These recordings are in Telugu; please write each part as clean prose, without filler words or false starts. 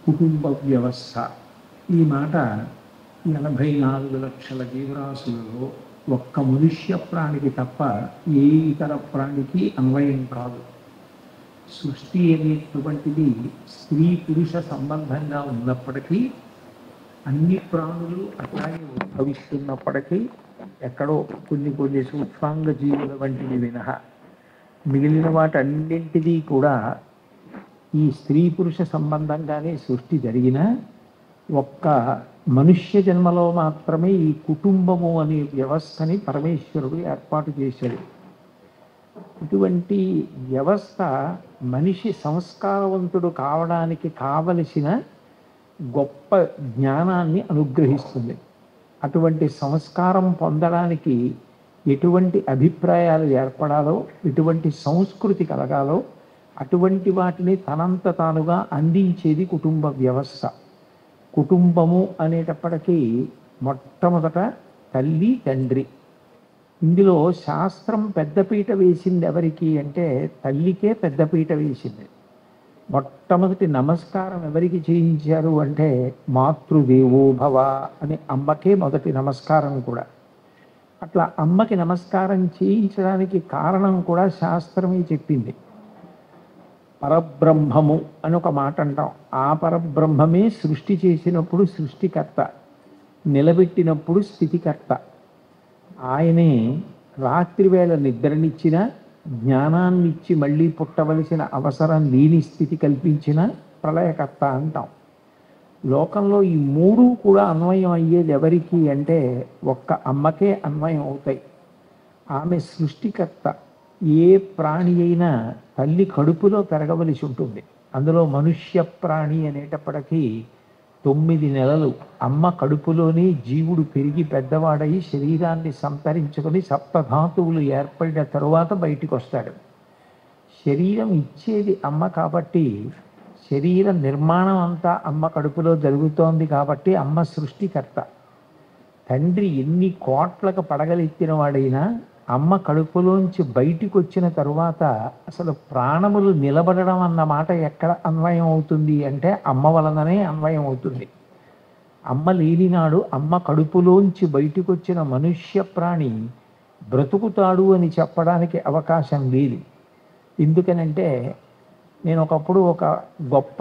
కుటుంబ వ్యవస్థ ఈ మాట 84 లక్షల జీవరాశులలో ఒక్క మనుష్య ప్రాణికి తప్ప ఏ ఇతర ప్రాణికి అన్వయం కాదు. సృష్టి అనేటువంటిది స్త్రీ పురుష సంబంధంగా ఉన్నప్పటికీ, అన్ని ప్రాణులు అట్లాగే ఉద్భవిస్తున్నప్పటికీ, ఎక్కడో కొన్ని సూక్ష్మాంగ జీవుల వంటివి మినహా మిగిలిన వాటన్నింటినీ కూడా ఈ స్త్రీ పురుష సంబంధంగానే సృష్టి జరిగిన ఒక్క మనుష్య జన్మలో మాత్రమే ఈ కుటుంబము అనే వ్యవస్థని పరమేశ్వరుడు ఏర్పాటు చేశాడు. ఇటువంటి వ్యవస్థ మనిషి సంస్కారవంతుడు కావడానికి కావలసిన గొప్ప జ్ఞానాన్ని అనుగ్రహిస్తుంది. అటువంటి సంస్కారం పొందడానికి ఎటువంటి అభిప్రాయాలు ఏర్పడాలో, ఎటువంటి సంస్కృతి కలగాలో అటువంటి వాటిని తనంత తానుగా అందించేది కుటుంబ వ్యవస్థ. కుటుంబము అనేటప్పటికీ మొట్టమొదట తల్లి తండ్రి. ఇందులో శాస్త్రం పెద్దపీట వేసింది ఎవరికి అంటే తల్లికే పెద్దపీట వేసింది. మొట్టమొదటి నమస్కారం ఎవరికి చేయించారు అంటే మాతృదేవో భవ అని అమ్మకే మొదటి నమస్కారం కూడా. అట్లా అమ్మకి నమస్కారం చేయించడానికి కారణం కూడా శాస్త్రమే చెప్పింది. పరబ్రహ్మము అని ఒక మాట అంటాం. ఆ పరబ్రహ్మమే సృష్టి చేసినప్పుడు సృష్టికర్త, నిలబెట్టినప్పుడు స్థితికర్త. ఆయనే రాత్రివేళ నిద్రనిచ్చిన, జ్ఞానాన్నిచ్చి మళ్ళీ పుట్టవలసిన అవసరం లేని స్థితి కల్పించిన ప్రళయకర్త అంటాం. లోకంలో ఈ మూడు కూడా అన్వయం అయ్యేది ఎవరికి అంటే ఒక్క అమ్మకే అన్వయం అవుతాయి. ఆమె సృష్టికర్త. ఏ ప్రాణి అయినా తల్లి కడుపులో పెరగవలసి ఉంటుంది. అందులో మనుష్య ప్రాణి అనేటప్పటికీ 9 నెలలు అమ్మ కడుపులోనే జీవుడు పెరిగి పెద్దవాడై శరీరాన్ని సంతరించుకొని సప్తధాతువులు ఏర్పడిన తరువాత బయటికి వస్తాడు. శరీరం ఇచ్చేది అమ్మ కాబట్టి, శరీర నిర్మాణం అంతా అమ్మ కడుపులో జరుగుతోంది కాబట్టి అమ్మ సృష్టికర్త. తండ్రి ఎన్ని కోట్లకు పడగలెత్తిన వాడైనా అమ్మ కడుపులోంచి బయటికి వచ్చిన తరువాత అసలు ప్రాణములు నిలబడడం అన్న మాట ఎక్కడ అన్వయం అవుతుంది అంటే అమ్మ వలననే అన్వయం అవుతుంది. అమ్మ లేనినాడు అమ్మ కడుపులోంచి బయటికి వచ్చిన మనుష్య ప్రాణి బ్రతుకుతాడు అని చెప్పడానికి అవకాశం లేదు. ఎందుకనంటే నేను ఒకప్పుడు ఒక గొప్ప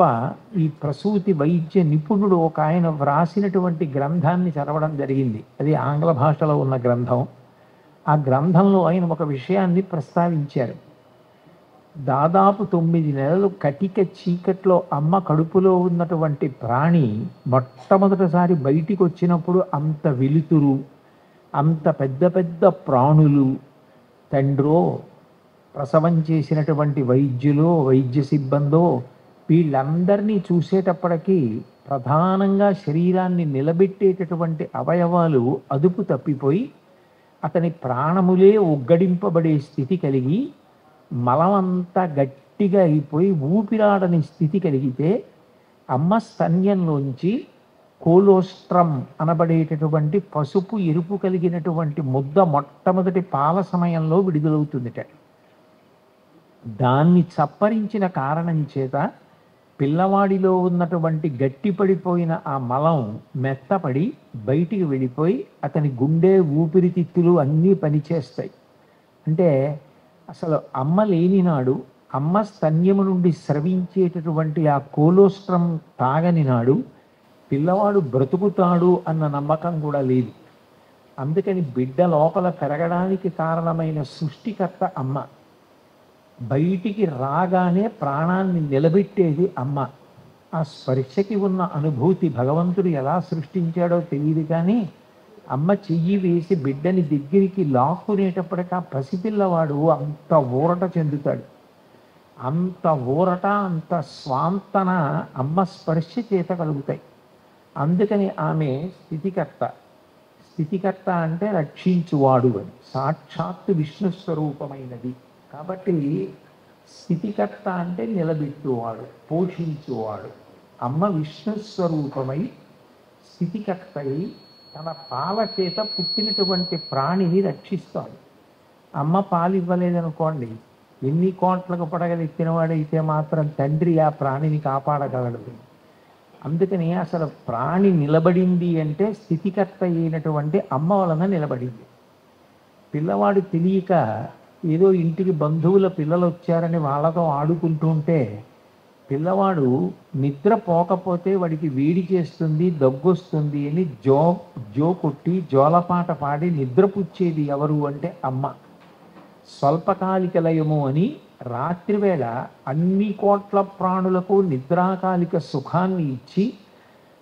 ఈ ప్రసూతి వైద్య నిపుణుడు ఒక ఆయన వ్రాసినటువంటి గ్రంథాన్ని చదవడం జరిగింది. అది ఆంగ్ల భాషలో ఉన్న గ్రంథం. ఆ గ్రంథంలో ఆయన ఒక విషయాన్ని ప్రస్తావించారు. దాదాపు 9 నెలలు కటిక చీకట్లో అమ్మ కడుపులో ఉన్నటువంటి ప్రాణి మొట్టమొదటిసారి బయటికి వచ్చినప్పుడు అంత వెలుతురు, అంత పెద్ద పెద్ద ప్రాణులు, తండ్రో ప్రసవం చేసినటువంటి వైద్యులో వైద్య సిబ్బందో వీళ్ళందరినీ చూసేటప్పటికీ ప్రధానంగా శరీరాన్ని నిలబెట్టేటటువంటి అవయవాలు అదుపు తప్పిపోయి అతని ప్రాణములే ఒగ్గడింపబడే స్థితి కలిగి మలమంతా గట్టిగా అయిపోయి ఊపిరాడని స్థితి కలిగితే అమ్మ స్తన్యంలోంచి కోలోస్ట్రం అనబడేటటువంటి పసుపు ఎరుపు కలిగినటువంటి ముద్ద మొట్టమొదటి పాల సమయంలో విడుదలవుతుందిట. దాన్ని చప్పరించిన కారణం చేత పిల్లవాడిలో ఉన్నటువంటి గట్టిపడిపోయిన ఆ మలం మెత్తపడి బయటికి వెళ్ళిపోయి అతని గుండె ఊపిరితిత్తులు అన్నీ పనిచేస్తాయి. అంటే అసలు అమ్మ లేనినాడు, అమ్మ స్తన్యము నుండి స్రవించేటటువంటి ఆ కోలోస్ట్రం తాగని నాడు పిల్లవాడు బ్రతుకుతాడు అన్న నమ్మకం కూడా లేదు. అందుకని బిడ్డ లోపల పెరగడానికి కారణమైన సృష్టికర్త అమ్మ. బయటికి రాగానే ప్రాణాన్ని నిలబెట్టేది అమ్మ. ఆ స్పర్శకి ఉన్న అనుభూతి భగవంతుడు ఎలా సృష్టించాడో తెలియదు కానీ అమ్మ చెయ్యి వేసి బిడ్డని దగ్గరికి లాక్కునేటప్పటికి ఆ పసిపిల్లవాడు అంత ఊరట చెందుతాడు. అంత ఊరట, అంత స్వాంతన అమ్మ స్పర్శ చేత కలుగుతాయి. అందుకని ఆమె స్థితికర్త. స్థితికర్త అంటే రక్షించువాడు అని, సాక్షాత్తు విష్ణు స్వరూపమైనది కాబట్టి స్థితికర్త అంటే నిలబెట్టువాడు, పోషించువాడు. అమ్మ విష్ణు స్వరూపమై స్థితికర్త అయి తన పాల చేత పుట్టినటువంటి ప్రాణిని రక్షిస్తోంది. అమ్మ పాలు ఇవ్వలేదనుకోండి, ఎన్ని కోట్లకు పడగలెత్తినవాడైతే మాత్రం తండ్రి ఆ ప్రాణిని కాపాడగలడు. అందుకని అసలు ప్రాణి నిలబడింది అంటే స్థితికర్త అయినటువంటి అమ్మ వలన నిలబడింది. పిల్లవాడు తెలియక ఏదో ఇంటికి బంధువుల పిల్లలు వచ్చారని వాళ్ళతో ఆడుకుంటూ ఉంటే పిల్లవాడు నిద్ర పోకపోతే వాడికి వేడి చేస్తుంది, దగ్గొస్తుంది అని జో కొట్టి జోలపాట పాడి నిద్రపుచ్చేది ఎవరు అంటే అమ్మ. స్వల్పకాలిక లయము అని రాత్రివేళ అన్ని కోట్ల ప్రాణులకు నిద్రాకాలిక సుఖాన్ని ఇచ్చి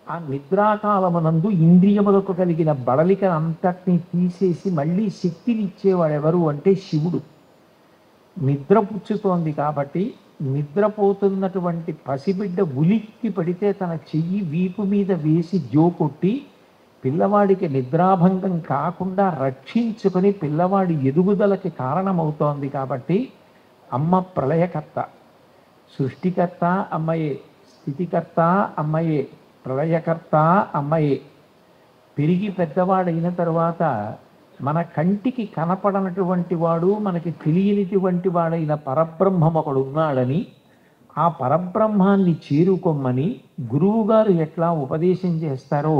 ఆ నిద్రాకాలమునందు ఇంద్రియములకు కలిగిన బడలిక అంతటినీ తీసేసి మళ్ళీ శక్తినిచ్చేవాడు ఎవరు అంటే శివుడు. నిద్ర పుచ్చుతోంది కాబట్టి నిద్రపోతున్నటువంటి పసిబిడ్డ ఉలిక్కి పడితే తన చెయ్యి వీపు మీద వేసి జో కొట్టి పిల్లవాడికి నిద్రాభంగం కాకుండా రక్షించుకొని పిల్లవాడి ఎదుగుదలకి కారణమవుతోంది. కాబట్టి అమ్మ ప్రళయకర్త, సృష్టికర్త అమ్మయే, స్థితికర్త అమ్మయే, ప్రళయకర్త అమ్మయే. పెరిగి పెద్దవాడైన తరువాత మన కంటికి కనపడనటువంటి వాడు, మనకి తెలియనిటువంటి వాడైన పరబ్రహ్మం ఒకడు ఉన్నాడని, ఆ పరబ్రహ్మాన్ని చేరుకొమ్మని గురువుగారు ఎట్లా ఉపదేశం చేస్తారో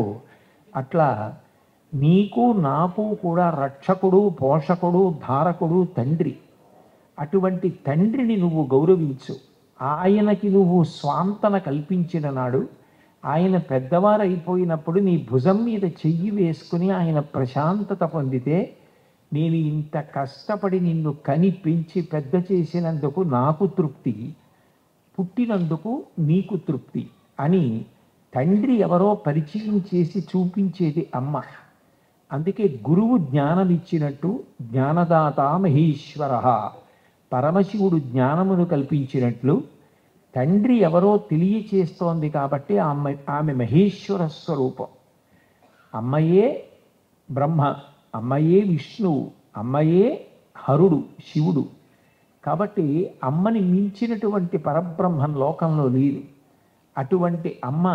అట్లా నీకు నాకు కూడా రక్షకుడు, పోషకుడు, ధారకుడు తండ్రి. అటువంటి తండ్రిని నువ్వు గౌరవించు. ఆయనకి నువ్వు స్వాంతన కల్పించిన నాడు, ఆయన పెద్దవారు అయిపోయినప్పుడు నీ భుజం మీద చెయ్యి వేసుకుని ఆయన ప్రశాంతత పొందితే, నేను ఇంత కష్టపడి నిన్ను కని పెంచి పెద్ద చేసినందుకు నాకు తృప్తి, పుట్టినందుకు నీకు తృప్తి అని తండ్రి ఎవరో పరిచయం చేసి చూపించేది అమ్మ. అందుకే గురువు జ్ఞానం ఇచ్చినట్టు జ్ఞానదాత మహేశ్వర, పరమశివుడు జ్ఞానమును కల్పించినట్లు తండ్రి ఎవరో తెలియచేస్తోంది కాబట్టి ఆమె మహేశ్వర స్వరూపం. అమ్మయే బ్రహ్మ, అమ్మయే విష్ణువు, అమ్మయే హరుడు శివుడు. కాబట్టి అమ్మని మించినటువంటి పరబ్రహ్మం లోకంలో లేదు. అటువంటి అమ్మ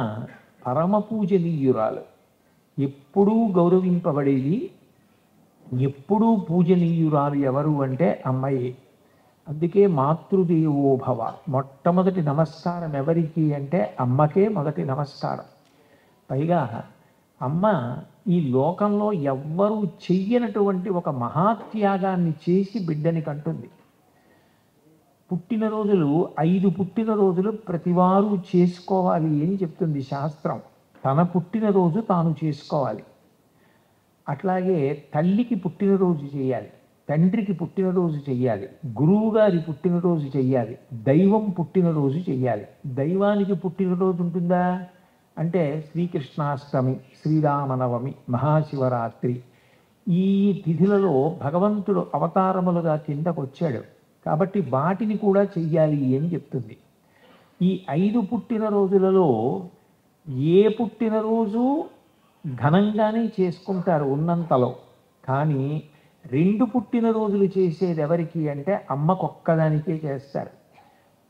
పరమ పూజనీయురాలు, ఎప్పుడూ గౌరవింపబడేది, ఎప్పుడూ పూజనీయురాలు ఎవరు అంటే అమ్మయే. అందుకే మాతృదేవో భవ, మొట్టమొదటి నమస్కారం ఎవరికి అంటే అమ్మకే మొదటి నమస్కారం. పైగా అమ్మ ఈ లోకంలో ఎవ్వరూ చెయ్యనటువంటి ఒక మహాత్యాగాన్ని చేసి బిడ్డని కంటుంది. పుట్టినరోజులు 5 పుట్టినరోజులు ప్రతివారు చేసుకోవాలి అని చెప్తుంది శాస్త్రం. తన పుట్టినరోజు తాను చేసుకోవాలి. అట్లాగే తల్లికి పుట్టినరోజు చేయాలి, తండ్రికి పుట్టినరోజు చెయ్యాలి, గురువుగారి పుట్టినరోజు చెయ్యాలి, దైవం పుట్టినరోజు చెయ్యాలి. దైవానికి పుట్టినరోజు ఉంటుందా అంటే శ్రీకృష్ణాష్టమి, శ్రీరామనవమి, మహాశివరాత్రి, ఈ తిథులలో భగవంతుడు అవతారములుగా కిందకు వచ్చాడు కాబట్టి వాటిని కూడా చెయ్యాలి అని చెప్తుంది. ఈ 5 పుట్టినరోజులలో ఏ పుట్టినరోజు ఘనంగానే చేసుకుంటారు ఉన్నంతలో, కానీ 2 పుట్టినరోజులు చేసేది ఎవరికి అంటే అమ్మకొక్కదానికే చేస్తారు.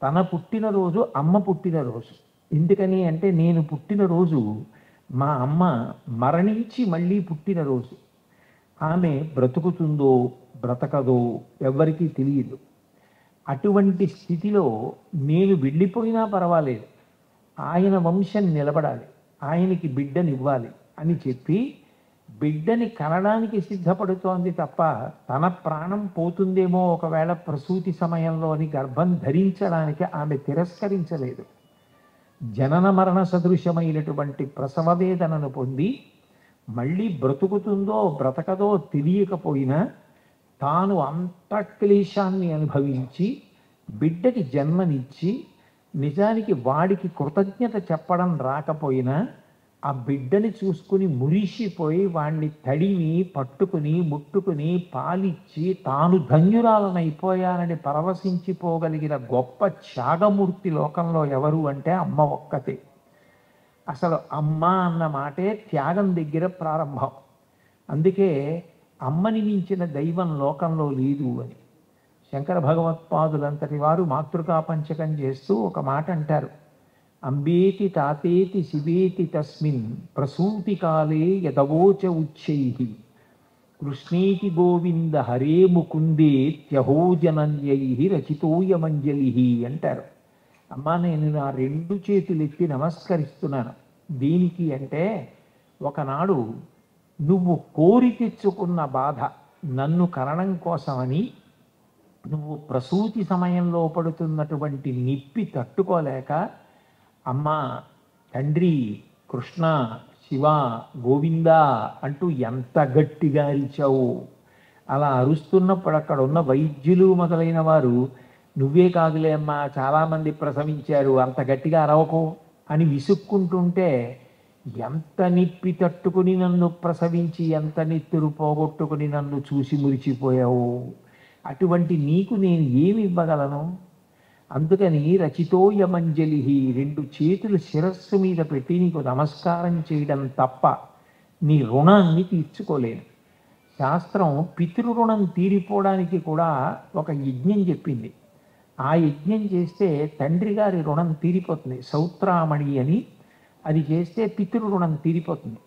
తన పుట్టినరోజు అమ్మ పుట్టినరోజు. ఎందుకని అంటే నేను పుట్టినరోజు మా అమ్మ మరణించి మళ్ళీ పుట్టినరోజు. ఆమె బ్రతుకుతుందో బ్రతకదో ఎవ్వరికీ తెలియదు. అటువంటి స్థితిలో నేను వెళ్ళిపోయినా పర్వాలేదు, ఆయన వంశం నిలబడాలి, ఆయనకి బిడ్డనివ్వాలి అని చెప్పి బిడ్డని కనడానికి సిద్ధపడుతోంది తప్ప తన ప్రాణం పోతుందేమో ఒకవేళ ప్రసూతి సమయంలో అని గర్భం ధరించడానికి ఆమె తిరస్కరించలేదు. జనన మరణ సదృశమైనటువంటి ప్రసవ వేదనను పొంది మళ్ళీ బ్రతుకుతుందో బ్రతకదో తెలియకపోయినా తాను అంత క్లేశాన్ని అనుభవించి బిడ్డకి జన్మనిచ్చి నిజానికి వాడికి కృతజ్ఞత చెప్పడం రాకపోయినా ఆ బిడ్డని చూసుకుని మురిసిపోయి వాణ్ణి తడిమి పట్టుకుని ముట్టుకుని పాలిచ్చి తాను ధన్యురాలనైపోయానని పరవశించిపోగలిగిన గొప్ప త్యాగమూర్తి లోకంలో ఎవరు అంటే అమ్మ ఒక్కతే. అసలు అమ్మ అన్న మాటే త్యాగం దగ్గర ప్రారంభం. అందుకే అమ్మని మించిన దైవం లోకంలో లేదు అని శంకర భగవత్పాదులంతటి వారు మాతృకా పంచకం చేస్తూ ఒక మాట అంటారు. అంబేతి తాతేతి శివేతి తస్మిన్ ప్రసూతి కాలే యదవోచ ఉచ్చైః కృష్ణేతి గోవింద హరే ముకుందే త్యహోజనన్యైః రచితోయమంజలిః అంటారు. అమ్మా, నేను నా 2 చేతులెత్తి నమస్కరిస్తున్నాను. దీనికి అంటే ఒకనాడు నువ్వు కోరి తెచ్చుకున్న బాధ నన్ను కరణం కోసమని నువ్వు ప్రసూతి సమయంలో పడుతున్నటువంటి నిప్పి తట్టుకోలేక అమ్మా, తండ్రి, కృష్ణ, శివ, గోవింద అంటూ ఎంత గట్టిగా అరిచావు. అలా అరుస్తున్నప్పుడు అక్కడ ఉన్న వైద్యులు మొదలైన వారు నువ్వే కాదులే అమ్మా, చాలామంది ప్రసవించారు, అంత గట్టిగా అరవకు అని విసుక్కుంటుంటే ఎంత నిప్పి తట్టుకుని నన్ను ప్రసవించి ఎంత నెత్తురు పోగొట్టుకుని నన్ను చూసి మురిచిపోయావు. అటువంటి నీకు నేను ఏమి ఇవ్వగలను? అందుకని రచితోయమంజలి, 2 చేతులు శిరస్సు మీద పెట్టి నీకు నమస్కారం చేయడం తప్ప నీ రుణాన్ని తీర్చుకోలేను. శాస్త్రం పితృరుణం తీరిపోవడానికి కూడా ఒక యజ్ఞం చెప్పింది. ఆ యజ్ఞం చేస్తే తండ్రి గారి రుణం తీరిపోతుంది. సౌత్రామణి అని అది చేస్తే పితృరుణం తీరిపోతుంది.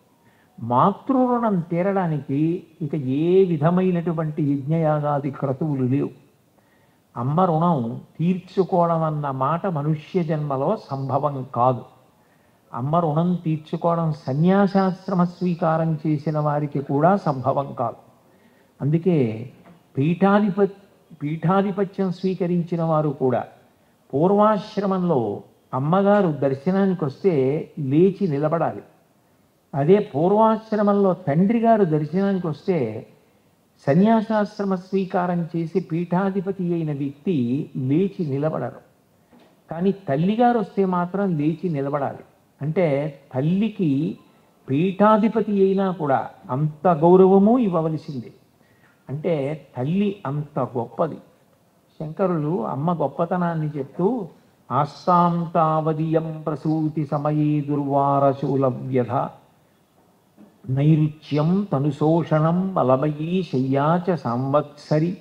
మాతృరుణం తీరడానికి ఇక ఏ విధమైనటువంటి యజ్ఞయాగాది క్రతువులు లేవు. అమ్మ రుణం తీర్చుకోవడం అన్న మాట మనుష్య జన్మలో సంభవం కాదు. అమ్మ రుణం తీర్చుకోవడం సన్యాసాశ్రమ స్వీకారం చేసిన వారికి కూడా సంభవం కాదు. అందుకే పీఠాధిపత్యం స్వీకరించిన వారు కూడా పూర్వాశ్రమంలో అమ్మగారు దర్శనానికి వస్తే లేచి నిలబడాలి. అదే పూర్వాశ్రమంలో తండ్రి గారు దర్శనానికి వస్తే సన్యాసాశ్రమ స్వీకారం చేసి పీఠాధిపతి అయిన వ్యక్తి లేచి నిలబడరు. కానీ తల్లిగారు వస్తే మాత్రం లేచి నిలబడాలి. అంటే తల్లికి పీఠాధిపతి అయినా కూడా అంత గౌరవము ఇవ్వవలసింది. అంటే తల్లి అంత గొప్పది. శంకరులు అమ్మ గొప్పతనాన్ని చెప్తూ ఆస్తాం తావదియం ప్రసూతి సమయే దుర్వారశూలవ్యధ నైరుచ్యం తనుశోషణం బలమయీ శయ్యాచ సంవత్సరి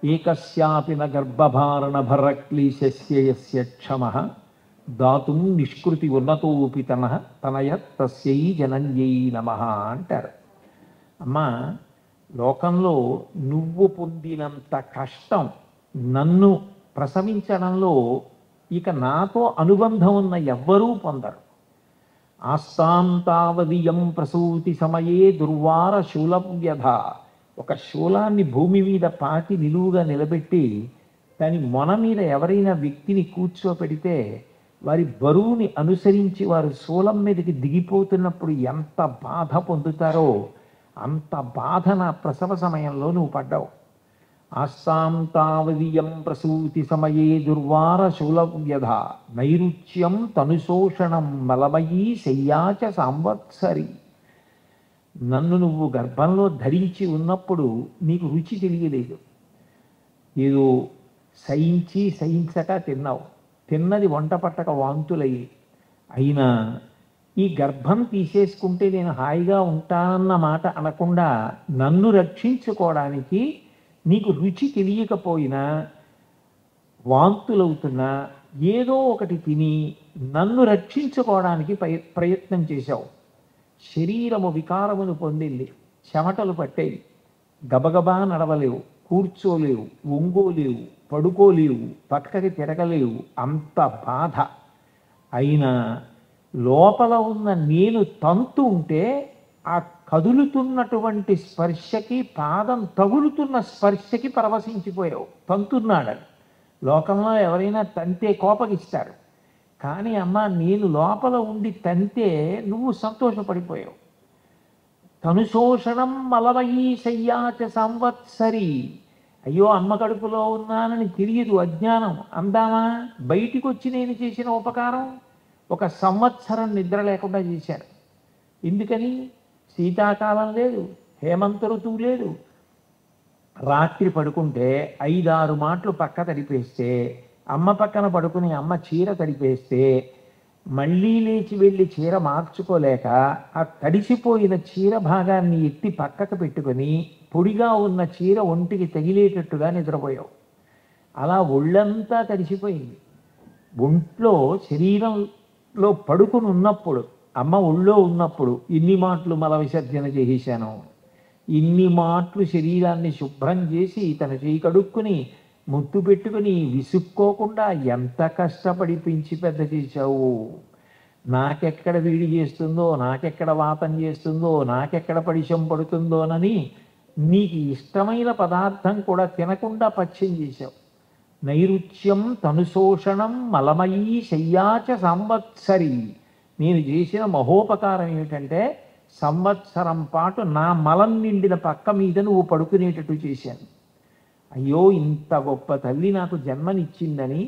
ఏకస్యాపి న గర్భభారణ భరక్లీశస్య యస్య క్షమః దాతుం నిష్కృతి ఉన్నతోపి తనయ తస్యై జనన్యై నమః అంటారు. అమ్మా, లోకంలో నువ్వు పొందినంత కష్టం నన్ను ప్రసవించడంలో ఇక నాతో అనుబంధం ఉన్న ఎవ్వరూ పొందరు. ఆస్తాం తావదియం ప్రసూతి సమయే దుర్వార శూలవ్యధ. ఒక శూలాన్ని భూమి మీద పాతి నిలువుగా నిలబెట్టి దాని మొన మీద ఎవరైనా వ్యక్తిని కూర్చోపెడితే వారి బరువుని అనుసరించి వారు శూలం మీదకి దిగిపోతున్నప్పుడు ఎంత బాధ పొందుతారో అంత బాధ నా ప్రసవ సమయంలో నువ్వు పడ్డావు. ఆస్తాం తావదియం ప్రసూతి సమయే దుర్వార శూలవ్యధ నైరుచ్యం తనుశోషణం బలమయీ శయ్యాచ సంవత్సరి. నన్ను నువ్వు గర్భంలో ధరించి ఉన్నప్పుడు నీకు రుచి తెలియలేదు. ఏదో సహించక తిన్నావు. తిన్నది వంట పట్టక వాంతులయ్యి. అయినా ఈ గర్భం తీసేసుకుంటే నేను హాయిగా ఉంటానన్న మాట అనకుండా నన్ను రక్షించుకోవడానికి నీకు రుచి తెలియకపోయినా వాంతులవుతున్నా ఏదో ఒకటి తిని నన్ను రక్షించుకోవడానికి ప్రయత్నం చేశావు. శరీరము వికారమును పొందింది, చెమటలు పట్టేవి, గబగబా నడవలేవు, కూర్చోలేవు, ఒంగోలేవు, పడుకోలేవు, పక్కకి తిరగలేవు, అంత బాధ. అయినా లోపల ఉన్న నేను తంతు ఉంటే ఆ కదులుతున్నటువంటి స్పర్శకి పాదం తగులుతున్న స్పర్శకి పరవశించిపోయావు. తంతున్నాడని లోకంలో ఎవరైనా తంతే కోపగిస్తారు. కానీ అమ్మ, నేను లోపల ఉండి తంతే నువ్వు సంతోషపడిపోయావు. తనుశోషణం మలమయీ శయ్యాచ సంవత్సరి అయ్యో అమ్మ కడుపులో ఉన్నానని తెలియదు, అజ్ఞానం అందామా. బయటికి వచ్చి నేను చేసిన ఉపకారం 1 సంవత్సరం నిద్ర లేకుండా చేశాను. ఎందుకని? శీతాకాలం లేదు, హేమంత ఋతువు లేదు. రాత్రి పడుకుంటే 5-6 మాటలు పక్క తడిపేస్తే, అమ్మ పక్కన పడుకుని అమ్మ చీర తడిపేస్తే, మళ్ళీ లేచి వెళ్ళి చీర మార్చుకోలేక ఆ తడిసిపోయిన చీర భాగాన్ని ఎత్తి పక్కకు పెట్టుకొని పొడిగా ఉన్న చీర ఒంటికి తగిలేటట్టుగా నిద్రపోయావు. అలా ఒళ్ళంతా తడిసిపోయింది. ఒంట్లో శరీరంలో పడుకుని ఉన్నప్పుడు, అమ్మ ఒళ్ళో ఉన్నప్పుడు ఇన్ని మాటలు మల విసర్జన చేసేశాను. ఇన్ని మాటలు శరీరాన్ని శుభ్రం చేసి తన చేయి కడుక్కుని ముద్దు పెట్టుకుని విసుక్కోకుండా ఎంత కష్టపడి పెంచి పెద్ద చేశావు. నాకెక్కడ వేడి చేస్తుందో, నాకెక్కడ వాతం చేస్తుందో, నాకెక్కడ పడిశం పడుతుందోనని నీకు ఇష్టమైన పదార్థం కూడా తినకుండా పచ్యం చేశావు. నైరుచ్యం తనుశోషణం మలమయీ శయ్యాచ సంవత్సరి. నేను చేసిన మహోపకారం ఏమిటంటే సంవత్సరం పాటు నా మలం నిండిన పక్క మీద నువ్వు పడుకునేటట్టు చేశాను. అయ్యో ఇంత గొప్ప తల్లి నాకు జన్మనిచ్చిందని,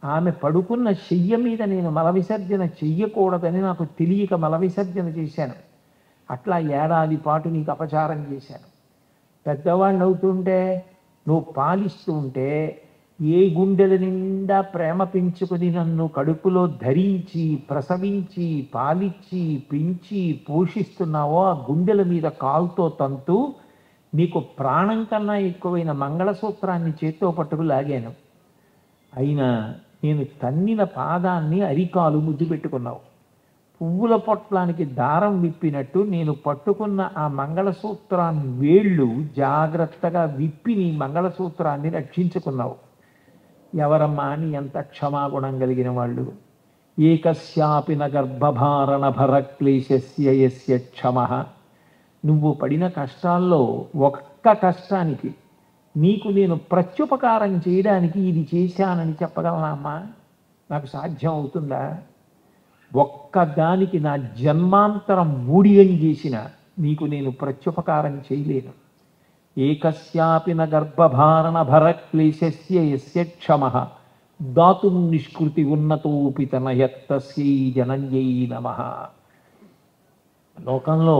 ఆమె పడుకున్న శయ్య మీద నేను మల విసర్జన చెయ్యకూడదని నాకు తెలియక మల విసర్జన చేశాను. అట్లా 1 ఏడాది పాటు నీకు అపచారం చేశాను. పెద్దవాడిని అవుతుంటే, నువ్వు పాలిస్తూ ఉంటే, ఏ గుండెల నిండా ప్రేమ పెంచుకుని నన్ను కడుపులో ధరించి ప్రసవించి పాలిచ్చి పెంచి పోషిస్తున్నావో ఆ గుండెల మీద కాలుతో తంతు నీకు ప్రాణం కన్నా ఎక్కువైన మంగళసూత్రాన్ని చేత్తో పట్టుకు లాగాను. అయినా నేను తన్నిన పాదాన్ని అరికాలు ముద్దు పెట్టుకున్నావు. పువ్వుల పొట్లానికి దారం విప్పినట్టు నేను పట్టుకున్న ఆ మంగళసూత్రాన్ని వేళ్ళు జాగ్రత్తగా విప్పి నీ మంగళసూత్రాన్ని రక్షించుకున్నావు. ఎవరమ్మా నీ ఎంత క్షమాగుణం కలిగిన వాళ్ళు. ఏకస్యాపి న గర్భభారణ భరక్లేశస్య యస్య క్షమః. నువ్వు పడిన కష్టాల్లో ఒక్క కష్టానికి నీకు నేను ప్రత్యుపకారం చేయడానికి ఇది చేశానని చెప్పగలనా అమ్మా? నాకు సాధ్యం అవుతుందా? ఒక్కదానికి నా జన్మాంతరం మూడియం చేసిన నీకు నేను ప్రత్యుపకారం చేయలేను. ఏకస్యాపి న గర్భభారణ భరక్లేశస్య యస్య క్షమః దాతుం నిష్కృతి ఉన్నతోపి తనయత్తస్యై జనంజై నమః. లోకంలో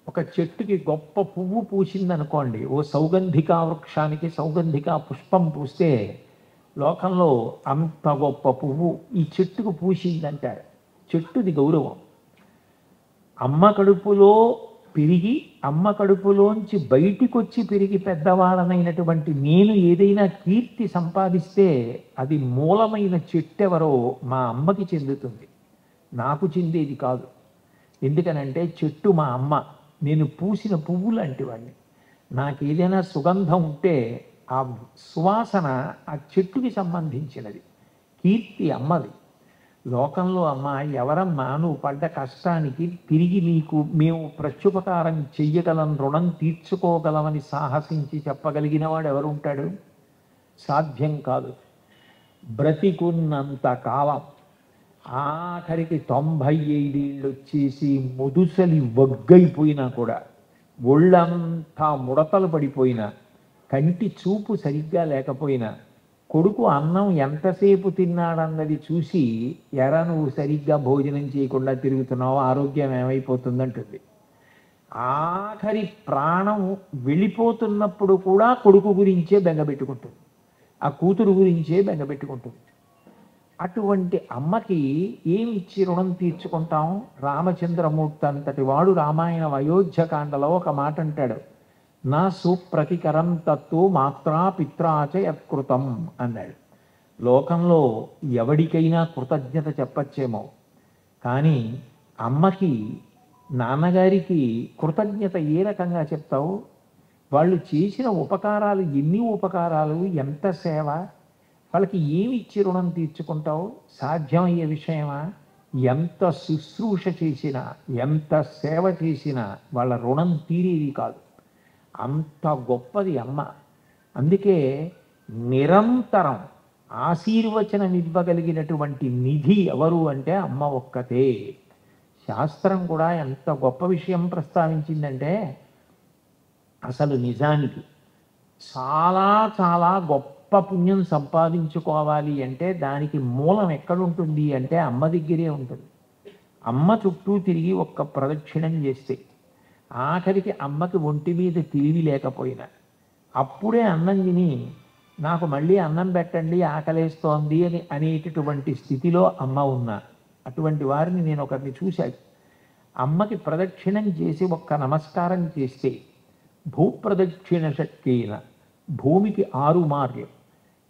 ఒక చెట్టుకి గొప్ప పువ్వు పూసిందనుకోండి, ఓ సౌగంధికా వృక్షానికి సౌగంధికా పుష్పం పూస్తే లోకంలో అంత గొప్ప పువ్వు ఈ చెట్టుకు పూసిందంటారు. చెట్టుది గౌరవం. అమ్మ కడుపులో పెరిగి అమ్మ కడుపులోంచి బయటికి వచ్చి పెరిగి పెద్దవాళ్ళనైనటువంటి నేను ఏదైనా కీర్తి సంపాదిస్తే అది మూలమైన చెట్టెవరో మా అమ్మకి చెందుతుంది, నాకు చెందేది కాదు. ఎందుకనంటే చెట్టు మా అమ్మ, నేను పూసిన పువ్వు లాంటి వాడిని. నాకు ఏదైనా సుగంధం ఉంటే ఆ సువాసన ఆ చెట్టుకి సంబంధించినది, కీర్తి అమ్మది. లోకంలో అమ్మ ఎవరమ్మా నువ్వు పడ్డ కష్టానికి తిరిగి నీకు మేము ప్రత్యుపకారం చెయ్యగలం, రుణం తీర్చుకోగలమని సాహసించి చెప్పగలిగిన వాడు ఎవరు ఉంటాడు? సాధ్యం కాదు. బ్రతికున్నంత కాలం ఆఖరికి 95 ఏళ్ళు వచ్చేసి ముదుసలి వగ్గైపోయినా కూడా, ఒళ్ళంతా ముడతలు పడిపోయినా, కంటి చూపు సరిగ్గా లేకపోయినా, కొడుకు అన్నం ఎంతసేపు తిన్నాడన్నది చూసి ఎరా నువ్వు సరిగ్గా భోజనం చేయకుండా తిరుగుతున్నావు, ఆరోగ్యం ఏమైపోతుందంటుంది. ఆఖరి ప్రాణం వెళ్ళిపోతున్నప్పుడు కూడా కొడుకు గురించే బెంగపెట్టుకుంటుంది, ఆ కూతురు గురించే బెంగపెట్టుకుంటుంది. అటువంటి అమ్మకి ఏమి ఇచ్చి రుణం తీర్చుకుంటాం? రామచంద్రమూర్తి అంతటి వాడు రామాయణ అయోధ్యకాండలో ఒక మాట అంటాడు, నా సుప్రతికరం తత్తు మాత్రా పిత్రాచ యత్కృతం అన్నాడు. లోకంలో ఎవడికైనా కృతజ్ఞత చెప్పచ్చేమో, కానీ అమ్మకి నాన్నగారికి కృతజ్ఞత ఏ రకంగా చెప్తావు? వాళ్ళు చేసిన ఉపకారాలు ఎన్ని ఉపకారాలు, ఎంత సేవ, వాళ్ళకి ఏమి ఇచ్చి రుణం తీర్చుకుంటావు? సాధ్యమయ్యే విషయమా? ఎంత శుశ్రూష చేసినా ఎంత సేవ చేసినా వాళ్ళ రుణం తీరేది కాదు. అంత గొప్పది అమ్మ. అందుకే నిరంతరం ఆశీర్వచనం ఇవ్వగలిగినటువంటి నిధి ఎవరు అంటే అమ్మ ఒక్కతే. శాస్త్రం కూడా ఎంత గొప్ప విషయం ప్రస్తావించిందంటే, అసలు నిజానికి చాలా చాలా గొప్ప పుణ్యం సంపాదించుకోవాలి అంటే దానికి మూలం ఎక్కడుంటుంది అంటే అమ్మ దగ్గరే ఉంటుంది. అమ్మ చుట్టూ తిరిగి ఒక్క ప్రదక్షిణం చేస్తే, ఆఖరికి అమ్మకి ఒంటి మీద తెలివి లేకపోయినా అప్పుడే అన్నం తిని నాకు మళ్ళీ అన్నం పెట్టండి ఆకలేస్తోంది అని అనేటటువంటి స్థితిలో అమ్మ ఉన్నా, అటువంటి వారిని నేను ఒకరిని చూశాను. అమ్మకి ప్రదక్షిణం చేసి ఒక్క నమస్కారం చేస్తే భూప్రదక్షిణ శక్తిన భూమికి 6 మార్లు,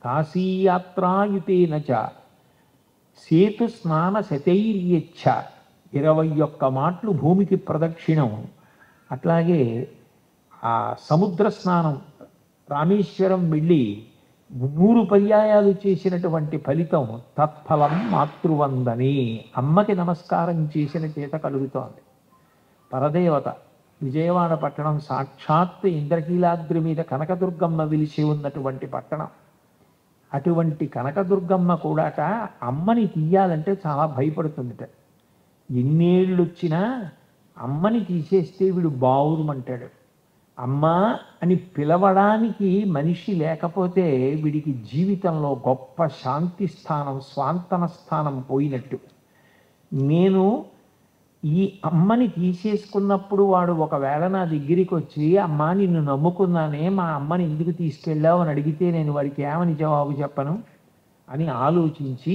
కాశీయాత్రాయుతేన చ సేతు స్నాన శతైర్యచ్చ 21 మాటలు భూమికి ప్రదక్షిణం. అట్లాగే ఆ సముద్ర స్నానం రామేశ్వరం వెళ్ళి 100 పర్యాయాలు చేసినటువంటి ఫలితం తత్ఫలం మాతృవందని, అమ్మకి నమస్కారం చేసిన చేత కలుగుతోంది. పరదేవత విజయవాడ పట్టణం సాక్షాత్ ఇంద్రకీలాద్రి మీద కనకదుర్గమ్మ వెలిసి ఉన్నటువంటి పట్టణం. అటువంటి కనకదుర్గమ్మ కూడాట అమ్మని తీయాలంటే చాలా భయపడుతుందిట. ఎన్నేళ్ళు వచ్చినా అమ్మని తీసేస్తే వీడు బావురుమంటాడు. అమ్మా అని పిలవడానికి మనిషి లేకపోతే వీడికి జీవితంలో గొప్ప శాంతి స్థానం, స్వాంతన స్థానం పోయినట్టు. నేను ఈ అమ్మని తీసేసుకున్నప్పుడు వాడు ఒకవేళ నా దగ్గరికి వచ్చి అమ్మా నిన్ను నమ్ముకున్నానే, మా అమ్మని ఎందుకు తీసుకెళ్ళావు అని అడిగితే నేను వాడికి ఏమని జవాబు చెప్పను అని ఆలోచించి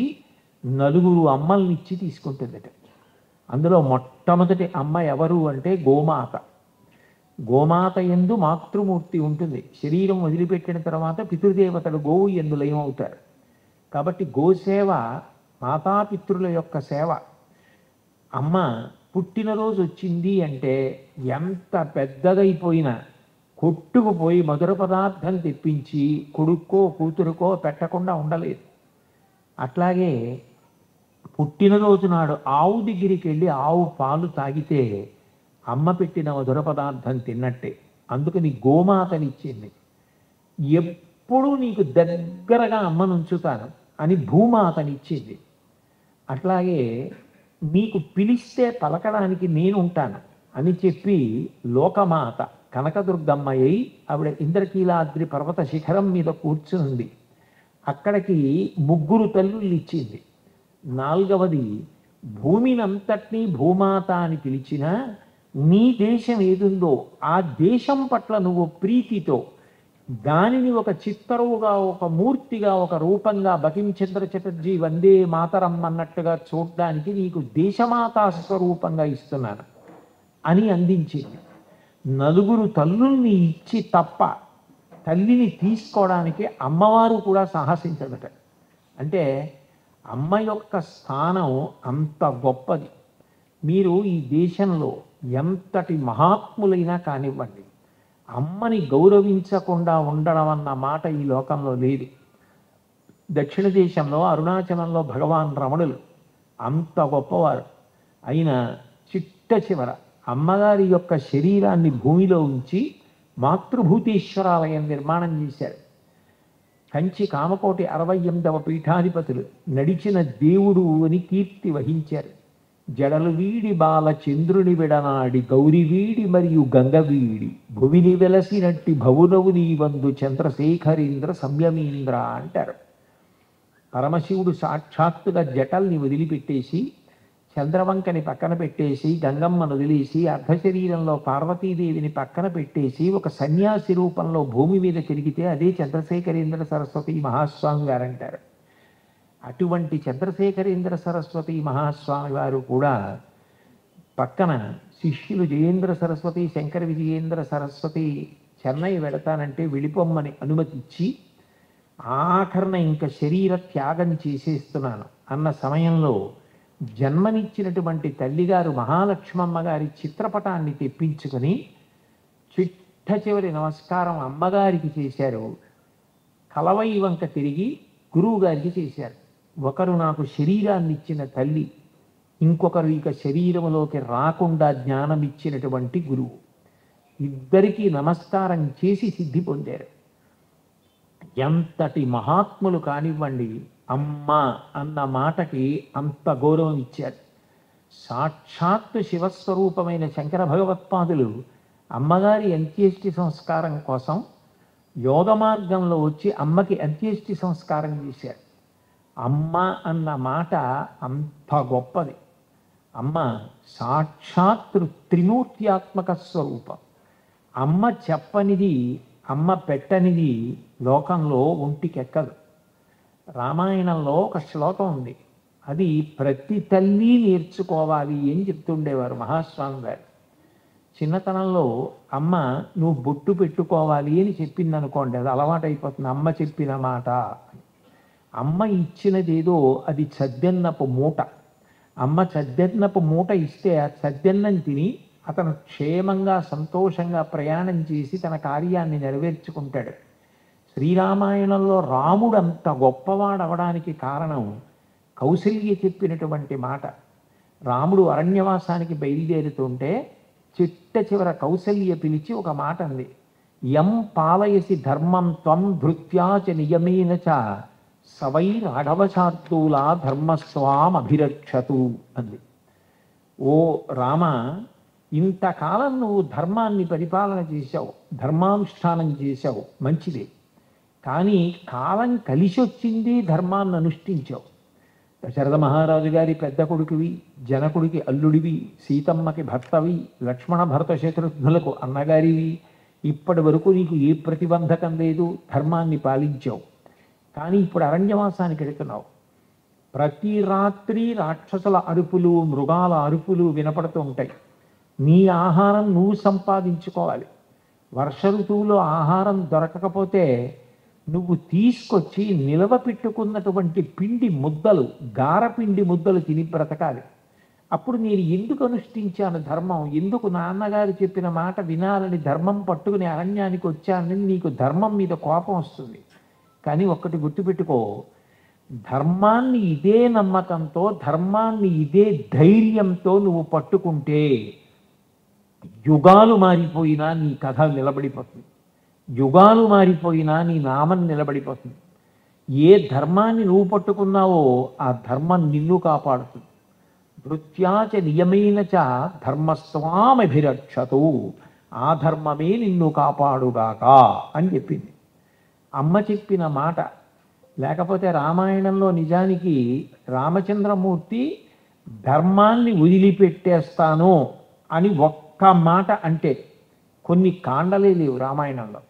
4 అమ్మల్నిచ్చి తీసుకుంటుందట. అందులో మొట్టమొదటి అమ్మ ఎవరు అంటే గోమాత. గోమాత యందు మాతృమూర్తి ఉంటుంది. శరీరం వదిలిపెట్టిన తర్వాత పితృదేవతలు గోవు యందు లయమవుతారు. కాబట్టి గోసేవ మాతాపితృల యొక్క సేవ. అమ్మ పుట్టినరోజు వచ్చింది అంటే ఎంత పెద్దదైపోయినా కొట్టుకుపోయి మధుర పదార్థం తెప్పించి కొడుక్కో కూతురుకో పెట్టకుండా ఉండలేదు. అట్లాగే పుట్టినరోజు నాడు ఆవు దగ్గరికి వెళ్ళి ఆవు పాలు తాగితే అమ్మ పెట్టిన మధుర పదార్థం తిన్నట్టే. అందుకని గోమాతనిచ్చింది. ఎప్పుడూ నీకు దగ్గరగా అమ్మనుంచుతాను అని భూమాతనిచ్చింది. అట్లాగే నీకు పిలిస్తే పలకడానికి నేను ఉంటాను అని చెప్పి లోకమాత కనకదుర్గమ్మ అయి ఆవిడ ఇంద్రకీలాద్రి పర్వత శిఖరం మీద కూర్చుంది. అక్కడికి 3 తల్లులు ఇచ్చింది. 4వది భూమినంతటినీ భూమాత అని పిలిచినా నీ దేశం ఏదుందో ఆ దేశం పట్ల నువ్వు ప్రీతితో దానిని ఒక చిత్తరువుగా, ఒక మూర్తిగా, ఒక రూపంగా బకించంద్ర చటర్జీ వందే మాతరం అన్నట్టుగా చూడడానికి నీకు దేశమాతా స్వరూపంగా ఇస్తున్నాను అని అందించింది. 4 తల్లుల్ని ఇచ్చి తప్ప తల్లిని తీసుకోవడానికి అమ్మవారు కూడా సాహసించదట. అంటే అమ్మ యొక్క స్థానం అంత గొప్పది. మీరు ఈ దేశంలో ఎంతటి మహాత్ములైనా కానివ్వండి, అమ్మని గౌరవించకుండా ఉండడం అన్న మాట ఈ లోకంలో లేదు. దక్షిణ దేశంలో అరుణాచలంలో భగవాన్ రమణులు అంత గొప్పవారు అయినా చిట్ట చివర అమ్మగారి యొక్క శరీరాన్ని భూమిలో ఉంచి మాతృభూతేశ్వరాలయం నిర్మాణం చేశారు. కంచి కామకోటి 68వ పీఠాధిపతులు నడిచిన దేవుడు అని కీర్తి వహించారు. జడలు వీడి బాల చంద్రుని విడనాడి గౌరి వీడి మరియు గంగ వీడి భువిని వెలసినట్టి భవునవు నీవందు చంద్రశేఖరీంద్ర సంయమీంద్ర అంటారు. పరమశివుడు సాక్షాత్తుగా జటల్ని వదిలిపెట్టేసి చంద్రవంకని పక్కన పెట్టేసి గంగమ్మను వదిలేసి అర్ధశరీరంలో పార్వతీదేవిని పక్కన పెట్టేసి ఒక సన్యాసి రూపంలో భూమి మీద తిరిగితే అదే చంద్రశేఖరేంద్ర సరస్వతి మహాస్వామి వారంటారు. అటువంటి చంద్రశేఖరేంద్ర సరస్వతి మహాస్వామి వారు కూడా పక్కన శిష్యులు జయేంద్ర సరస్వతి, శంకర విజయేంద్ర సరస్వతి చెన్నై వెళతానంటే వెళ్ళిపోమ్మని అనుమతిచ్చి ఆఖరణ ఇంకా శరీర త్యాగం చేసేస్తున్నాను అన్న సమయంలో జన్మనిచ్చినటువంటి తల్లిగారు మహాలక్ష్మమ్మ గారి చిత్రపటాన్ని తెప్పించుకొని చిట్ట చివరి నమస్కారం అమ్మగారికి చేశారు. కలవై వంక తిరిగి గురువు గారికి చేశారు. ఒకరు నాకు శరీరాన్ని ఇచ్చిన తల్లి, ఇంకొకరు ఇక శరీరంలోకి రాకుండా జ్ఞానం ఇచ్చినటువంటి గురువు. ఇద్దరికీ నమస్కారం చేసి సిద్ధి పొందారు. ఎంతటి మహాత్ములు కానివ్వండి, అమ్మ అన్న మాటకి అంత గౌరవం ఇచ్చారు. సాక్షాత్తు శివస్వరూపమైన శంకర భగవత్పాదులు అమ్మగారి అంత్యేష్టి సంస్కారం కోసం యోగ మార్గంలో వచ్చి అమ్మకి అంత్యేష్టి సంస్కారం చేశాడు. అమ్మ అన్న మాట అంత గొప్పది. అమ్మ సాక్షాత్ త్రిమూర్త్యాత్మక స్వరూపం. అమ్మ చెప్పనిది, అమ్మ పెట్టనిది లోకంలో ఒంటికెక్కదు. రామాయణంలో ఒక శ్లోకం ఉంది, అది ప్రతి తల్లి నేర్చుకోవాలి అని చెప్తుండేవారు మహాస్వామి గారు. చిన్నతనంలో అమ్మ నువ్వు బొట్టు పెట్టుకోవాలి అని చెప్పింది అనుకోండి, అది అలవాటు అయిపోతుంది. అమ్మ చెప్పిన మాట, అమ్మ ఇచ్చినదేదో అది చద్దెన్నపు మూట. అమ్మ చద్దెన్నపు మూట ఇస్తే ఆ చద్దెన్నం తిని అతను క్షేమంగా సంతోషంగా ప్రయాణం చేసి తన కార్యాన్ని నెరవేర్చుకుంటాడు. శ్రీరామాయణంలో రాముడు అంత గొప్పవాడవడానికి కారణం కౌసల్య చెప్పినటువంటి మాట. రాముడు అరణ్యవాసానికి బయలుదేరుతుంటే చిట్ట చివర కౌసల్య పిలిచి ఒక మాట అంది, యం పాలయసి ధర్మం త్వం ధృత్యాచ నియమేన చ సవై రాఘవశార్దూలా ధర్మస్వాం అభిరక్షతు అంది. ఓ రామ, ఇంతకాలం నువ్వు ధర్మాన్ని పరిపాలన చేశావు, ధర్మానుష్ఠానం చేశావు, మంచిదే. కానీ కాలం కలిసి వచ్చింది, ధర్మాన్ని అనుష్ఠించావు. దశరథ మహారాజు గారి పెద్ద కొడుకువి, జనకుడికి అల్లుడివి, సీతమ్మకి భర్తవి, లక్ష్మణ భరత శత్రుఘ్నులకు అన్నగారివి. ఇప్పటి వరకు నీకు ఏ ప్రతిబంధకం లేదు, ధర్మాన్ని పాలించావు. కానీ ఇప్పుడు అరణ్యవాసానికి వెళుతున్నావు. ప్రతి రాత్రి రాక్షసుల అరుపులు, మృగాల అరుపులు వినపడుతూ ఉంటాయి. నీ ఆహారం నువ్వు సంపాదించుకోవాలి. వర్ష ఋతువులో ఆహారం దొరకకపోతే నువ్వు తీసుకొచ్చి నిలవ పెట్టుకున్నటువంటి పిండి ముద్దలు, గారపిండి ముద్దలు తిని బ్రతకాలి. అప్పుడు నేను ఎందుకు అనుష్ఠించాను ధర్మం, ఎందుకు నాన్నగారు చెప్పిన మాట వినాలని ధర్మం పట్టుకుని అరణ్యానికి వచ్చానని నీకు ధర్మం మీద కోపం వస్తుంది. కానీ ఒక్కటి గుర్తుపెట్టుకో, ధర్మాన్ని ఇదే నమ్మకంతో, ధర్మాన్ని ఇదే ధైర్యంతో నువ్వు పట్టుకుంటే యుగాలు మారిపోయినా నీ కథ నిలబడిపోతుంది. యుగాలు మారిపోయినా నీ నామం నిలబడిపోతుంది. ఏ ధర్మాన్ని నువ్వు పట్టుకున్నావో ఆ ధర్మం నిన్ను కాపాడుతుంది. వృత్యాచ నియమేన చ ధర్మస్వామభిరక్షతు, ఆ ధర్మమే నిన్ను కాపాడుగాక అని చెప్పింది అమ్మ చెప్పిన మాట. లేకపోతే రామాయణంలో నిజానికి రామచంద్రమూర్తి ధర్మాన్ని వదిలిపెట్టేస్తాను అని ఒక్క మాట అంటే కొన్ని కాండలే లేవు రామాయణంలో.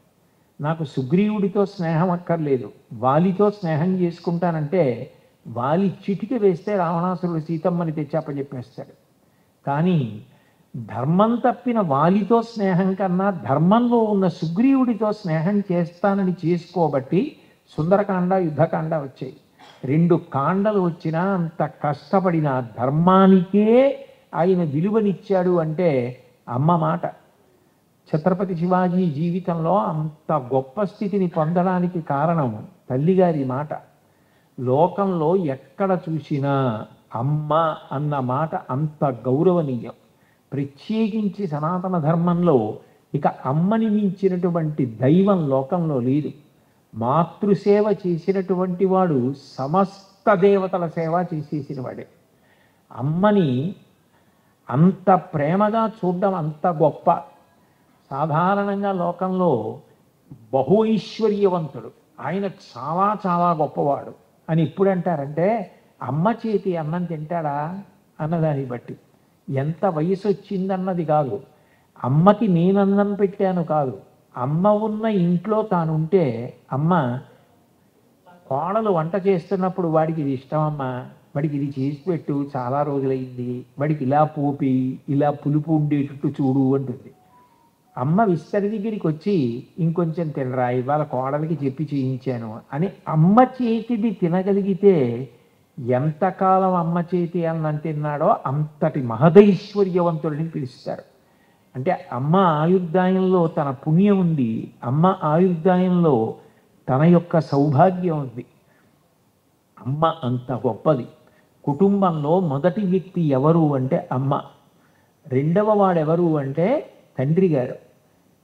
నాకు సుగ్రీవుడితో స్నేహం అక్కర్లేదు, వాలితో స్నేహం చేసుకుంటానంటే వాలి చిటిక వేస్తే రావణాసురుడు సీతమ్మని తెచ్చాపజెప్పేస్తాడు. కానీ ధర్మం తప్పిన వాలితో స్నేహం కన్నా ధర్మంలో ఉన్న సుగ్రీవుడితో స్నేహం చేస్తానని చేసుకోబట్టి సుందరకాండ, యుద్ధకాండ వచ్చాయి. 2 కాండలు వచ్చినా అంత కష్టపడిన ధర్మానికే ఆయన విలువనిచ్చాడు అంటే అమ్మ మాట. ఛత్రపతి శివాజీ జీవితంలో అంత గొప్ప స్థితిని పొందడానికి కారణం తల్లిగారి మాట. లోకంలో ఎక్కడ చూసినా అమ్మ అన్న మాట అంత గౌరవనీయం. ప్రత్యేకించి సనాతన ధర్మంలో ఇక అమ్మని మించినటువంటి దైవం లోకంలో లేదు. మాతృసేవ చేసినటువంటి వాడు సమస్త దేవతల సేవ చేసేసిన వాడే. అమ్మని అంత ప్రేమగా చూడడం అంత గొప్ప. సాధారణంగా లోకంలో బహు ఐశ్వర్యవంతుడు, ఆయన చాలా చాలా గొప్పవాడు అని ఎప్పుడు అంటారంటే అమ్మ చేతి అన్నం తింటాడా అన్నదాన్ని బట్టి. ఎంత వయసు వచ్చిందన్నది కాదు, అమ్మకి నేను అన్నం పెట్టాను కాదు, అమ్మ ఉన్న ఇంట్లో తానుంటే అమ్మ కోడలు వంట చేస్తున్నప్పుడు వాడికి ఇది ఇష్టమమ్మా, వాడికి ఇది చేసి పెట్టు, చాలా రోజులైంది, వాడికి ఇలా పోపి ఇలా పులుపు ఉండేటట్టు చూడు అంటుంది. అమ్మ విస్తరి దగ్గరికి వచ్చి ఇంకొంచెం తినరా, ఇవాళ కోడలికి చెప్పి చేయించాను అని అమ్మ చేతిది తినగలిగితే ఎంతకాలం అమ్మ చేతి అన్నం తిన్నాడో అంతటి మహదైశ్వర్యవంతుడిని పిలుస్తారు. అంటే అమ్మ ఆయుర్దాయంలో తన పుణ్యం ఉంది, అమ్మ ఆయుర్దాయంలో తన యొక్క సౌభాగ్యం ఉంది. అమ్మ అంత గొప్పది. కుటుంబంలో మొదటి వ్యక్తి ఎవరు అంటే అమ్మ. రెండవ వాడెవరు అంటే తండ్రి గారు.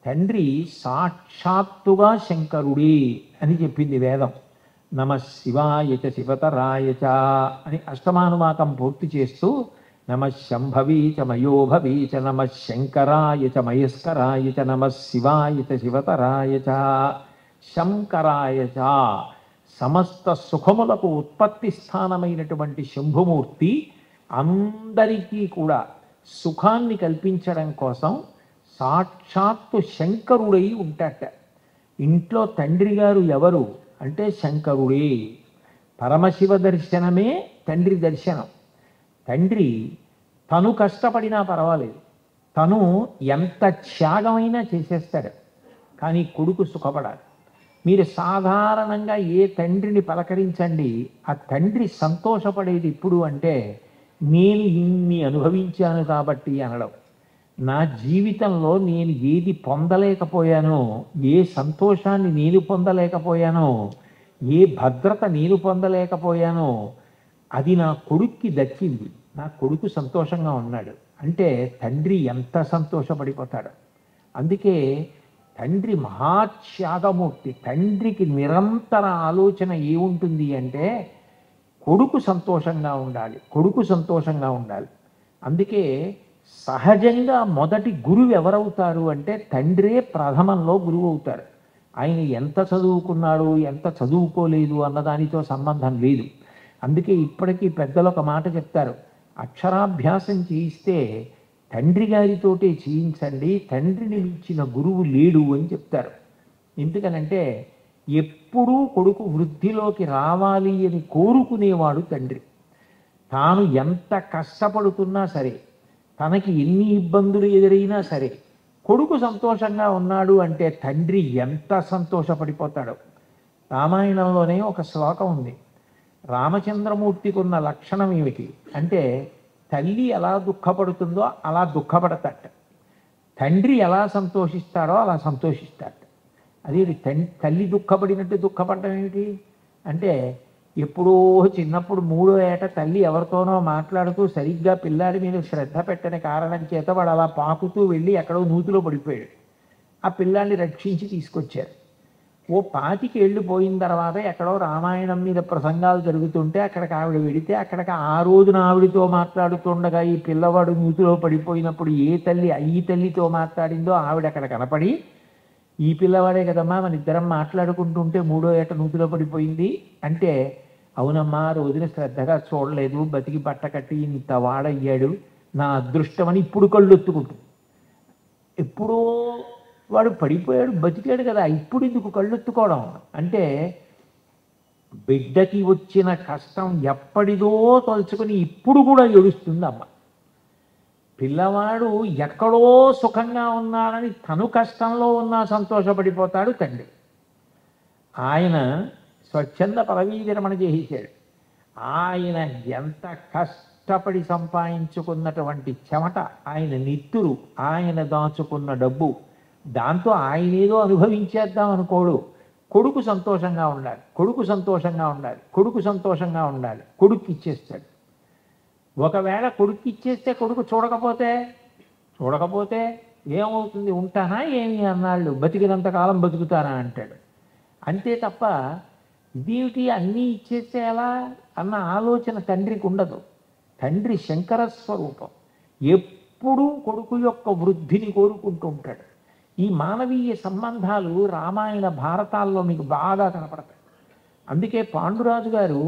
తండ్రి సాక్షాత్తుగా శంకరుడే అని చెప్పింది వేదం. నమ శివాయచ శివతరాయచ అని అష్టమానువాకం పూర్తి చేస్తూ నమ శంభవీచ మయోభవీచ నమ శంకరాయచ మయస్కరాయచ నమ శివాయచ శివతరాయచ శంకరాయ చ, సమస్త సుఖములకు ఉత్పత్తి స్థానమైనటువంటి శంభుమూర్తి అందరికీ కూడా సుఖాన్ని కల్పించడం కోసం సాక్షాత్తు శంకరుడై ఉంటాట. ఇంట్లో తండ్రి గారు ఎవరు అంటే శంకరుడే. పరమశివ దర్శనమే తండ్రి దర్శనం. తండ్రి తను కష్టపడినా పర్వాలేదు, తను ఎంత త్యాగమైనా చేసేస్తాడు, కానీ కొడుకు సుఖపడాలి. మీరు సాధారణంగా ఏ తండ్రిని పలకరించండి, ఆ తండ్రి సంతోషపడేది ఇప్పుడు అంటే నేను ఇన్ని అనుభవించాను కాబట్టి అనడం. నా జీవితంలో నేను ఏది పొందలేకపోయానో, ఏ సంతోషాన్ని నేను పొందలేకపోయానో, ఏ భద్రత నేను పొందలేకపోయానో అది నా కొడుక్కి దక్కింది, నా కొడుకు సంతోషంగా ఉన్నాడు అంటే తండ్రి ఎంత సంతోషపడిపోతాడు. అందుకే తండ్రి మహాత్యాగమూర్తి. తండ్రికి నిరంతర ఆలోచన ఏముంటుంది అంటే కొడుకు సంతోషంగా ఉండాలి, కొడుకు సంతోషంగా ఉండాలి. అందుకే సహజంగా మొదటి గురువు ఎవరవుతారు అంటే తండ్రే ప్రథమంలో గురువు అవుతారు. ఆయన ఎంత చదువుకున్నాడు ఎంత చదువుకోలేదు అన్నదానితో సంబంధం లేదు. అందుకే ఇప్పటికీ పెద్దలు ఒక మాట చెప్తారు, అక్షరాభ్యాసం చేయిస్తే తండ్రి గారితోటే చేయించండి, తండ్రిని మించిన గురువు లేడు అని చెప్తారు. ఎందుకనంటే ఎప్పుడూ కొడుకు వృద్ధిలోకి రావాలి అని కోరుకునేవాడు తండ్రి. తాను ఎంత కష్టపడుతున్నా సరే, తనకి ఎన్ని ఇబ్బందులు ఎదురైనా సరే, కొడుకు సంతోషంగా ఉన్నాడు అంటే తండ్రి ఎంత సంతోషపడిపోతాడో. రామాయణంలోనే ఒక శ్లోకం ఉంది, రామచంద్రమూర్తికి ఉన్న లక్షణం ఏమిటి అంటే తల్లి ఎలా దుఃఖపడుతుందో అలా దుఃఖపడతాట, తండ్రి ఎలా సంతోషిస్తాడో అలా సంతోషిస్తాట. అది తల్లి దుఃఖపడినట్టు దుఃఖపడటం ఏమిటి అంటే ఎప్పుడో చిన్నప్పుడు 3వ ఏట తల్లి ఎవరితోనో మాట్లాడుతూ సరిగ్గా పిల్లాడి మీద శ్రద్ధ పెట్టని కారణం చేత వాడు అలా పాకుతూ వెళ్ళి ఎక్కడో నూతిలో పడిపోయాడు. ఆ పిల్లాడిని రక్షించి తీసుకొచ్చారు. ఓ 25 ఏళ్ళు పోయిన తర్వాత ఎక్కడో రామాయణం మీద ప్రసంగాలు జరుగుతుంటే అక్కడికి ఆవిడ వెడితే అక్కడికి ఆ రోజున ఆవిడతో మాట్లాడుతుండగా ఈ పిల్లవాడు నూతిలో పడిపోయినప్పుడు ఏ తల్లి ఈ తల్లితో మాట్లాడిందో ఆవిడ అక్కడ కనపడి, ఈ పిల్లవాడే కదమ్మా మన ఇద్దరం మాట్లాడుకుంటుంటే 3వ ఏట నూతిలో పడిపోయింది అంటే, అవునమ్మా రోజున శ్రద్ధగా చూడలేదు, బతికి బట్ట కట్టి ఇంత వాడయ్యాడు, నా అదృష్టం అని ఇప్పుడు కళ్ళు ఎత్తుకుంటుంది. ఎప్పుడో వాడు పడిపోయాడు బతికాడు కదా, ఇప్పుడు ఎందుకు కళ్ళు ఎత్తుకోవడం అంటే బిడ్డకి వచ్చిన కష్టం ఎప్పటిదో తలుచుకొని ఇప్పుడు కూడా ఏడుస్తుంది అమ్మ. పిల్లవాడు ఎక్కడో సుఖంగా ఉన్నాడని తను కష్టంలో ఉన్నా సంతోషపడిపోతాడు తండ్రి. ఆయన స్వచ్ఛంద పదవీ విరమణ చేసేశాడు. ఆయన ఎంత కష్టపడి సంపాదించుకున్నటువంటి చెమట, ఆయన నిత్తురు, ఆయన దాచుకున్న డబ్బు, దాంతో ఆయన ఏదో అనుభవించేద్దాం అనుకోడు. కొడుకు సంతోషంగా ఉండాలి, కొడుకు సంతోషంగా ఉండాలి, కొడుకు సంతోషంగా ఉండాలి, కొడుకు ఇచ్చేస్తాడు. ఒకవేళ కొడుకు ఇచ్చేస్తే కొడుకు చూడకపోతే ఏమవుతుంది, ఉంటానా ఏమి అన్నాళ్ళు, బతికినంతకాలం బతుకుతానా అంటాడు. అంతే తప్ప ఇదేమిటి అన్నీ ఇచ్చేస్తే ఎలా అన్న ఆలోచన తండ్రికి ఉండదు. తండ్రి శంకర స్వరూపం, ఎప్పుడూ కొడుకు యొక్క వృద్ధిని కోరుకుంటూ ఉంటాడు. ఈ మానవీయ సంబంధాలు రామాయణ భారతాల్లో మీకు బాగా కనపడతాయి. అందుకే పాండురాజు గారు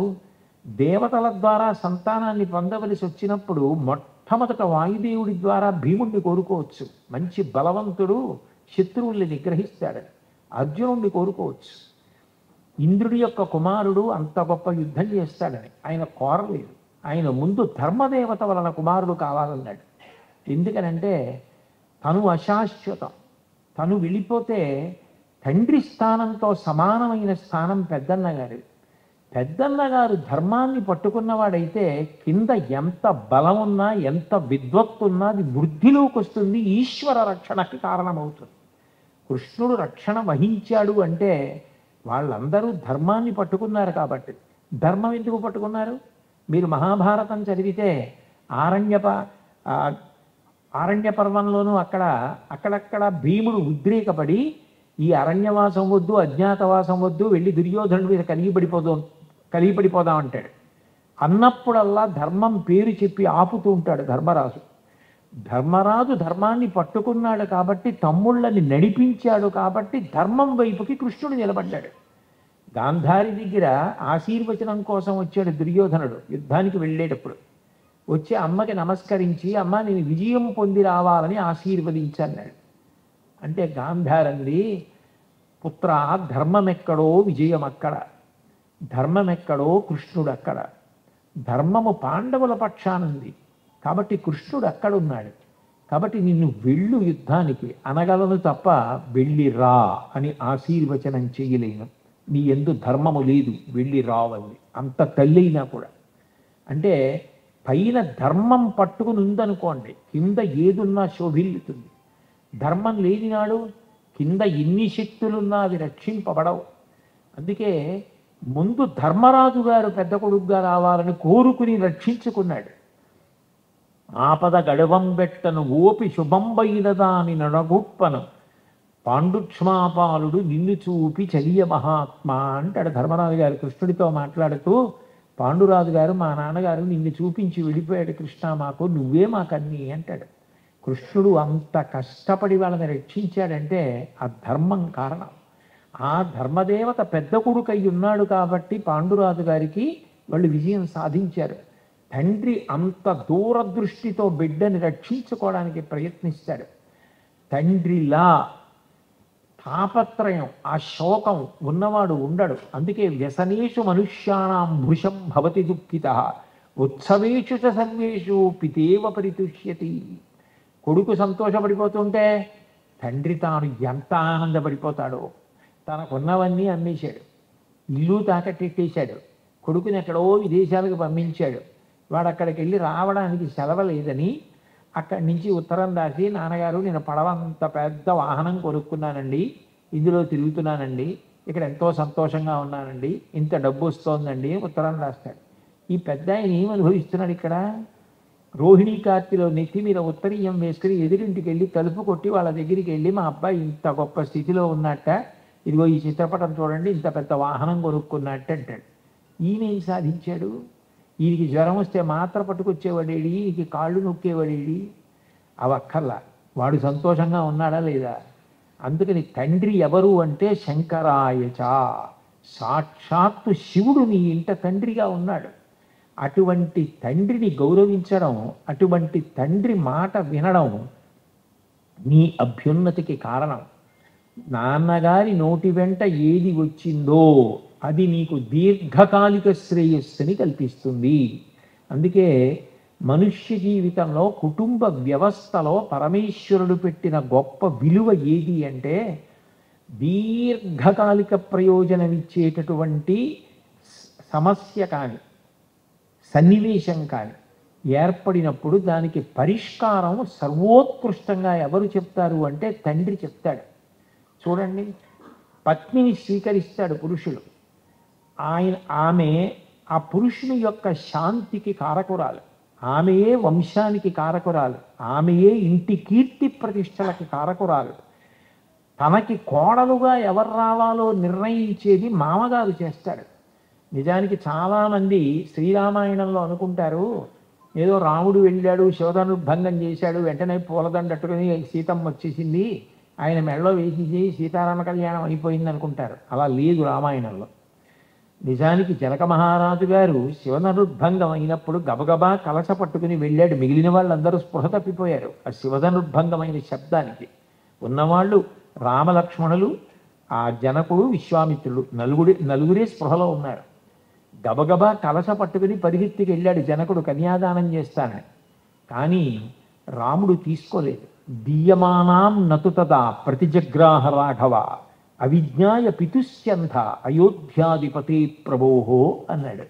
దేవతల ద్వారా సంతానాన్ని పొందవలసి వచ్చినప్పుడు మొట్టమొదట వాయుదేవుడి ద్వారా భీముణ్ణి కోరుకోవచ్చు, మంచి బలవంతుడు శత్రువుల్ని నిగ్రహిస్తాడని. అర్జునుడిని కోరుకోవచ్చు, ఇంద్రుడి యొక్క కుమారుడు అంత గొప్ప యుద్ధం చేస్తాడని. ఆయన కోరలేదు, ఆయన ముందు ధర్మదేవత వలన కుమారుడు కావాలన్నాడు. ఎందుకనంటే తను అశాశ్వతం, తను వెళ్ళిపోతే తండ్రి స్థానంతో సమానమైన స్థానం పెద్దన్నగారు. పెద్దన్నగారు ధర్మాన్ని పట్టుకున్నవాడైతే కింద ఎంత బలం ఉన్నా ఎంత విద్వత్తున్నా అది వృద్ధిలోకి వస్తుంది, ఈశ్వర రక్షణకి కారణమవుతుంది. కృష్ణుడు రక్షణ వహించాడు అంటే వాళ్ళందరూ ధర్మాన్ని పట్టుకున్నారు కాబట్టి. ధర్మం ఎందుకు పట్టుకున్నారు? మీరు మహాభారతం చదివితే ఆరణ్య పర్వంలోనూ అక్కడక్కడ భీముడు ఉద్రేకపడి ఈ అరణ్యవాసం వద్దు, అజ్ఞాతవాసం వద్దు, వెళ్ళి దుర్యోధనుడి మీద కలిగిపడిపోదాం అంటాడు. అన్నప్పుడల్లా ధర్మం పేరు చెప్పి ఆపుతూ ఉంటాడు ధర్మరాజు. ధర్మరాజు ధర్మాన్ని పట్టుకున్నాడు కాబట్టి, తమ్ముళ్ళని నడిపించాడు కాబట్టి ధర్మం వైపుకి కృష్ణుడు నిలబడ్డాడు. గాంధారి దగ్గర ఆశీర్వచనం కోసం వచ్చాడు దుర్యోధనుడు యుద్ధానికి వెళ్ళేటప్పుడు. వచ్చి అమ్మకి నమస్కరించి, అమ్మ నేను విజయం పొంది రావాలని ఆశీర్వదించన్నాడు. అంటే గాంధారంది, పుత్ర ధర్మం ఎక్కడో విజయం అక్కడ, ధర్మం ఎక్కడో కృష్ణుడు అక్కడ. ధర్మము పాండవుల పక్షానుంది కాబట్టి కృష్ణుడు అక్కడున్నాడు. కాబట్టి నిన్ను వెళ్ళు యుద్ధానికి అనగలను తప్ప వెళ్ళి రా అని ఆశీర్వచనం చేయలేను. నీ ఎందు ధర్మము లేదు, వెళ్ళి రావంది. అంత తల్లైనా కూడా. అంటే పైన ధర్మం పట్టుకుని ఉందనుకోండి, కింద ఏదున్నా శోభిల్లుతుంది. ధర్మం లేనినాడు కింద ఎన్ని శక్తులున్నా అవి రక్షింపబడవు. అందుకే ముందు ధర్మరాజు గారు పెద్ద కొడుకుగా రావాలని కోరుకుని రక్షించుకున్నాడు. ఆపద గడవం బెట్టను ఓపి శుభంబైన దాని నడగుప్పను పాండుక్ష్మాపాలుడు నిన్ను చూపి చలియ మహాత్మా అంటాడు ధర్మరాజు గారు కృష్ణుడితో మాట్లాడుతూ. పాండురాజు గారు, మా నాన్నగారు నిన్ను చూపించి వెళ్ళిపోయాడు కృష్ణ, మాకు నువ్వే మాకన్నీ అంటాడు. కృష్ణుడు అంత కష్టపడి వాళ్ళని రక్షించాడంటే ఆ ధర్మం కారణం. ఆ ధర్మదేవత పెద్ద కొడుకై ఉన్నాడు కాబట్టి పాండురాజు గారికి వాళ్ళు విజయం సాధించారు. తండ్రి అంత దూరదృష్టితో బిడ్డని రక్షించుకోవడానికి ప్రయత్నిస్తాడు. తండ్రిలా తాపత్రయం, ఆ శోకం ఉన్నవాడు ఉండడు. అందుకే వ్యసనేషు మనుష్యాణం భృశం భవతి దుఃఖిత ఉత్సవేషు చ సర్వేషు పితేవ పరితుష్యతి. కొడుకు సంతోషపడిపోతుంటే తండ్రి తాను ఎంత ఆనందపడిపోతాడో. తనకున్నవన్నీ అమ్మేశాడు, ఇల్లు తాకట్టెట్టేశాడు, కొడుకుని ఎక్కడో విదేశాలకు పంపించాడు. వాడు అక్కడికి వెళ్ళి రావడానికి సెలవు లేదని అక్కడి నుంచి ఉత్తరం రాసి, నాన్నగారు నేను పడవంత పెద్ద వాహనం కొనుక్కున్నానండి, ఇందులో తిరుగుతున్నానండి, ఇక్కడ ఎంతో సంతోషంగా ఉన్నానండి, ఇంత డబ్బు వస్తోందండి ఉత్తరం రాస్తాడు. ఈ పెద్ద ఆయన ఏం అనుభవిస్తున్నాడు ఇక్కడ? రోహిణీ కార్తీలో నెత్తి మీద ఉత్తరీయం వేసుకుని ఎదురింటికి వెళ్ళి తలుపు కొట్టి వాళ్ళ దగ్గరికి వెళ్ళి, మా అబ్బాయి ఇంత గొప్ప స్థితిలో ఉన్నట్ట, ఇదిగో ఈ చిత్రపటం చూడండి, ఇంత పెద్ద వాహనం కొనుక్కున్నట్టు అంటాడు. ఈయనేం సాధించాడు? ఈయనకి జ్వరం వస్తే మాత్ర పట్టుకొచ్చేవాడేడి, ఈయనకి కాళ్ళు నొక్కేవాడేడి? అవక్కర్లా. వాడు సంతోషంగా ఉన్నాడా లేదా? అందుకని తండ్రి ఎవరు అంటే శంకరాయచ, సాక్షాత్తు శివుడు నీ ఇంట తండ్రిగా ఉన్నాడు. అటువంటి తండ్రిని గౌరవించడం, అటువంటి తండ్రి మాట వినడం నీ అభ్యున్నతికి కారణం. నాన్నగారి నోటి వెంట ఏది వచ్చిందో అది నీకు దీర్ఘకాలిక శ్రేయస్సుని కల్పిస్తుంది. అందుకే మనుష్య జీవితంలో, కుటుంబ వ్యవస్థలో పరమేశ్వరుడు పెట్టిన గొప్ప విలువ ఏది అంటే, దీర్ఘకాలిక ప్రయోజనం ఇచ్చేటటువంటి సమస్య కానీ సన్నివేశం కానీ ఏర్పడినప్పుడు దానికి పరిష్కారం సర్వోత్కృష్టంగా ఎవరు చెప్తారు అంటే తండ్రి చెప్తాడు. చూడండి, పత్నిని స్వీకరిస్తాడు పురుషుడు. ఆమె ఆ పురుషుని యొక్క శాంతికి కారకురాలు, ఆమెయే వంశానికి కారకురాలు, ఆమెయే ఇంటి కీర్తి ప్రతిష్టలకి కారకురాలు. తనకి కోడలుగా ఎవరు రావాలో నిర్ణయించేది మామగారు చేస్తాడు. నిజానికి చాలామంది శ్రీరామాయణంలో అనుకుంటారు, ఏదో రాముడు వెళ్ళాడు, శివధనుర్భంగం చేశాడు, వెంటనే పూలదండట్టుకుని సీతమ్మ వచ్చేసింది, ఆయన మెడలో వేసి సీతారామ కళ్యాణం అయిపోయింది అనుకుంటారు. అలా లేదు రామాయణంలో. నిజానికి జనక మహారాజు గారు శివధనుర్భంగం అయినప్పుడు గబగబా కలశ పట్టుకుని వెళ్ళాడు. మిగిలిన వాళ్ళందరూ స్పృహ తప్పిపోయారు ఆ శివధనుర్భంగమైన శబ్దానికి. ఉన్నవాళ్ళు రామలక్ష్మణులు, ఆ జనకుడు, విశ్వామిత్రుడు, నలుగురే స్పృహలో ఉన్నారు. గబగబా కలశ పట్టుకుని పరిగెత్తికి వెళ్ళాడు జనకుడు కన్యాదానం చేస్తానని. కానీ రాముడు తీసుకోలేదు. దీయమానాం నతుతదా ప్రతిజగ్రాహ రాఘవ అవిజ్ఞాయ పితుస్యంధ అయోధ్యాధిపతి ప్రభోహో అన్నాడు.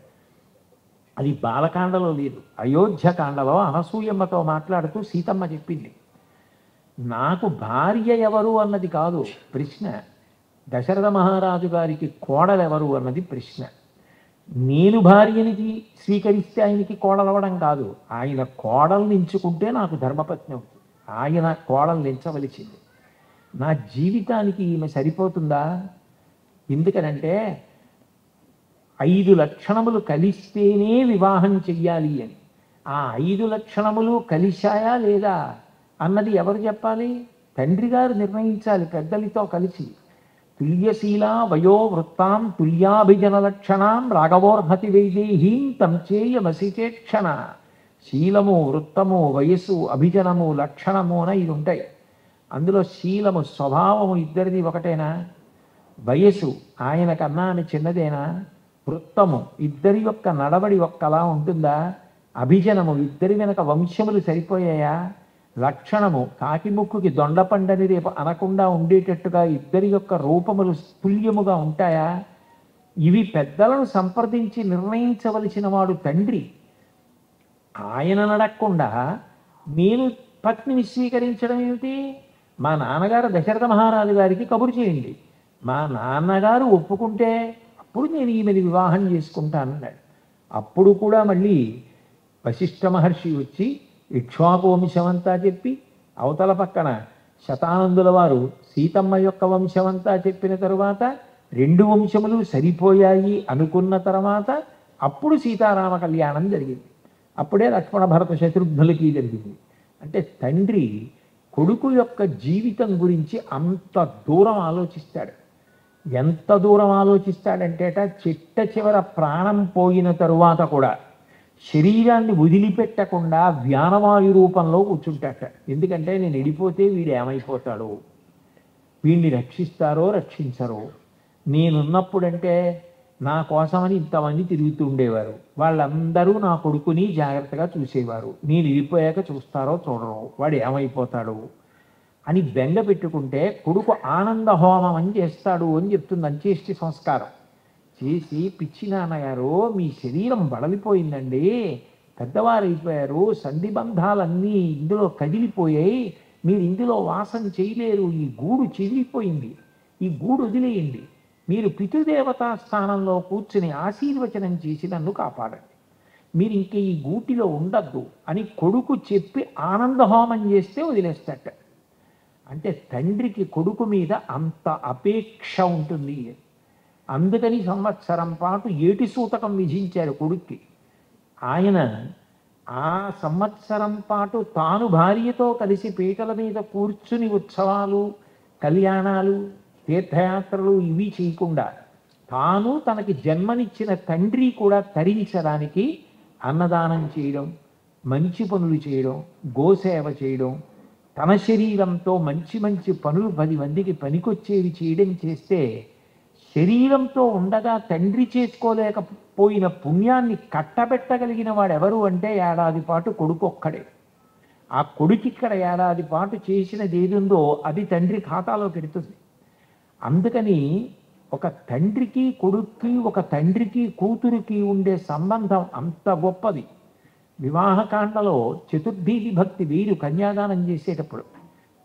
అది బాలకాండలో లేదు, అయోధ్యకాండలో అనసూయమ్మతో మాట్లాడుతూ సీతమ్మ చెప్పింది. నాకు భార్య ఎవరు అన్నది కాదు ప్రశ్న, దశరథ మహారాజు గారికి కోడలెవరు అన్నది ప్రశ్న. నేను భార్యని స్వీకరిస్తే ఆయనకి కోడలవడం కాదు, ఆయన కోడల్ని ఎంచుకుంటే నాకు ధర్మపత్ని అవుతుంది. ఆయన కోడల్ని ఎంచవలసింది. నా జీవితానికి ఈమె సరిపోతుందా? ఎందుకనంటే 5 లక్షణములు కలిస్తేనే వివాహం చెయ్యాలి అని. ఆ 5 లక్షణములు కలిశాయా లేదా అన్నది ఎవరు చెప్పాలి? తండ్రి గారు నిర్ణయించాలి పెద్దలతో కలిసి. తుల్యశీల వయోవృత్తాం తుల్యాభిజన లక్షణాం రాఘవోర్హతి వైదేహీం తం చేయమసిచేక్షణ. శీలము, వృత్తము, వయస్సు, అభిజనము, లక్షణము అని ఇది ఉంటాయి. అందులో శీలము, స్వభావము ఇద్దరిది ఒకటేనా? వయస్సు ఆయన కన్నా ఆమె చిన్నదేనా? వృత్తము ఇద్దరి యొక్క నడవడి ఒక్కలా ఉంటుందా? అభిజనము ఇద్దరి వెనక వంశములు సరిపోయాయా? లక్షణము కాకి ముక్కుకి దొండపండని రేపు అనకుండా ఉండేటట్టుగా ఇద్దరి యొక్క రూపములు తుల్యముగా ఉంటాయా? ఇవి పెద్దలను సంప్రదించి నిర్ణయించవలసిన వాడు తండ్రి. ఆయన నడకుండా నేను పత్నిని స్వీకరించడం ఏమిటి? మా నాన్నగారు దశరథ మహారాజు గారికి కబురు చేయండి, మా నాన్నగారు ఒప్పుకుంటే అప్పుడు నేను ఈమెని వివాహం చేసుకుంటానన్నాడు. అప్పుడు కూడా మళ్ళీ వశిష్ఠ మహర్షి వచ్చి ఇక్ష్వాకు వంశమంతా చెప్పి, అవతల పక్కన శతానందుల వారు సీతమ్మ యొక్క వంశమంతా చెప్పిన తరువాత 2 వంశములు సరిపోయాయి అనుకున్న తర్వాత అప్పుడు సీతారామ కళ్యాణం జరిగింది. అప్పుడే లక్ష్మణ భరత శత్రుఘ్నులకి జరిగింది. అంటే తండ్రి కొడుకు యొక్క జీవితం గురించి అంత దూరం ఆలోచిస్తాడు. ఎంత దూరం ఆలోచిస్తాడంటేట, చిట్ట చివర ప్రాణం పోయిన తరువాత కూడా శరీరాన్ని వదిలిపెట్టకుండా వ్యానవాయు రూపంలో కూర్చుంటాట. ఎందుకంటే నేను వెళ్ళిపోతే వీడు ఏమైపోతాడు, వీడిని రక్షిస్తారో రక్షించరో. నేనున్నప్పుడంటే నా కోసమని ఇంతమంది తిరుగుతూ ఉండేవారు, వాళ్ళందరూ నా కొడుకుని జాగ్రత్తగా చూసేవారు. నేను వెళ్ళిపోయాక చూస్తారో చూడరో, వాడు ఏమైపోతాడు అని బెంగ పెట్టుకుంటే కొడుకు ఆనంద హోమం అని చేస్తాడు అని చెప్తుంది అంత్యేష్టి సంస్కారం చేసి. పిచ్చి నాన్నగారు, మీ శరీరం బడలిపోయిందండి, పెద్దవారైపోయారు, సంధిబంధాలన్నీ ఇందులో కదిలిపోయాయి, మీరు ఇందులో వాసం చేయలేరు, ఈ గూడు చెదిరిపోయింది, ఈ గూడు వదిలేయండి, మీరు పితృదేవతా స్థానంలో కూర్చుని ఆశీర్వచనం చేసి నన్ను కాపాడండి, మీరు ఇంక ఈ గూటిలో ఉండద్దు అని కొడుకు చెప్పి ఆనందహోమం చేస్తే వదిలేస్తట. అంటే తండ్రికి కొడుకు మీద అంత అపేక్ష ఉంటుంది. అందుకని సంవత్సరం పాటు ఏటి సూతకం విధించారు కొడుక్కి. ఆయన ఆ సంవత్సరం పాటు తాను భార్యతో కలిసి పీటల మీద కూర్చుని ఉత్సవాలు, కళ్యాణాలు, తీర్థయాత్రలు ఇవి చేయకుండా తాను తనకి జన్మనిచ్చిన తండ్రి కూడా తరించడానికి అన్నదానం చేయడం, మంచి పనులు చేయడం, గోసేవ చేయడం, తన శరీరంతో మంచి మంచి పనులు 10 మందికి పనికొచ్చేవి చేయడం చేస్తే, శరీరంతో ఉండగా తండ్రి చేసుకోలేకపోయిన పుణ్యాన్ని కట్టబెట్టగలిగిన వాడెవరు అంటే ఏడాది పాటు కొడుకు ఒక్కడే. ఆ కొడుకు ఇక్కడ ఏడాది పాటు చేసినది ఏదుందో అది తండ్రి ఖాతాలో పెడుతుంది. అందుకని ఒక తండ్రికి కొడుక్కి, ఒక తండ్రికి కూతురికి ఉండే సంబంధం అంత గొప్పది. వివాహకాండలో చతుర్థీ విభక్తి వీరు కన్యాదానం చేసేటప్పుడు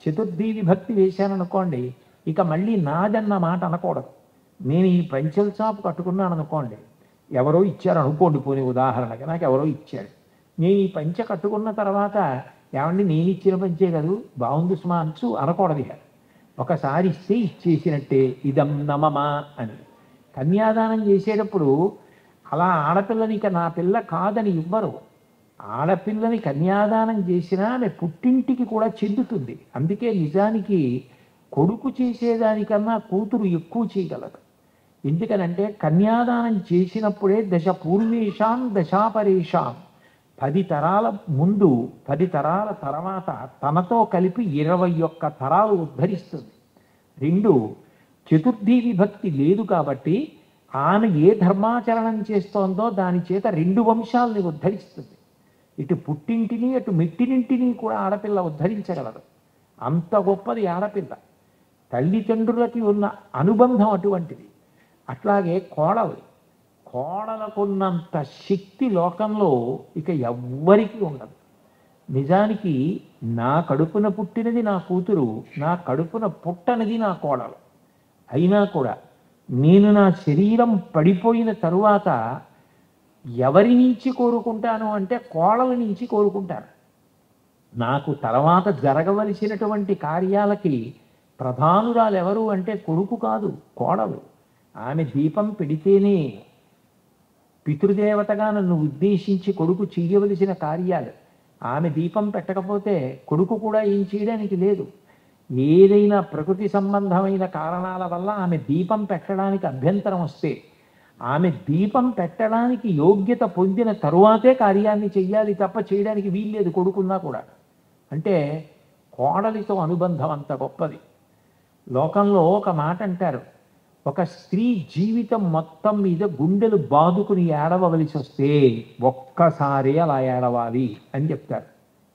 చతుర్థీ విభక్తి వేశాననుకోండి, ఇక మళ్ళీ నాదన్న మాట అనకూడదు. నేను ఈ పంచెల చాపు కట్టుకున్నాను అనుకోండి, ఎవరో ఇచ్చారు అనుకోండి, పోనీ ఉదాహరణకి నాకు ఎవరో ఇచ్చాడు, నేను ఈ పంచె కట్టుకున్న తర్వాత ఏమండి నేను ఇచ్చిన పంచే కదూ, బాగుంది సుమా అంచు అనకూడదు. ఇక ఒకసారి ఇస్తే ఇచ్చేసినట్టే, ఇదం నమమా అని. కన్యాదానం చేసేటప్పుడు అలా ఆడపిల్లని ఇక నా పిల్ల కాదని ఇవ్వరు. ఆడపిల్లని కన్యాదానం చేసినా ఆమె పుట్టింటికి కూడా చెందుతుంది. అందుకే నిజానికి కొడుకు చేసేదానికన్నా కూతురు ఎక్కువ చేయగలదు. ఎందుకనంటే కన్యాదానం చేసినప్పుడే దశ పూర్వేషాం దశాపరేషాం, 10 తరాల ముందు 10 తరాల తర్వాత తనతో కలిపి 21 తరాలు ఉద్ధరిస్తుంది. 2 చతుర్థీ విభక్తి లేదు కాబట్టి ఆమె ఏ ధర్మాచరణం చేస్తోందో దాని చేత 2 వంశాలని ఉద్ధరిస్తుంది. ఇటు పుట్టింటిని అటు మెట్టినింటిని కూడా ఆడపిల్ల ఉద్ధరించగలదు. అంత గొప్పది ఆడపిల్ల. తల్లిదండ్రులకి ఉన్న అనుబంధం అటువంటిది. అట్లాగే కోడలకున్నంత శక్తి లోకంలో ఇక ఎవ్వరికీ ఉండదు. నిజానికి నా కడుపున పుట్టినది నా కూతురు, నా కడుపున పుట్టనిది నా కోడలు. అయినా కూడా నేను నా శరీరం పడిపోయిన తరువాత ఎవరి నుంచి కోరుకుంటాను అంటే కోడల నుంచి కోరుకుంటాను. నాకు తర్వాత జరగవలసినటువంటి కార్యాలకి ప్రధానురాలు ఎవరు అంటే కొడుకు కాదు, కోడలు. ఆమె దీపం పెడితేనే పితృదేవతగా నన్ను ఉద్దేశించి కొడుకు చెయ్యవలసిన కార్యాలు. ఆమె దీపం పెట్టకపోతే కొడుకు కూడా ఏం చేయడానికి లేదు. ఏదైనా ప్రకృతి సంబంధమైన కారణాల వల్ల ఆమె దీపం పెట్టడానికి అభ్యంతరం వస్తే ఆమె దీపం పెట్టడానికి యోగ్యత పొందిన తరువాతే కార్యాన్ని చెయ్యాలి తప్ప చేయడానికి వీల్లేదు కొడుకున్నా కూడా. అంటే కోడలితో అనుబంధం అంత గొప్పది. లోకంలో ఒక మాట అంటారు, ఒక స్త్రీ జీవితం మొత్తం మీద గుండెలు బాదుకుని ఏడవలసి వస్తే ఒక్కసారి అలా ఏడవాలి అని చెప్తారు.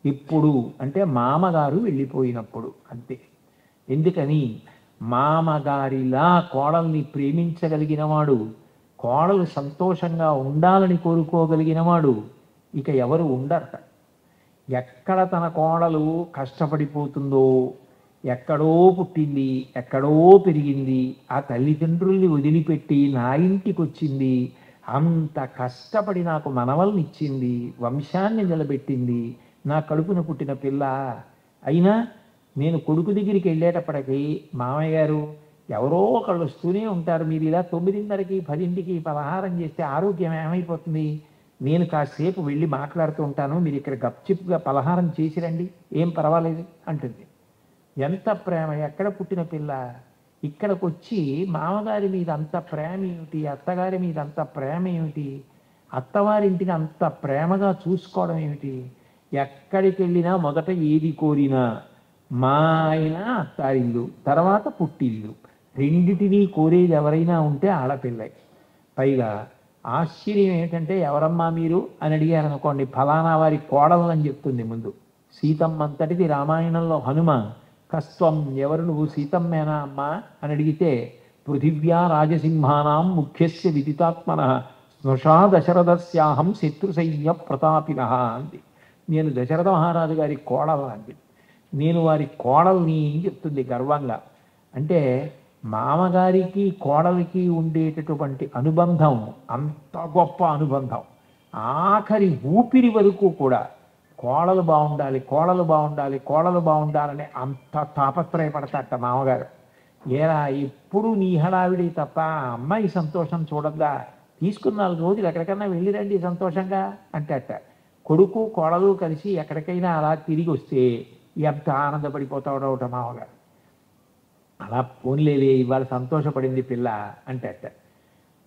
ఇప్పుడు అంటే మామగారు వెళ్ళిపోయినప్పుడు అంతే. ఎందుకని మామగారిలా కోడల్ని ప్రేమించగలిగిన వాడు, కోడలు సంతోషంగా ఉండాలని కోరుకోగలిగిన వాడు ఇక ఎవరు ఉండరట. ఎక్కడ తన కోడలు కష్టపడిపోతుందో, ఎక్కడో పుట్టింది, ఎక్కడో పెరిగింది, ఆ తల్లిదండ్రుల్ని వదిలిపెట్టి నా ఇంటికి వచ్చింది, అంత కష్టపడి నాకు మనవల్నిచ్చింది, వంశాన్ని నిలబెట్టింది, నా కడుపున పుట్టిన పిల్ల. అయినా నేను కొడుకు దగ్గరికి వెళ్ళేటప్పటికీ మామయ్య గారు ఎవరో ఒకళ్ళు వస్తూనే ఉంటారు, మీరు ఇలా 9:30కి 10ంటికి పలహారం చేస్తే ఆరోగ్యం ఏమైపోతుంది, నేను కాసేపు వెళ్ళి మాట్లాడుతూ ఉంటాను, మీరు ఇక్కడ గప్చిప్గా పలహారం చేసిరండి, ఏం పర్వాలేదు అంటుంది. ఎంత ప్రేమ! ఎక్కడ పుట్టిన పిల్ల ఇక్కడికి వచ్చి మామగారి మీద అంత ప్రేమ ఏమిటి, అత్తగారి మీద అంత ప్రేమ ఏమిటి, అత్తవారింటిని అంత ప్రేమగా చూసుకోవడం ఏమిటి. ఎక్కడికి వెళ్ళినా మొదట ఏది కోరినా మా ఆయన అత్తారిల్లు, తర్వాత పుట్టిల్లు, రెండిటినీ కోరేది ఎవరైనా ఉంటే ఆడపిల్లై. పైగా ఆశ్చర్యం ఏమిటంటే ఎవరమ్మా మీరు అని అడిగారు అనుకోండి, ఫలానా వారి కోడలని చెప్తుంది ముందు. సీతమ్మంతటిది రామాయణంలో హనుమ, కస్త్వం ఎవరు నువ్వు సీతమ్మేనా అమ్మా అని అడిగితే, పృథివ్యా రాజసింహానాం ముఖ్యస్య విదితాత్మన స్నుషా దశరథస్యాహం శత్రుసైన్య ప్రతాపిన అంది. నేను దశరథ మహారాజు గారి కోడలు అంది. నేను వారి కోడల్ని చెప్తుంది గర్వంగా. అంటే మామగారికి కోడలికి ఉండేటటువంటి అనుబంధం అంత గొప్ప అనుబంధం. ఆఖరి ఊపిరి వరకు కూడా కోడలు బాగుండాలి, కోడలు బాగుండాలి, కోడలు బాగుండాలని అంత తాపత్రయపడతాట మామగారు. ఏరా ఎప్పుడు నీ హడావిడి తప్ప అమ్మాయి సంతోషం చూడద్దా, తీసుకున్న 4 రోజులు ఎక్కడికైనా వెళ్ళిరండి సంతోషంగా అంటట. కొడుకు కోడలు కలిసి ఎక్కడికైనా అలా తిరిగి వస్తే ఎంత ఆనందపడిపోతాడోట మామగారు. అలా పోన్లేవే ఇవాళ సంతోషపడింది పిల్ల అంటట.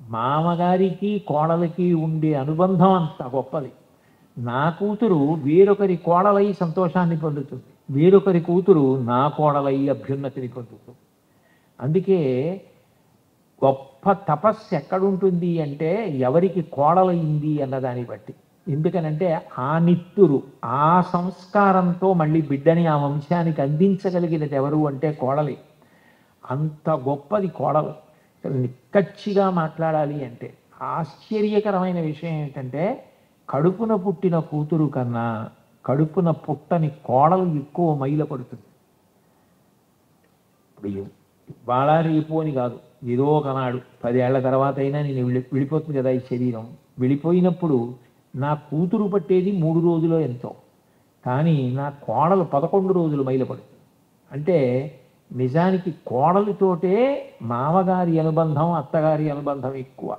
మామగారికి కోడలికి ఉండే అనుబంధం అంత గొప్పది. నా కూతురు వేరొకరి కోడలై సంతోషాన్ని పొందుతుంది, వేరొకరి కూతురు నా కోడలై అభ్యున్నతిని పొందుతుంది. అందుకే గొప్ప తపస్సు ఎక్కడుంటుంది అంటే ఎవరికి కోడలైంది అన్నదాన్ని బట్టి. ఎందుకనంటే ఆ నిత్తురు, ఆ సంస్కారంతో మళ్ళీ బిడ్డని ఆ వంశానికి అందించగలిగినది ఎవరు అంటే కోడలి. అంత గొప్పది కోడలు. నిక్కచ్చిగా మాట్లాడాలి అంటే ఆశ్చర్యకరమైన విషయం ఏంటంటే కడుపున పుట్టిన కూతురు కన్నా కడుపున పుట్టని కోడలు ఎక్కువ మైల పడుతుంది. ఇప్పుడు ఇవాళ రేపు అని కాదు, ఏదో ఒకనాడు 10 ఏళ్ల తర్వాత అయినా నేను విడిపోతుంది కదా ఈ శరీరం. వెళ్ళిపోయినప్పుడు నా కూతురు పట్టేది 3 రోజులో ఎంతో, కానీ నా కోడలు 11 రోజులు మైలపడుతుంది. అంటే నిజానికి కోడలితోటే మామగారి అనుబంధం, అత్తగారి అనుబంధం ఎక్కువ.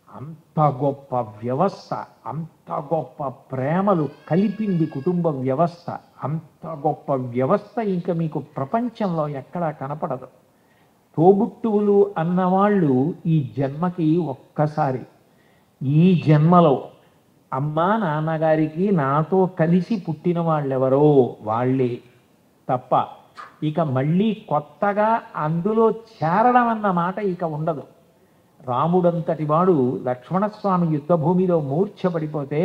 అంత గొప్ప వ్యవస్థ, అంత గొప్ప ప్రేమలు కలిపింది కుటుంబ వ్యవస్థ. అంత గొప్ప వ్యవస్థ ఇంకా మీకు ప్రపంచంలో ఎక్కడా కనపడదు. తోబుట్టువులు అన్నవాళ్ళు ఈ జన్మకి ఒక్కసారి, ఈ జన్మలో అమ్మా నాన్నగారికి నాతో కలిసి పుట్టిన వాళ్ళెవరో వాళ్ళే తప్ప ఇక మళ్ళీ కొత్తగా అందులో చేరడం అన్న మాట ఇక ఉండదు. రాముడంతటి వాడు లక్ష్మణస్వామి యుద్ధభూమిలో మూర్ఛపడిపోతే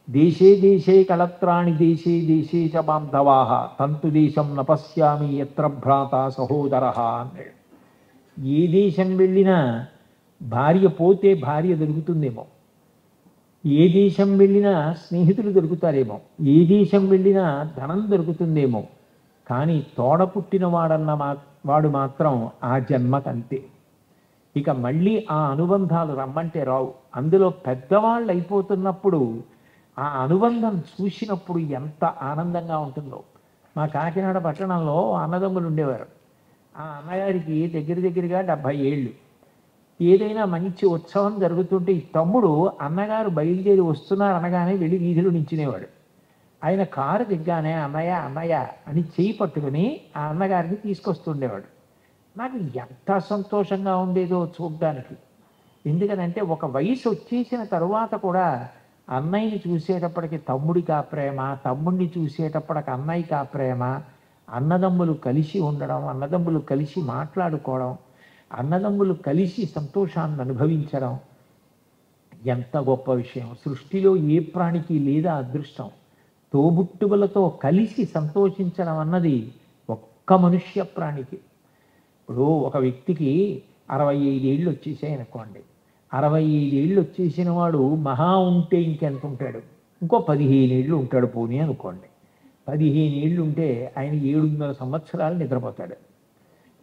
దేశే దేశే కళత్రాణి దేశే దేశే చ బాంధవాః తంతు దేశం నపశ్యామి యత్ర భ్రాత సహోదరః అన్నాడు. ఏ దేశం వెళ్ళినా భార్య పోతే భార్య దొరుకుతుందేమో, ఏ దేశం వెళ్ళినా స్నేహితులు దొరుకుతారేమో, ఏ దేశం వెళ్ళినా ధనం దొరుకుతుందేమో, కానీ తోడ పుట్టిన వాడు మాత్రం ఆ జన్మకంతే. ఇక మళ్ళీ ఆ అనుబంధాలు రమ్మంటే రావు. అందులో పెద్దవాళ్ళు అయిపోతున్నప్పుడు ఆ అనుబంధం చూసినప్పుడు ఎంత ఆనందంగా ఉంటుందో. మా కాకినాడ పట్టణంలో అన్నదమ్ములు ఉండేవారు. ఆ అన్నగారికి దగ్గరగా 70 ఏళ్ళు. ఏదైనా మంచి ఉత్సవం జరుగుతుంటే ఈ తమ్ముడు అన్నగారు బయలుదేరి వస్తున్నారు అనగానే వెళ్ళి వీధిలో నించునేవాడు. ఆయన కారు దిగ్గానే అన్నయ్య అన్నయ్య అని చేయి పట్టుకుని ఆ అన్నగారిని తీసుకొస్తుండేవాడు. నాకు ఎంత సంతోషంగా ఉండేదో చూడ్డానికి. ఎందుకనంటే ఒక వయసు వచ్చేసిన తరువాత కూడా అన్నయ్యని చూసేటప్పటికి తమ్ముడికి ఆ ప్రేమ, తమ్ముడిని చూసేటప్పటికి అన్నయ్యకి ఆ ప్రేమ, అన్నదమ్ములు కలిసి ఉండడం, అన్నదమ్ములు కలిసి మాట్లాడుకోవడం, అన్నదమ్ములు కలిసి సంతోషాన్ని అనుభవించడం ఎంత గొప్ప విషయం. సృష్టిలో ఏ ప్రాణికి లేదా అదృష్టం. తోబుట్టువులతో కలిసి సంతోషించడం అన్నది ఒక్క మనుష్య ప్రాణికి. ఇప్పుడు ఒక వ్యక్తికి 65 ఏళ్ళు వచ్చేసాయి అనుకోండి. 65 ఏళ్ళు వచ్చేసిన వాడు మహా ఉంటే ఇంకెంత ఉంటాడు? ఇంకో 15 ఏళ్ళు ఉంటాడు పోనీ అనుకోండి. 15 ఏళ్ళు ఉంటే ఆయన 7.5 సంవత్సరాలు నిద్రపోతాడు.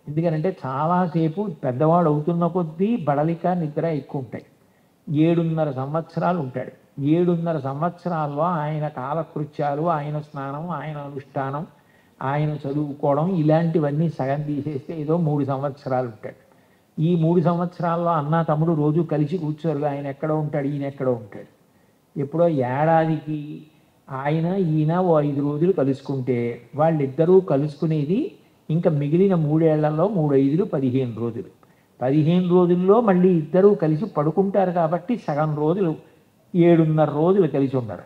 ఎందుకనంటే చాలాసేపు పెద్దవాడు అవుతున్న కొద్దీ బడలిక నిద్ర ఎక్కువ ఉంటాయి. 7.5 సంవత్సరాలు ఉంటాడు. 7.5 సంవత్సరాల్లో ఆయన కాలకృత్యాలు, ఆయన స్నానం, ఆయన అనుష్ఠానం, ఆయన చదువుకోవడం ఇలాంటివన్నీ సగం తీసేస్తే ఏదో 3 సంవత్సరాలు ఉంటాడు. ఈ 3 సంవత్సరాల్లో అన్న తమ్ముడు రోజు కలిసి కూర్చోరు. ఆయన ఎక్కడో ఉంటాడు, ఈయన ఎక్కడో ఉంటాడు. ఎప్పుడో ఏడాదికి ఆయన ఈయన ఓ 5 రోజులు కలుసుకుంటే వాళ్ళిద్దరూ కలుసుకునేది ఇంకా మిగిలిన 3 ఏళ్లలో 3 5లు 15 రోజులు. 15 రోజుల్లో మళ్ళీ ఇద్దరూ కలిసి పడుకుంటారు కాబట్టి సగం రోజులు 7.5 రోజులు కలిసి ఉండరు.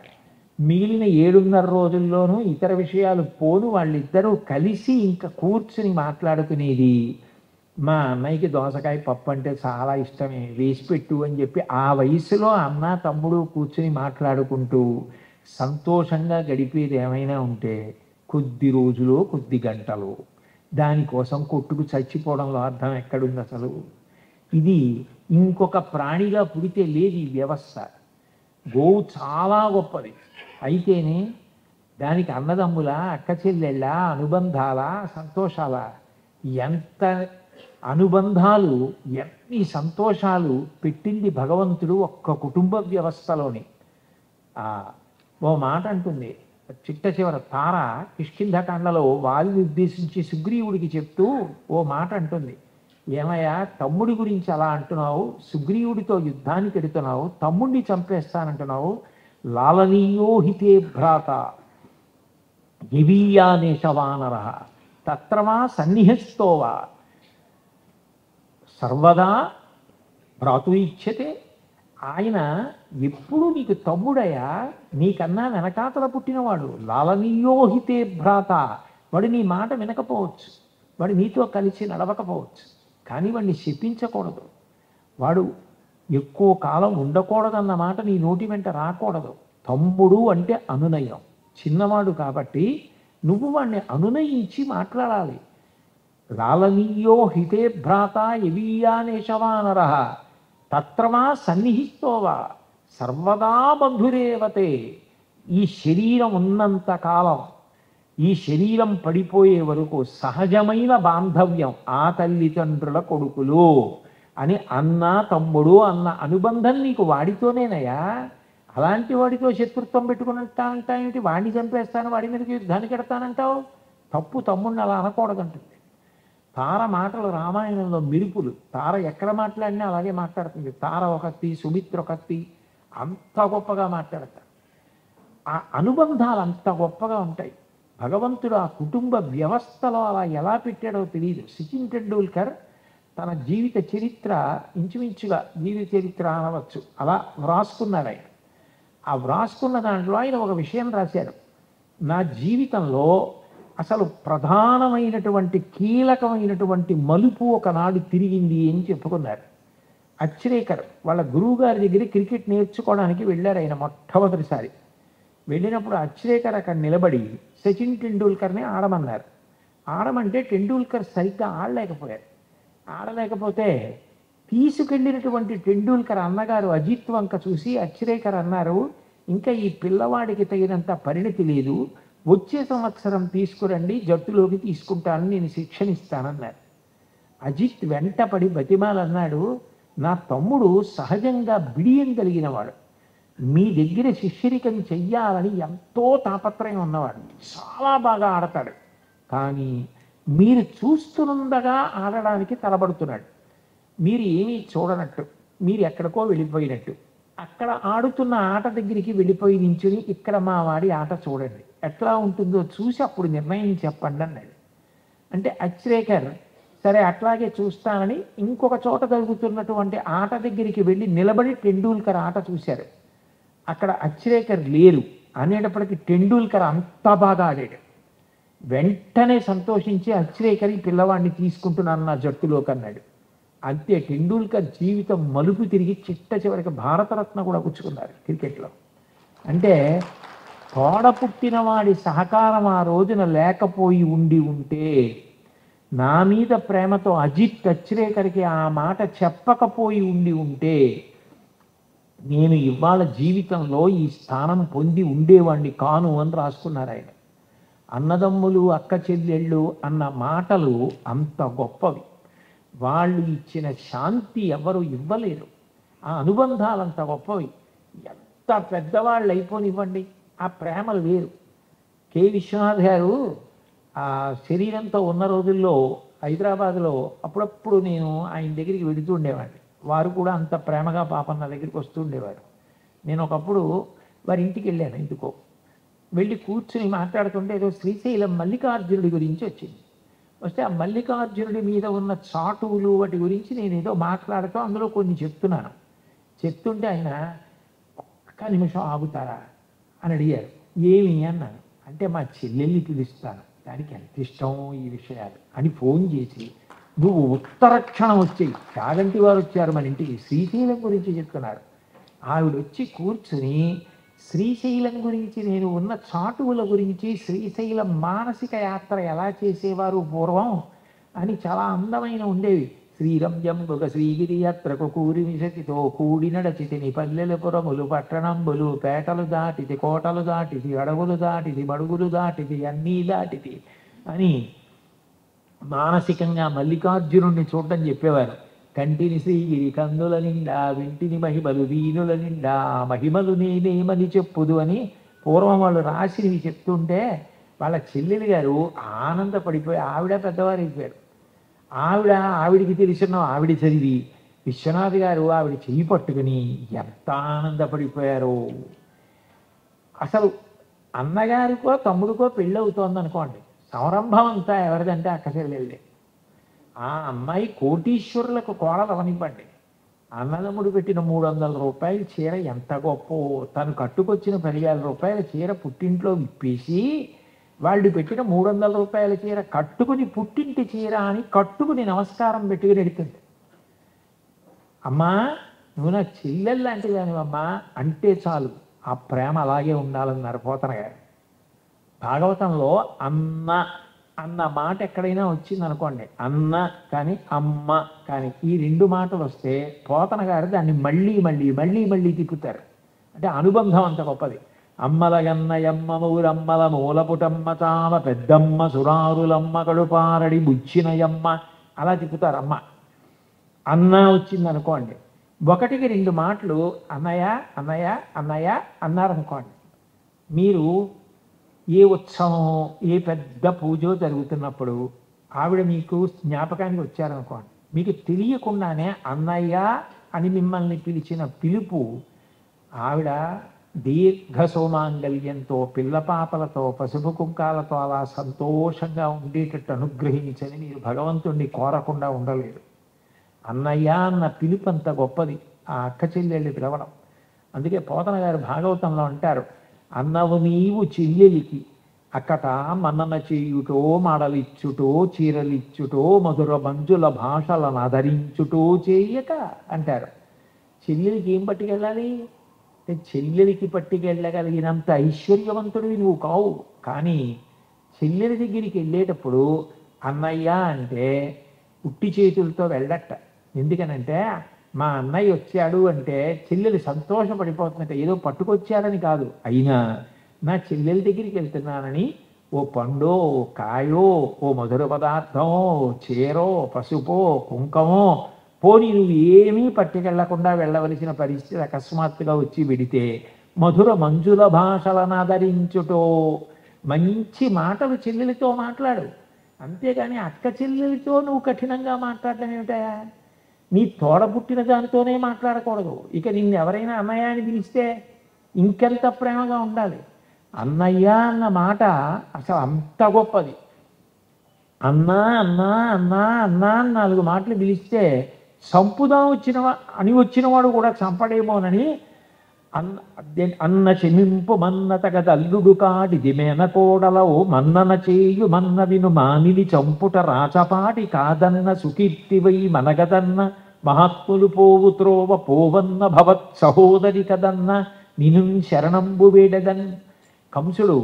మిగిలిన 7.5 రోజుల్లోనూ ఇతర విషయాలు పోను వాళ్ళిద్దరూ కలిసి ఇంకా కూర్చుని మాట్లాడుకునేది. మా అన్నయ్యకి దోసకాయ పప్పు అంటే చాలా ఇష్టమే, వేసి పెట్టు అని చెప్పి ఆ వయసులో అన్న తమ్ముడు కూర్చుని మాట్లాడుకుంటూ సంతోషంగా గడిపేది ఏమైనా ఉంటే కొద్ది రోజులు కొద్ది గంటలు. దానికోసం కొట్టుకు చచ్చిపోవడంలో అర్థం ఎక్కడుంది అసలు? ఇది ఇంకొక ప్రాణిగా పుడితే లేదు ఈ వ్యవస్థ. గోవు చాలా గొప్పది. అయితేనే దానికి అన్నదమ్ముల, అక్క చెల్లెళ్ళ, అనుబంధాల, సంతోషాల, ఎంత అనుబంధాలు, ఎన్ని సంతోషాలు పెట్టింది భగవంతుడు ఒక్క కుటుంబ వ్యవస్థలోని. ఓ మాట అంటుంది చిట్ట చివర తార కిష్కింధకాండలో వాలిని ఉద్దేశించి సుగ్రీవుడికి చెప్తూ ఓ మాట అంటుంది, ఏమయ్యా తమ్ముడి గురించి అలా అంటున్నావు, సుగ్రీవుడితో యుద్ధానికి ఎడుతున్నావు, తమ్ముడిని చంపేస్తానంటున్నావు, లాలనీయో హితే భ్రాత గివీయానేశవానర తత్రవా సన్నిహస్తోవా సర్వదా భ్రాతు ఇచ్ఛతే. ఆయన ఎప్పుడు నీకు తమ్ముడయ్యా, నీకన్నా వెనకాతల పుట్టినవాడు. లాలనీయోహితే భ్రాత, వాడు నీ మాట వినకపోవచ్చు, వాడు నీతో కలిసి నడవకపోవచ్చు, కానీ వాడిని శపించకూడదు. వాడు ఎక్కువ కాలం ఉండకూడదన్న మాట నీ నోటి వెంట రాకూడదు. తమ్ముడు అంటే అనునయం. చిన్నవాడు కాబట్టి నువ్వు వాడిని అనునయించి మాట్లాడాలి. లాలనీయో హితే భ్రాత యవీయానేశవానర తత్రవా సన్నిహిస్తోవా సర్వదా బంధురేవతే. ఈ శరీరం ఉన్నంత కాలం, ఈ శరీరం పడిపోయే వరకు సహజమైన బాంధవ్యం ఆ తల్లిదండ్రుల కొడుకులు అని అన్న తమ్ముడు అన్న అనుబంధం నీకు వాడితోనేనయ్యా. అలాంటి వాడితో శత్రుత్వం పెట్టుకున్నట్టానంటావేంటి? వాడిని చంపేస్తాను, వాడి మీదకి యుద్ధానికి ఎడతానంటావు. తప్పు, తమ్ముడిని అలా అనకూడదంటుంది. తార మాటలు రామాయణంలో మెరుపులు. తార ఎక్కడ మాట్లాడినా అలాగే మాట్లాడుతుంది. తార ఒకటి, సుమిత్ర ఒకటి, అంత గొప్పగా మాట్లాడతారు. ఆ అనుబంధాలు అంత గొప్పగా ఉంటాయి. భగవంతుడు ఆ కుటుంబ వ్యవస్థలో అలా ఎలా పెట్టాడో తెలియదు. సచిన్ టెండూల్కర్ తన జీవిత చరిత్ర ఇంచుమించుగా జీవిత చరిత్ర అనవచ్చు అలా వ్రాసుకున్నాడు ఆయన. ఆ వ్రాసుకున్న దాంట్లో ఆయన ఒక విషయం రాశారు, నా జీవితంలో అసలు ప్రధానమైనటువంటి కీలకమైనటువంటి మలుపు ఒకనాడు తిరిగింది అని చెప్పుకున్నారు. అచ్రేకర్ వాళ్ళ గురువు గారి దగ్గర క్రికెట్ నేర్చుకోవడానికి వెళ్ళారు ఆయన మొట్టమొదటిసారి. వెళ్ళినప్పుడు అచ్రేకర్ అక్కడ నిలబడి సచిన్ టెండూల్కర్ని ఆడమన్నారు. ఆడమంటే టెండూల్కర్ సరిగ్గా ఆడలేకపోయారు. ఆడలేకపోతే తీసుకెళ్ళినటువంటి టెండూల్కర్ అన్నగారు అజిత్ వంక చూసి అచ్రేకర్ అన్నారు, ఇంకా ఈ పిల్లవాడికి తగినంత పరిణతి లేదు, వచ్చే సంవత్సరం తీసుకురండి, జట్టులోకి తీసుకుంటానని నేను శిక్షణ ఇస్తానన్నారు. అజిత్ వెంటపడి బతిమాలన్నాడు, నా తమ్ముడు సహజంగా బిడియం కలిగినవాడు, మీ దగ్గర శిష్యరికం చెయ్యాలని ఎంతో తాపత్రయం ఉన్నవాడు, చాలా బాగా ఆడతాడు, కానీ మీరు చూస్తుండగా ఆడడానికి తలబడుతున్నాడు. మీరు ఏమీ చూడనట్టు, మీరు ఎక్కడికో వెళ్ళిపోయినట్టు, అక్కడ ఆడుతున్న ఆట దగ్గరికి వెళ్ళిపోయి నించుని ఇక్కడ మా వాడి ఆట చూడండి, ఎట్లా ఉంటుందో చూసి అప్పుడు నిర్ణయం చెప్పండి అన్నాడు. అంటే అచ్రేకర్ సరే అట్లాగే చూస్తానని ఇంకొక చోట జరుగుతున్నటువంటి ఆట దగ్గరికి వెళ్ళి నిలబడి టెండూల్కర్ ఆట చూశారు. అక్కడ అచ్రేకర్ లేరు అనేటప్పటికీ టెండూల్కర్ అంత బాగా ఆడాడు. వెంటనే సంతోషించి అచ్రేకర్ ఈ పిల్లవాడిని తీసుకుంటున్నాను నా జట్టులోకి అన్నాడు. అంతే, టెండూల్కర్ జీవితం మలుపు తిరిగి చిట్ట చివరికి భారతరత్న కూడా పుచ్చుకున్నారు క్రికెట్లో. అంటే తోడ పుట్టిన వాడి సహకారం ఆ రోజున లేకపోయి ఉంటే, నా మీద ప్రేమతో అజిత్ అచ్రేకర్కి ఆ మాట చెప్పకపోయి ఉంటే నేను ఇవాళ జీవితంలో ఈ స్థానం పొంది ఉండేవాడిని కాను అని రాసుకున్నారు ఆయన. అన్నదమ్ములు అక్క చెల్లెళ్ళు అన్న మాటలు అంత గొప్పవి. వాళ్ళు ఇచ్చిన శాంతి ఎవరు ఇవ్వలేరు. ఆ అనుబంధాలు అంత గొప్పవి. ఎంత పెద్దవాళ్ళు అయిపోనివ్వండి, ఆ ప్రేమలు వేరు. కె విశ్వనాథ్ గారు ఆ శరీరంతో ఉన్న రోజుల్లో హైదరాబాద్లో అప్పుడప్పుడు నేను ఆయన దగ్గరికి వెళుతూ ఉండేవాడిని. వారు కూడా అంత ప్రేమగా పాపం నా దగ్గరికి వస్తూ ఉండేవారు. నేను ఒకప్పుడు వారి ఇంటికి వెళ్ళాను. ఎందుకో వెళ్ళి కూర్చుని మాట్లాడుతుంటే ఏదో శ్రీశైలం మల్లికార్జునుడి గురించి వచ్చింది. వస్తే ఆ మల్లికార్జునుడి మీద ఉన్న చాటువులు వాటి గురించి నేను ఏదో మాట్లాడుతూ అందులో కొన్ని చెప్తుంటే ఆయన ఒక్క నిమిషం ఆగుతారా అని అడిగారు. ఏమి అన్నాను. అంటే మా చెల్లెల్ని పిలుస్తాను, దానికి ఎంత ఇష్టం ఈ విషయాలు అని ఫోన్ చేసి నువ్వు ఉత్తరక్షణం వచ్చేయి, చాగంటి వారు వచ్చారు మన ఇంటికి, శ్రీశైలం గురించి చెప్తున్నారు. ఆవిడ వచ్చి కూర్చుని శ్రీశైలం గురించి, నేను ఉన్న చాటువుల గురించి, శ్రీశైలం మానసిక యాత్ర ఎలా చేసేవారు పూర్వం అని చాలా అందమైన ఉండేవి. శ్రీరంజం ఒక శ్రీగిరి యాత్రకు కూరి విశతితో కూడి నడచితిని పల్లెల పురములు పట్టణంబులు పేటలు దాటిది కోటలు దాటిది అడవులు దాటిది మడుగులు దాటిది అన్నీ దాటిది అని మానసికంగా మల్లికార్జునుడిని చూడటం చెప్పేవారు. కంటిని శ్రీగిరి కందుల నిండా వింటిని మహిమలు వీణుల నిండా మహిమలు నేనేమని చెప్పుదు అని పూర్వం వాళ్ళు రాసినవి చెప్తుంటే వాళ్ళ చెల్లెలు గారు ఆనందపడిపోయి, ఆవిడ పెద్దవారు అయిపోయారు. ఆవిడికి తెలిసిన ఆవిడ చదివి విశ్వనాథ్ గారు ఆవిడ చెయ్యి పట్టుకుని ఎంత ఆనందపడిపోయారో. అసలు అన్నగారికో తమ్ముడికో పెళ్ళి అవుతోంది అనుకోండి, సంరంభం అంతా ఎవరిదంటే అక్క చెల్లెళ్ళే. ఆ అమ్మాయి కోటీశ్వరులకు కోడలు అవనివ్వండి, అన్నదమ్ముడు పెట్టిన 300 రూపాయల చీర ఎంత గొప్ప, తను కట్టుకొచ్చిన 10,000 రూపాయల చీర పుట్టింట్లో విప్పేసి వాళ్ళు పెట్టిన 300 రూపాయల చీర కట్టుకుని పుట్టింటి చీర అని కట్టుకుని నమస్కారం పెట్టుకుని ఎడుతుంది. అమ్మా నువ్వు నా చెల్లెలు లాంటి దానివమ్మా అంటే చాలు, ఆ ప్రేమ అలాగే ఉండాలన్నారు పోతన గారు. భాగవతంలో అన్న మాట ఎక్కడైనా వచ్చింది అనుకోండి, అన్న కానీ అమ్మ కానీ ఈ 2 మాటలు వస్తే పోతన గారు దాన్ని మళ్ళీ మళ్ళీ మళ్ళీ మళ్ళీ తిప్పుతారు. అంటే అనుబంధం అంత గొప్పది. అమ్మలగన్నయమ్మ ఊరమ్మల మూలపుటమ్మ చామ పెద్దమ్మ సురారులమ్మ కడుపారడి బుచ్చినయమ్మ అలా తిప్పుతారు. అమ్మ అన్న వచ్చింది అనుకోండి, 1కి 2 మాటలు అన్నయ్య అన్నయ్య అన్నయ్య అన్నారనుకోండి, మీరు ఏ ఉత్సవం ఏ పెద్ద పూజో జరుగుతున్నప్పుడు ఆవిడ మీకు జ్ఞాపకానికి వచ్చారనుకోండి, మీకు తెలియకుండానే అన్నయ్య అని మిమ్మల్ని పిలిచిన పిలుపు ఆవిడ దీర్ఘ సోమాంగల్యంతో పిల్లపాపలతో పసుపు కుంకాలతో అలా సంతోషంగా ఉండేటట్టు అనుగ్రహించని మీరు భగవంతుణ్ణి కోరకుండా ఉండలేరు. అన్నయ్య అన్న పిలుపు అంత గొప్పది, ఆ అక్క చెల్లెళ్ళు పిలవడం. అందుకే పోతన గారు భాగవతంలో అంటారు, అన్నవు నీవు చెల్లెలికి అక్కట మన్నన చేయుటో మాడలిచ్చుటో చీరలిచ్చుటో మధుర మంజుల భాషలను ఆదరించుటో చేయక అంటారు. చెల్లెలికి ఏం పట్టుకెళ్ళాలి? చెల్లెలికి పట్టుకెళ్ళగలిగినంత ఐశ్వర్యవంతుడివి నువ్వు కావు, కానీ చెల్లెలి దగ్గరికి వెళ్ళేటప్పుడు అన్నయ్య అంటే ఉట్టి చేతులతో వెళ్ళట. ఎందుకనంటే మా అన్నయ్య వచ్చాడు అంటే చెల్లెలు సంతోషపడిపోతుందంటే ఏదో పట్టుకొచ్చారని కాదు, అయినా నా చెల్లెల దగ్గరికి వెళ్తున్నానని ఓ పండో ఓ కాయో ఓ మధుర పదార్థమో చీరో పసుపో కుంకమో పోనీ నువ్వు ఏమీ పట్టుకెళ్లకుండా వెళ్ళవలసిన పరిస్థితి అకస్మాత్తుగా వచ్చి విడితే మధుర మంజుల భాషలను ఆదరించుటో, మంచి మాటలు చెల్లెలతో మాట్లాడు, అంతేగాని అక్క చెల్లెలతో నువ్వు కఠినంగా మాట్లాడటం ఏమిటా? నీ తోడ పుట్టిన దానితోనే మాట్లాడకూడదు. ఇక నిన్ను ఎవరైనా అన్నయ్య అని పిలిస్తే ఇంకెంత ప్రేమగా ఉండాలి. అన్నయ్య అన్న మాట అసలు అంత గొప్పది. అన్నా అన్నా అన్నా అన్నా అని 4 మాటలు పిలిస్తే చంపుదాం వచ్చినవాడు కూడా చంపడేమోనని అన్న చెమింపు మన్నతగద అల్లుడు కాడిది మేనకోడలవు మన్నన చేయు మన్న విను మానిని చంపుట రాచపాటి కాదన్న సుకీర్తివై మనగదన్న మహాత్ములు పోవు త్రోవ పోవన్న భవత్ సహోదరి కదన్న నిను శరణంబు వేడదన్. కంసుడు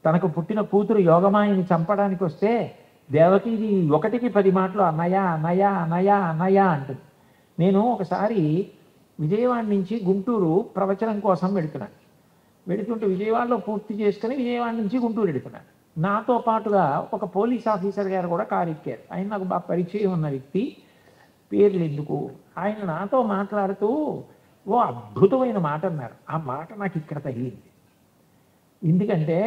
తనకు పుట్టిన కూతురు యోగమాయని చంపడానికి వస్తే దేవకీది 1కి 10 మాటలు అన్నయ్య అన్నయ్య అన్నయ్య అన్నయ్య అంటుంది. నేను ఒకసారి విజయవాడ నుంచి గుంటూరు ప్రవచనం కోసం వెళుతుంటే విజయవాడలో పూర్తి చేసుకుని విజయవాడ నుంచి గుంటూరు వెళుతున్నాను. నాతో పాటుగా ఒక పోలీస్ ఆఫీసర్ గారు కూడా కారు ఎక్కారు. ఆయన నాకు బాగా పరిచయం ఉన్న వ్యక్తి, పేర్లు ఎందుకు. ఆయన నాతో మాట్లాడుతూ ఓ అద్భుతమైన మాట అన్నారు. ఆ మాట నాకు ఇక్కడ తగిలింది. ఎందుకంటే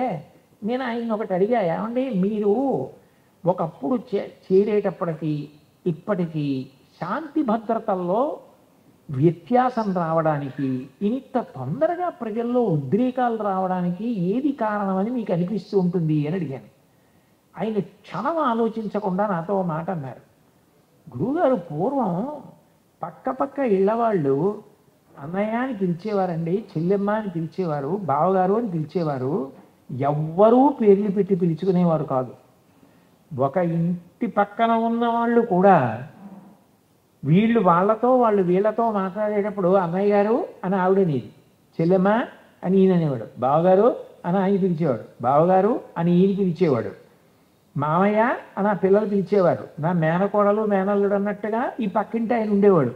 నేను ఆయన ఒకటి అడిగా, ఏమండి మీరు ఒకప్పుడు చేరేటప్పటికీ ఇప్పటికీ శాంతి భద్రతల్లో వ్యత్యాసం రావడానికి, ఇంత తొందరగా ప్రజల్లో ఉద్రేకాలు రావడానికి ఏది కారణమని మీకు అనిపిస్తూ ఉంటుంది అని అడిగాను. ఆయన క్షణం ఆలోచించకుండా నాతో మాట అన్నారు. గురువుగారు పూర్వం పక్క ఇళ్ళవాళ్ళు అన్నయ్య అని పిలిచేవారండి, చెల్లెమ్మ అని పిలిచేవారు, బావగారు అని పిలిచేవారు. ఎవ్వరూ పేర్లు పెట్టి పిలుచుకునేవారు కాదు. ఒక ఇంటి పక్కన ఉన్న వాళ్ళు కూడా వీళ్ళు వాళ్ళతో వాళ్ళు వీళ్ళతో మాట్లాడేటప్పుడు అన్నయ్య గారు అని ఆవిడనేది, చెల్లెమ్మ అని ఈయన అనేవాడు, బావగారు అని ఆయన పిలిచేవాడు, బావగారు అని ఈయన పిలిచేవాడు, మామయ్య అని ఆ పిల్లలు పిలిచేవారు, నా మేనకోడలు మేనల్లుడు అన్నట్టుగా ఈ పక్కింటి ఆయన ఉండేవాడు.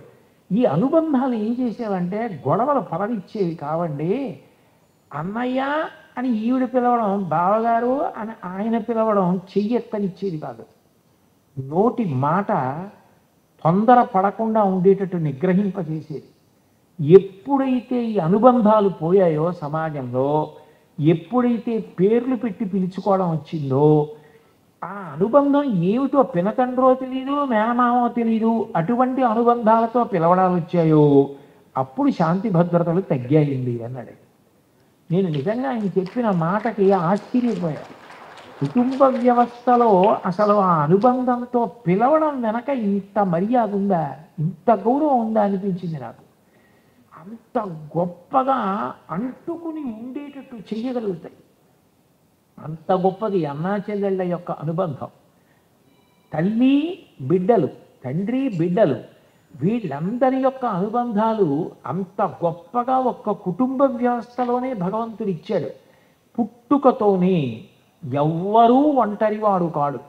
ఈ అనుబంధాలు ఏం చేసేవంటే గొడవలు పరవిచ్చేవి కావండి. అన్నయ్య అని ఈవిడ పిలవడం, బావగారు అని ఆయన పిలవడం చెయ్యెత్తనిచ్చేది కాదు. నోటి మాట తొందర పడకుండా ఉండేటట్టు నిగ్రహింపజేసేది. ఎప్పుడైతే ఈ అనుబంధాలు పోయాయో సమాజంలో, ఎప్పుడైతే పేర్లు పెట్టి పిలుచుకోవడం వచ్చిందో, ఆ అనుబంధం ఏమిటో పినతండ్రో తెలీదు, మేనమామో తెలీదు, అటువంటి అనుబంధాలతో పిలవడాలు వచ్చాయో అప్పుడు శాంతి భద్రతలు తగ్గాయింది అన్నాడు. నేను నిజంగా ఆయన చెప్పిన మాటకి ఆశ్చర్యపోయాను. కుటుంబ వ్యవస్థలో అసలు ఆ అనుబంధంతో పిలవడం వెనక ఇంత మర్యాద ఉందా, ఇంత గౌరవం ఉందా అనిపించింది నాకు. అంత గొప్పగా అంటుకుని ఉండేటట్టు చెయ్యగలుగుతాయి. అంత గొప్పది అన్నా చెల్లెళ్ళ యొక్క అనుబంధం. తల్లి బిడ్డలు, తండ్రి బిడ్డలు, వీళ్ళందరి యొక్క అనుబంధాలు అంత గొప్పగా ఒక్క కుటుంబ వ్యవస్థలోనే భగవంతుడు ఇచ్చాడు. పుట్టుకతోనే ఎవ్వరూ ఒంటరివాడు కాడు,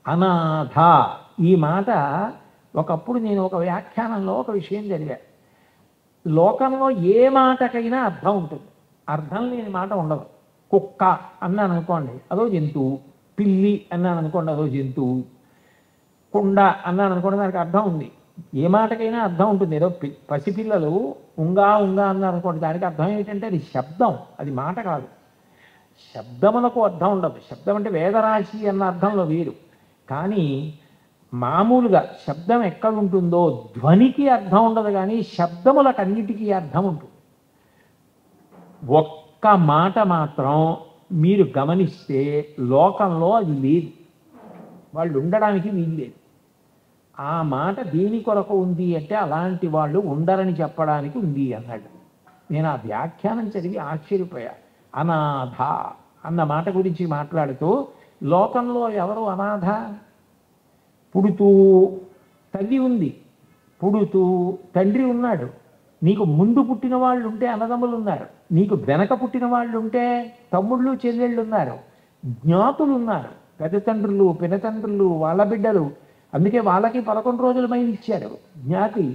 అనాథ. ఈ మాట ఒకప్పుడు నేను ఒక వ్యాఖ్యానంలో ఒక విషయం చదివా. లోకంలో ఏ మాటకైనా అర్థం ఉంటుంది, అర్థం లేని మాట ఉండదు. కుక్క అన్నాను అనుకోండి అదో జంతువు, పిల్లి అన్నాను అనుకోండి అదో జంతువు, కుండ అన్నాను అనుకోండి దానికి అర్థం ఉంది. ఏ మాటకైనా అర్థం ఉంటుంది. ఏదో పసిపిల్లలు ఉంగా ఉంగా అన్నారు అనుకోండి, దానికి అర్థం ఏంటంటే అది శబ్దం, అది మాట కాదు. శబ్దములకు అర్థం ఉండదు. శబ్దం అంటే వేదరాశి అన్న అర్థంలో వేరు. కానీ మామూలుగా శబ్దం ఎక్కడ ఉంటుందో ధ్వనికి అర్థం ఉండదు, కానీ శబ్దములకు అన్నిటికీ అర్థం ఉంటుంది. ఒక్క మాట మాత్రం మీరు గమనిస్తే లోకంలో అది లేదు, వాళ్ళు ఉండడానికి వీలు లేదు. ఆ మాట దేని కొరకు ఉంది అంటే అలాంటి వాళ్ళు ఉండరని చెప్పడానికి ఉంది అన్నాడు. నేను ఆ వ్యాఖ్యానం చదివి ఆశ్చర్యపోయా. అనాథ అన్న మాట గురించి మాట్లాడుతూ, లోకంలో ఎవరు అనాథ? పుడుతూ తల్లి ఉంది, పుడుతూ తండ్రి ఉన్నాడు, నీకు ముందు పుట్టిన వాళ్ళు ఉంటే అన్నదమ్ములు ఉన్నారు, నీకు వెనక పుట్టిన వాళ్ళు ఉంటే తమ్ముళ్ళు చెల్లెళ్ళు ఉన్నారు, జ్ఞాతులు ఉన్నారు, పెద్ద తండ్రులు పినతండ్రులు వాళ్ళ బిడ్డలు, అందుకే వాళ్ళకి 11 రోజుల మైలు ఇచ్చారు, జ్ఞాతి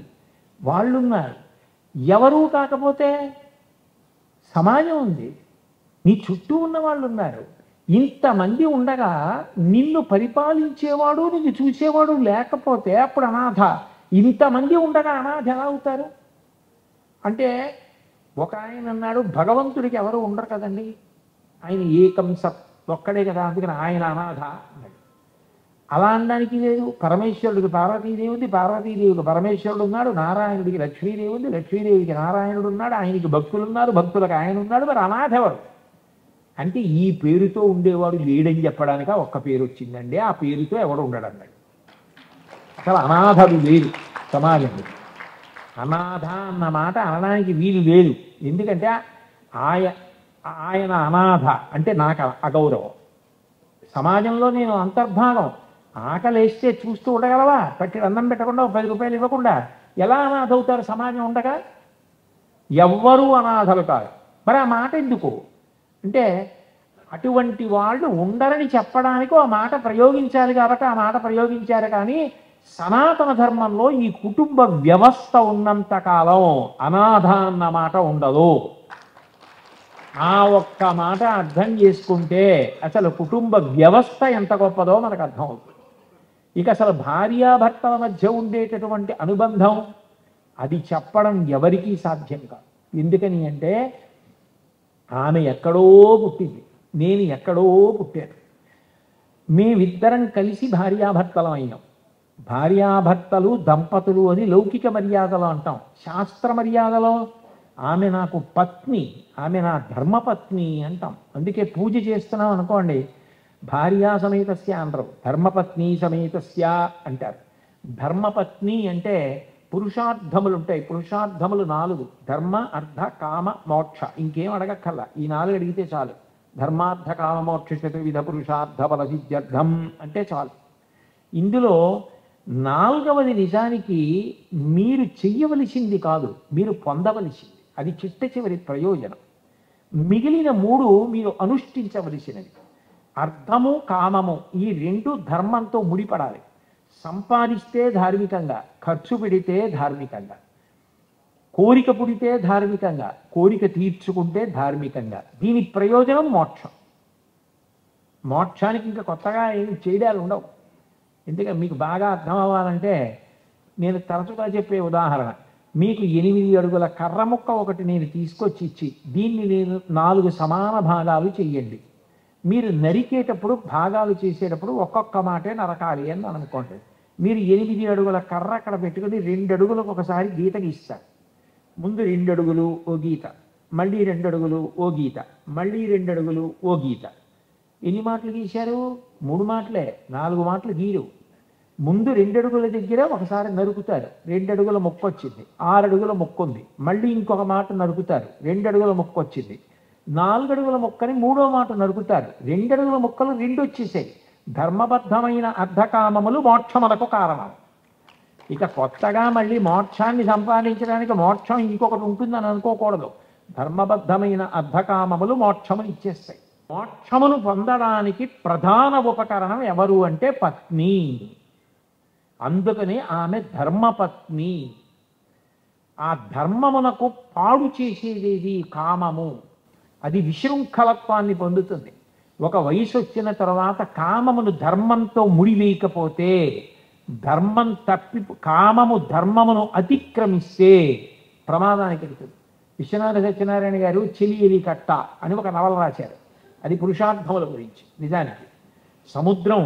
వాళ్ళున్నారు. ఎవరూ కాకపోతే సమాజం ఉంది, నీ చుట్టూ ఉన్న వాళ్ళు ఉన్నారు. ఇంతమంది ఉండగా నిన్ను పరిపాలించేవాడు నిన్ను చూసేవాడు లేకపోతే అప్పుడు అనాథ. ఇంతమంది ఉండగా అనాథ ఎలా అవుతారు అంటే, ఒక ఆయన అన్నాడు భగవంతుడికి ఎవరు ఉండరు కదండి, ఆయన ఏకం సత్ ఒక్కడే కదా, అందుకని ఆయన అనాథ అన్నాడు. అలా అనడానికి లేదు. పరమేశ్వరుడికి పార్వతీదేవి ఉంది, పార్వతీదేవికి పరమేశ్వరుడు ఉన్నాడు, నారాయణుడికి లక్ష్మీదేవి ఉంది, లక్ష్మీదేవికి నారాయణుడు ఉన్నాడు, ఆయనకి భక్తులు ఉన్నారు, భక్తులకు ఆయన ఉన్నాడు. మరి అనాథెవరు అంటే ఈ పేరుతో ఉండేవాడు లేడని చెప్పడానిక ఒక్క పేరు వచ్చిందండి. ఆ పేరుతో ఎవడు ఉండడు అన్నాడు. అసలు అనాథలు లేరు సమాజంలో. అనాథ అన్న మాట అనడానికి వీలు లేదు. ఎందుకంటే ఆయన అనాథ అంటే నాకు అగౌరవం. సమాజంలో నేను అంతర్భాగం. ఆకలేస్తే చూస్తూ ఉండగలవా? పట్టి అన్నం పెట్టకుండా 10 రూపాయలు ఇవ్వకుండా ఎలా అనాథ అవుతారు సమాజం ఉండగా? ఎవ్వరూ అనాథలు కాదు. మరి ఆ మాట ఎందుకు అంటే అటువంటి వాళ్ళు ఉండరని చెప్పడానికి ఆ మాట ప్రయోగించాలి కాబట్టి ఆ మాట ప్రయోగించారు. కానీ సనాతన ధర్మంలో ఈ కుటుంబ వ్యవస్థ ఉన్నంత కాలం అనాథ అన్న మాట ఉండదు. ఆ ఒక్క మాట అర్థం చేసుకుంటే అసలు కుటుంబ వ్యవస్థ ఎంత గొప్పదో మనకు అర్థమవుతుంది. ఇక అసలు భార్యాభర్తల మధ్య ఉండేటటువంటి అనుబంధం అది చెప్పడం ఎవరికీ సాధ్యం కాదు. ఎందుకని అంటే ఆమె ఎక్కడో పుట్టింది, నేను ఎక్కడో పుట్టాను. మేమిద్దరం కలిసి భార్యాభర్తలం అయినాం. భార్యాభర్తలు దంపతులు అని లౌకిక మర్యాదలో అంటాం. శాస్త్ర మర్యాదలో ఆమె నాకు పత్ని, ఆమె నా ధర్మపత్ని అంటాం. అందుకే పూజ చేస్తున్నాం అనుకోండి, భార్యా సమేతస్య అనరు, ధర్మపత్ని సమేతస్య అంటారు. ధర్మపత్ని అంటే పురుషార్థములు ఉంటాయి. పురుషార్థములు 4: ధర్మ, అర్థ, కామ, మోక్ష. ఇంకేం అడగక్కర్లా, ఈ 4 అడిగితే చాలు. ధర్మార్థ కామ మోక్ష చతుర్విధ పురుషార్థ బల సిద్ధ్యర్థం అంటే చాలు. ఇందులో 4వది నిజానికి మీరు చెయ్యవలసింది కాదు, మీరు పొందవలసింది. అది చిట్ట చివరి ప్రయోజనం. మిగిలిన 3 మీరు అనుష్ఠించవలసినవి. అర్థము, కామము ఈ 2 ధర్మంతో ముడిపడాలి. సంపాదిస్తే ధార్మికంగా, ఖర్చు పెడితే ధార్మికంగా, కోరిక పుడితే ధార్మికంగా, కోరిక తీర్చుకుంటే ధార్మికంగా. దీని ప్రయోజనం మోక్షం. మోక్షానికి ఇంకా కొత్తగా ఏమి చేయడాలు ఉండవు. ఎందుకంటే మీకు బాగా అర్థం అవ్వాలంటే నేను తరచుగా చెప్పే ఉదాహరణ, మీకు 8 అడుగుల కర్ర ముక్క ఒకటి నేను తీసుకొచ్చి ఇచ్చి దీన్ని నేను 4 సమాన భాగాలు చెయ్యండి. మీరు నరికేటప్పుడు భాగాలు చేసేటప్పుడు ఒక్కొక్క మాటే నరకాలి అని అనుకోండి. మీరు 8 అడుగుల కర్ర అక్కడ పెట్టుకుని 2 అడుగులకు ఒకసారి గీత గీస్తారు. ముందు 2 అడుగులు ఓ గీత, మళ్ళీ 2 అడుగులు ఓ గీత, మళ్ళీ 2 అడుగులు ఓ గీత. ఎన్ని మాటలు గీశారు? 3 మాటలే, 4 మాటలు గీరు. ముందు 2 అడుగుల దగ్గర ఒకసారి నరుకుతారు, 2 అడుగుల మొక్క వచ్చింది, 6 అడుగుల మొక్క ఉంది. మళ్ళీ ఇంకొక మాట నరుకుతారు, 2 అడుగుల మొక్క వచ్చింది. 4 అడుగుల మొక్కని 3వ మాట నరుకుతారు, 2 అడుగుల మొక్కలు 2 వచ్చేసాయి. ధర్మబద్ధమైన అర్ధకామములు మోక్షములకు కారణం. ఇక కొత్తగా మళ్ళీ మోక్షాన్ని సంపాదించడానికి మోక్షం ఇంకొకటి ఉంటుందని అనుకోకూడదు. ధర్మబద్ధమైన అర్ధకామములు మోక్షమును ఇచ్చేస్తాయి. మోక్షమును పొందడానికి ప్రధాన ఉపకరణం ఎవరు అంటే పత్ని. అందుకని ఆమె ధర్మపత్ని. ఆ ధర్మమునకు పాడు చేసేది కామము. అది విశృంఖలత్వాన్ని పొందుతుంది. ఒక వయసు వచ్చిన తర్వాత కామమును ధర్మంతో ముడివేయకపోతే, ధర్మం తప్పి కామము ధర్మమును అతిక్రమిస్తే ప్రమాదానికి వెళ్తుంది. విశ్వనాథ సత్యనారాయణ గారు చెలియలి కట్ట అని ఒక నవల రాశారు. అది పురుషార్థముల గురించి. నిజానికి సముద్రం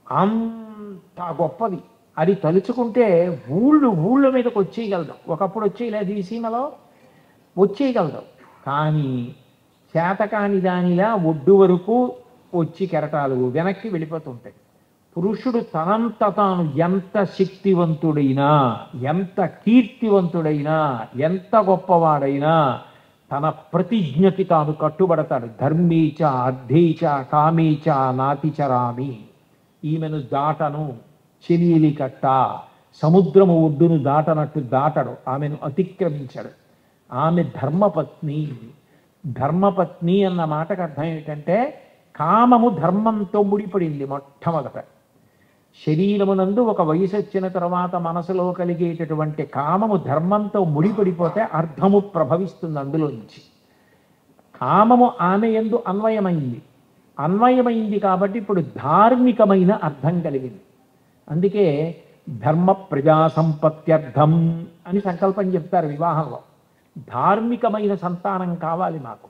అంత గొప్పది. అది తలుచుకుంటే ఊళ్ళ మీదకి వచ్చేయగలదు. ఒకప్పుడు వచ్చేయలేదు, ఈ సీమలో వచ్చేయగలదు. కానీ చేతకాని దానిలా ఒడ్డు వరకు వచ్చి కెరటాలు వెనక్కి వెళ్ళిపోతుంటాయి. పురుషుడు తనంత తాను ఎంత శక్తివంతుడైనా, ఎంత కీర్తివంతుడైనా, ఎంత గొప్పవాడైనా తన ప్రతిజ్ఞకి తాను కట్టుబడతాడు. ధర్మీచ అర్థేచ కామేచ నాతిచరామి. ఈమెను దాటను, చెలియలి కట్ట, సముద్రము ఒడ్డును దాటనట్టు దాటడు, ఆమెను అతిక్రమించడు. ఆమె ధర్మపత్ని. ధర్మపత్ని అన్న మాటకు అర్థం ఏమిటంటే కామము ధర్మంతో ముడిపడింది. మొట్టమొదట శరీరమునందు ఒక వయసు వచ్చిన తర్వాత మనసులో కలిగేటటువంటి కామము ధర్మంతో ముడిపడిపోతే అర్థము ప్రభవిస్తుంది అందులోంచి. కామము ఆమె యందు అన్వయమైంది కాబట్టి ఇప్పుడు ధార్మికమైన అర్థం కలిగింది. అందుకే ధర్మ ప్రజా సంపత్త్యర్థం అని సంకల్పం చెప్తారు వివాహంలో. ధార్మికమైన సంతానం కావాలి మాకు.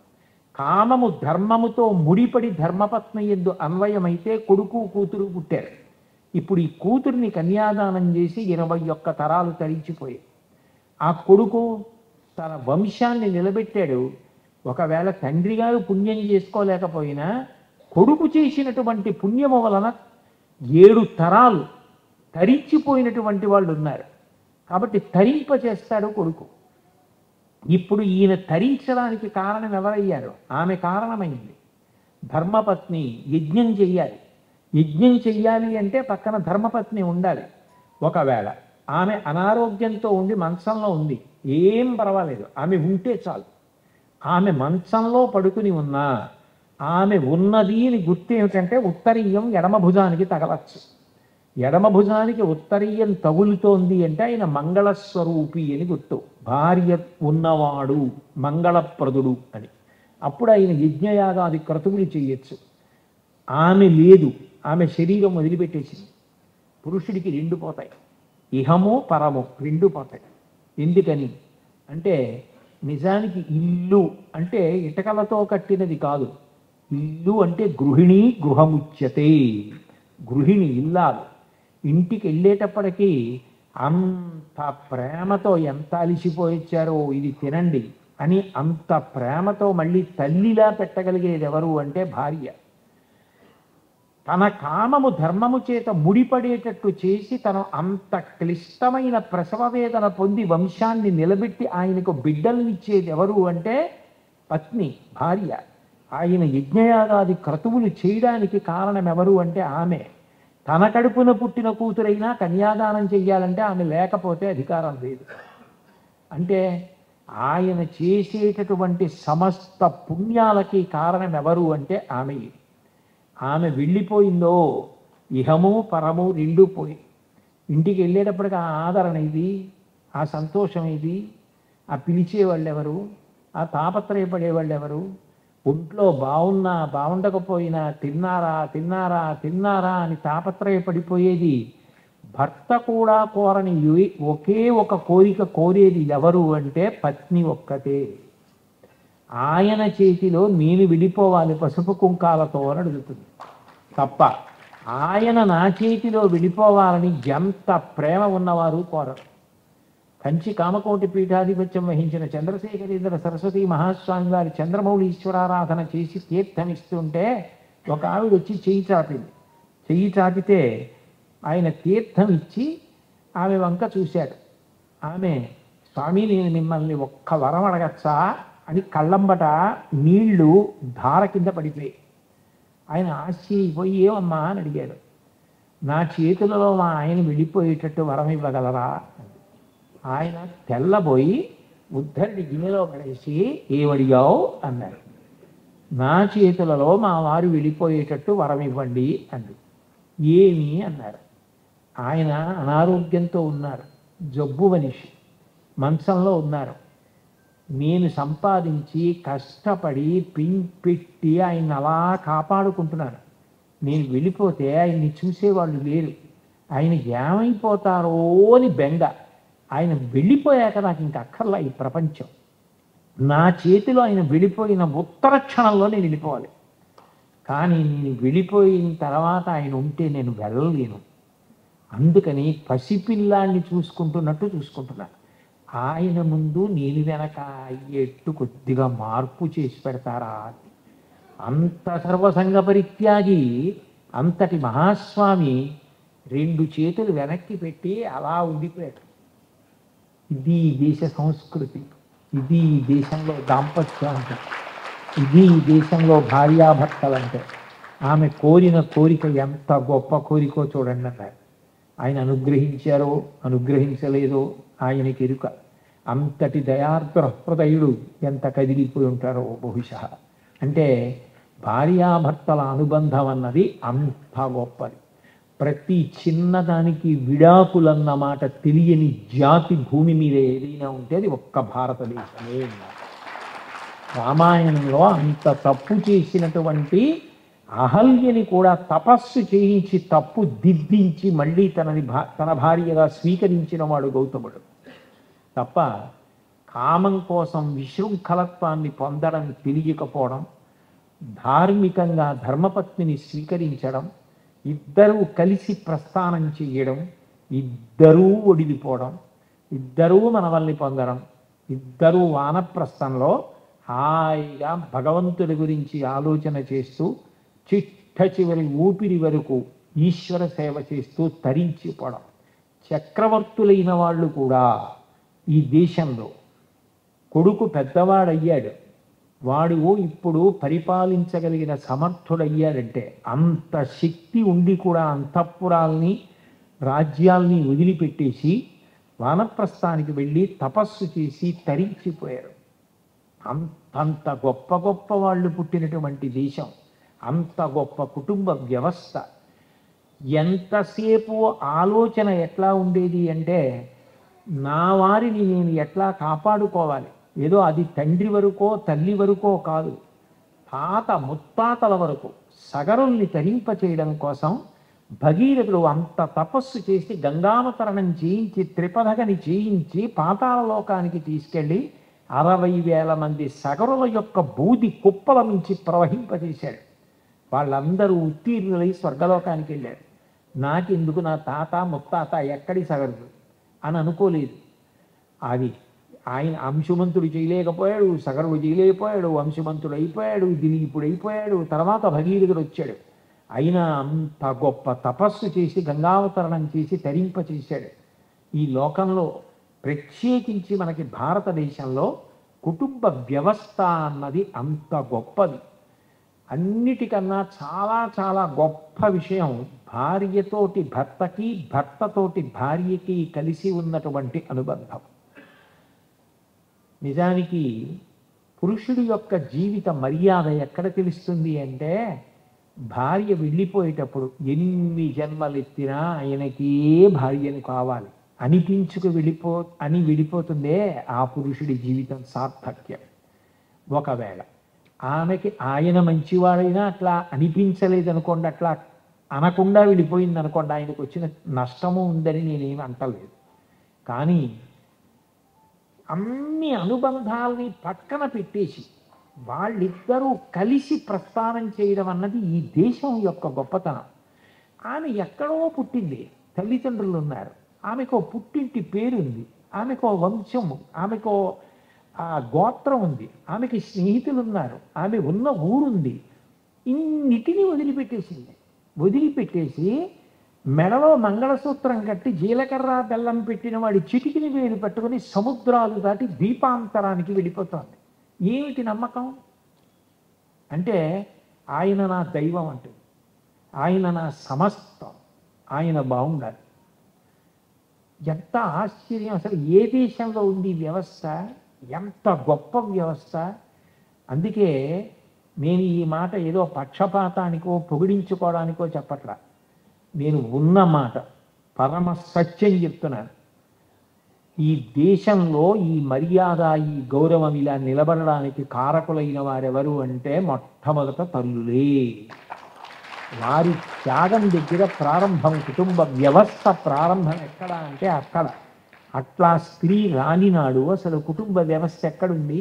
కామము ధర్మముతో ముడిపడి ధర్మపత్ని యందు అన్వయమైతే కొడుకు కూతురు పుట్టారు. ఇప్పుడు ఈ కూతుర్ని కన్యాదానం చేసి 21 తరాలు తరించిపోయాయి. ఆ కొడుకు తన వంశాన్ని నిలబెట్టాడు. ఒకవేళ తండ్రి గారు పుణ్యం చేసుకోలేకపోయినా కొడుకు చేసినటువంటి పుణ్యము వలన 7 తరాలు తరించిపోయినటువంటి వాళ్ళు ఉన్నారు. కాబట్టి తరింపచేస్తాడు కొడుకు. ఇప్పుడు ఈయన తరించడానికి కారణం ఎవరయ్యారు? ఆమె కారణమైంది. ధర్మపత్ని యజ్ఞం చెయ్యాలి. యజ్ఞం చెయ్యాలి అంటే పక్కన ధర్మపత్ని ఉండాలి. ఒకవేళ ఆమె అనారోగ్యంతో ఉండి మంచంలో ఉంది, ఏం పర్వాలేదు, ఆమె ఉంటే చాలు. ఆమె మంచంలో పడుకుని ఉన్నా ఆమె ఉన్నది అని గుర్తు ఏమిటంటే ఉత్తరీయం ఎడమ భుజానికి తగలచ్చు. ఎడమ భుజానికి ఉత్తరీయం తగులుతోంది అంటే ఆయన మంగళస్వరూపి అని గుర్తు. భార్య ఉన్నవాడు మంగళప్రదుడు అని. అప్పుడు ఆయన యజ్ఞయాగాది క్రతువులు చేయొచ్చు. ఆమె లేదు, ఆమె శరీరం వదిలిపెట్టేసింది. పురుషుడికి 2 పోతాయి, ఇహము పరము 2 పోతాయి. ఎందుకని అంటే నిజానికి ఇల్లు అంటే ఇటకలతో కట్టినది కాదు. ఇల్లు అంటే గృహిణి గృహముచ్యతే. గృహిణి ఇల్లాలు. ఇంటికి వెళ్ళేటప్పటికీ అంత ప్రేమతో ఎంత అలిసిపోయిచ్చారో ఇది తినండి అని అంత ప్రేమతో మళ్ళీ తల్లిలా పెట్టగలిగేది ఎవరు అంటే భార్య. తన కామము ధర్మము చేత ముడిపడేటట్టు చేసి తను అంత క్లిష్టమైన ప్రసవ వేదన పొంది వంశాన్ని నిలబెట్టి ఆయనకు బిడ్డలనిచ్చేది ఎవరు అంటే పత్ని, భార్య. ఆయన యజ్ఞయాగాది క్రతువులు చేయడానికి కారణం ఎవరు అంటే ఆమె. తన కడుపున పుట్టిన కూతురైనా కన్యాదానం చెయ్యాలంటే ఆమె లేకపోతే అధికారం లేదు. అంటే ఆయన చేసేటటువంటి సమస్త పుణ్యాలకి కారణం ఎవరు అంటే ఆమె. ఆమె వెళ్ళిపోయిందో ఇహము పరము 2 పోయి. ఇంటికి వెళ్ళేటప్పటికి ఆ ఆదరణ ఇది, ఆ సంతోషం ఇది, ఆ పిలిచేవాళ్ళు ఎవరు, ఆ తాపత్రయపడేవాళ్ళు ఎవరు, ఒంట్లో బాగున్నా బాగుండకపోయినా తిన్నారా తిన్నారా తిన్నారా అని తాపత్రయపడిపోయేది భర్త కూడా కోరని ఒకే ఒక కోరిక కోరేది ఎవరు అంటే పత్ని ఒక్కతే. ఆయన చేతిలో నేను వెళ్ళిపోవాలి పసుపు కుంకాలతో అని అడుగుతుంది తప్ప ఆయన నా చేతిలో వెళ్ళిపోవాలని ఎంత ప్రేమ ఉన్నవారు కోరరు. కంచి కామకోటి పీఠాధిపత్యం వహించిన చంద్రశేఖరేంద్ర సరస్వతి మహాస్వామి వారి చంద్రమౌళి ఈశ్వరారాధన చేసి తీర్థమిస్తుంటే ఒక ఆవిడ వచ్చి చెయ్యి చాపింది. చెయ్యి చాపితే ఆయన తీర్థం ఇచ్చి ఆమె వంక చూశాడు. ఆమె స్వామి నేను మిమ్మల్ని ఒక్క వరం అడగచ్చా అని కళ్ళంబట నీళ్లు ధార కింద పడిపోయి ఆయన ఆశ్చర్యపోయి ఏమమ్మా అని అడిగాడు. నా చేతులలో మా ఆయన వెళ్ళిపోయేటట్టు వరం ఇవ్వగలరా? ఆయన తెల్లబోయి ఉద్ధరిని గిన్నెలో పడేసి ఏమడిగావు అన్నాడు. నా చేతులలో మా వారు వెళ్ళిపోయేటట్టు వరం ఇవ్వండి అంది. ఏమి అన్నారు. ఆయన అనారోగ్యంతో ఉన్నారు, జబ్బు మనిషి, మంచంలో ఉన్నారు. నేను సంపాదించి కష్టపడి పెట్టి ఆయన అలా కాపాడుకుంటున్నాను. నేను వెళ్ళిపోతే ఆయన్ని చూసేవాళ్ళు లేరు, ఆయన ఏమైపోతారో అని బెంగ. ఆయన వెళ్ళిపోయాక నాకు ఇంక అక్కర్లా ఈ ప్రపంచం. నా చేతిలో ఆయన వెళ్ళిపోయిన ఉత్తర క్షణంలో నేను వెళ్ళిపోవాలి. కానీ నేను వెళ్ళిపోయిన తర్వాత ఆయన ఉంటే నేను వెళ్ళలేను. అందుకని పసిపిల్లాన్ని చూసుకుంటున్నట్టు చూసుకుంటున్నాను. ఆయన ముందు నేను వెనక అయ్యేట్టు కొద్దిగా మార్పు చేసి పెడతారా? అంత సర్వసంగ పరిత్యాగి అంతటి మహాస్వామి 2 చేతులు వెనక్కి పెట్టి అలా ఉండిపోయాడు. ఇది దేశ సంస్కృతి, ఇది దేశంలో దాంపత్యం అంటే, ఇది దేశంలో భార్యాభర్తలంటే. ఆమె కోరిన కోరిక ఎంత గొప్ప కోరికో చూడండి అన్నారు. ఆయన అనుగ్రహించారో అనుగ్రహించలేదో ఆయనకి ఎరుక. అంతటి దయార్ద్ర హృదయుడు ఎంత కదిలిపోయి ఉంటారో బహుశా. అంటే భార్యాభర్తల అనుబంధం అన్నది అంత గొప్పది. ప్రతి చిన్నదానికి విడాకులన్న మాట తెలియని జాతి భూమి మీద ఏదైనా ఉంటే అది ఒక్క భారతదేశమే. రామాయణంలో అంత తప్పు చేసినటువంటి అహల్యని కూడా తపస్సు చేయించి తప్పు దిద్దించి మళ్ళీ తన భార్యగా స్వీకరించిన వాడు గౌతముడు తప్ప కామం కోసం విశృంఖలత్వాన్ని పొందడం తెలియకపోవడం, ధార్మికంగా ధర్మపత్నిని స్వీకరించడం, ఇద్దరూ కలిసి ప్రస్థానం చెయ్యడం, ఇద్దరూ ఒడిలిపోవడం, ఇద్దరూ మనవల్ని పొందడం, ఇద్దరూ వానప్రస్థంలో హాయిగా భగవంతుడి గురించి ఆలోచన చేస్తూ చిట్ట చివరి ఊపిరి వరకు ఈశ్వర సేవ చేస్తూ తరించిపోవడం. చక్రవర్తులైన వాళ్ళు కూడా ఈ దేశంలో కొడుకు పెద్దవాడయ్యాడు, వాడు ఇప్పుడు పరిపాలించగలిగిన సమర్థుడయ్యాడంటే అంత శక్తి ఉండి కూడా అంతఃపురాల్ని రాజ్యాల్ని వదిలిపెట్టేసి వానప్రస్థానికి వెళ్ళి తపస్సు చేసి తరించిపోయారు. అంత గొప్ప గొప్ప వాళ్ళు పుట్టినటువంటి దేశం, అంత గొప్ప కుటుంబ వ్యవస్థ. ఎంతసేపు ఆలోచన ఎట్లా ఉండేది అంటే, నా వారిని నేను ఎట్లా కాపాడుకోవాలి, ఏదో అది తండ్రి వరకో తల్లి వరకో కాదు, తాత ముత్తాతల వరకు సగరుల్ని తరింప చేయడం కోసం భగీరథుడు అంత తపస్సు చేసి గంగావతరణం చేయించి త్రిపథగని చేయించి పాతాళలోకానికి తీసుకెళ్ళి 60,000 మంది సగరుల యొక్క బూది కుప్పల మించి ప్రవహింపజేశాడు. వాళ్ళందరూ ఉత్తీర్ణులై స్వర్గలోకానికి వెళ్ళారు. నాకెందుకు నా తాత ముత్తాత ఎక్కడి సగరుడు అని అనుకోలేదు. అది ఆయన అంశుమంతుడు చేయలేకపోయాడు, సగరుడు చేయలేకపోయాడు, అంశుమంతుడు అయిపోయాడు, దిలీపుడు అయిపోయాడు, తర్వాత భగీరథుడు వచ్చాడు. అయినా అంత గొప్ప తపస్సు చేసి గంగావతరణం చేసి తరింపచేశాడు. ఈ లోకంలో ప్రత్యేకించి మనకి భారతదేశంలో కుటుంబ వ్యవస్థ అన్నది అంత గొప్పది. అన్నిటికన్నా చాలా చాలా గొప్ప విషయం భార్యతోటి భర్తకి, భర్తతోటి భార్యకి కలిసి ఉన్నటువంటి అనుబంధం. నిజానికి పురుషుడి యొక్క జీవిత మర్యాద ఎక్కడ తెలుస్తుంది అంటే, భార్య వెళ్ళిపోయేటప్పుడు ఎన్ని జన్మలెత్తినా ఆయనకే భార్యను కావాలి అనిపించుకు వెళ్ళిపోతుందే ఆ పురుషుడి జీవితం సార్థక్యం. ఒకవేళ ఆమెకి ఆయన మంచివాడైనా అట్లా అనిపించలేదనుకోండి, అట్లా అనకుండా వెళ్ళిపోయింది అనుకోండి, ఆయనకు వచ్చిన నష్టము ఉందని నేనేమి అంటలేదు. కానీ అన్ని అనుబంధాలని పక్కన పెట్టేసి వాళ్ళిద్దరూ కలిసి ప్రస్థానం చేయడం అన్నది ఈ దేశం యొక్క గొప్పతనం. ఆమె ఎక్కడో పుట్టింది, తల్లిదండ్రులు ఉన్నారు, ఆమెకో పుట్టింటి పేరుంది, ఆమెకో వంశము, ఆమెకో గోత్రం ఉంది, ఆమెకి స్నేహితులు ఉన్నారు, ఆమె ఉన్న ఊరుంది. ఇన్నిటినీ వదిలిపెట్టేసి మెడలో మంగళసూత్రం కట్టి జీలకర్ర బెల్లం పెట్టిన వాడి చిటికిని వేలు పట్టుకుని సముద్రాలు దాటి ద్వీపాంతరానికి వెళ్ళిపోతోంది. ఏమిటి నమ్మకం అంటే, ఆయన నా దైవం అంటుంది, ఆయన నా సమస్తం, ఆయన బాగుండాలి. ఎంత ఆశ్చర్యం! అసలు ఏ దేశంలో ఉంది వ్యవస్థ, ఎంత గొప్ప వ్యవస్థ. అందుకే నేను ఈ మాట ఏదో పక్షపాతానికో పొగిడించుకోవడానికో చెప్పట్లా, నేను ఉన్న మాట పరమ సత్యం చెప్తున్నాను. ఈ దేశంలో ఈ మర్యాద, ఈ గౌరవం ఇలా నిలబడడానికి కారకులైన వారెవరు అంటే మొట్టమొదట తల్లులే. వారి త్యాగం దగ్గర ప్రారంభం, కుటుంబ వ్యవస్థ ప్రారంభం ఎక్కడ అంటే అక్కడ. అట్లా స్త్రీ రానినాడు అసలు కుటుంబ వ్యవస్థ ఎక్కడుంది?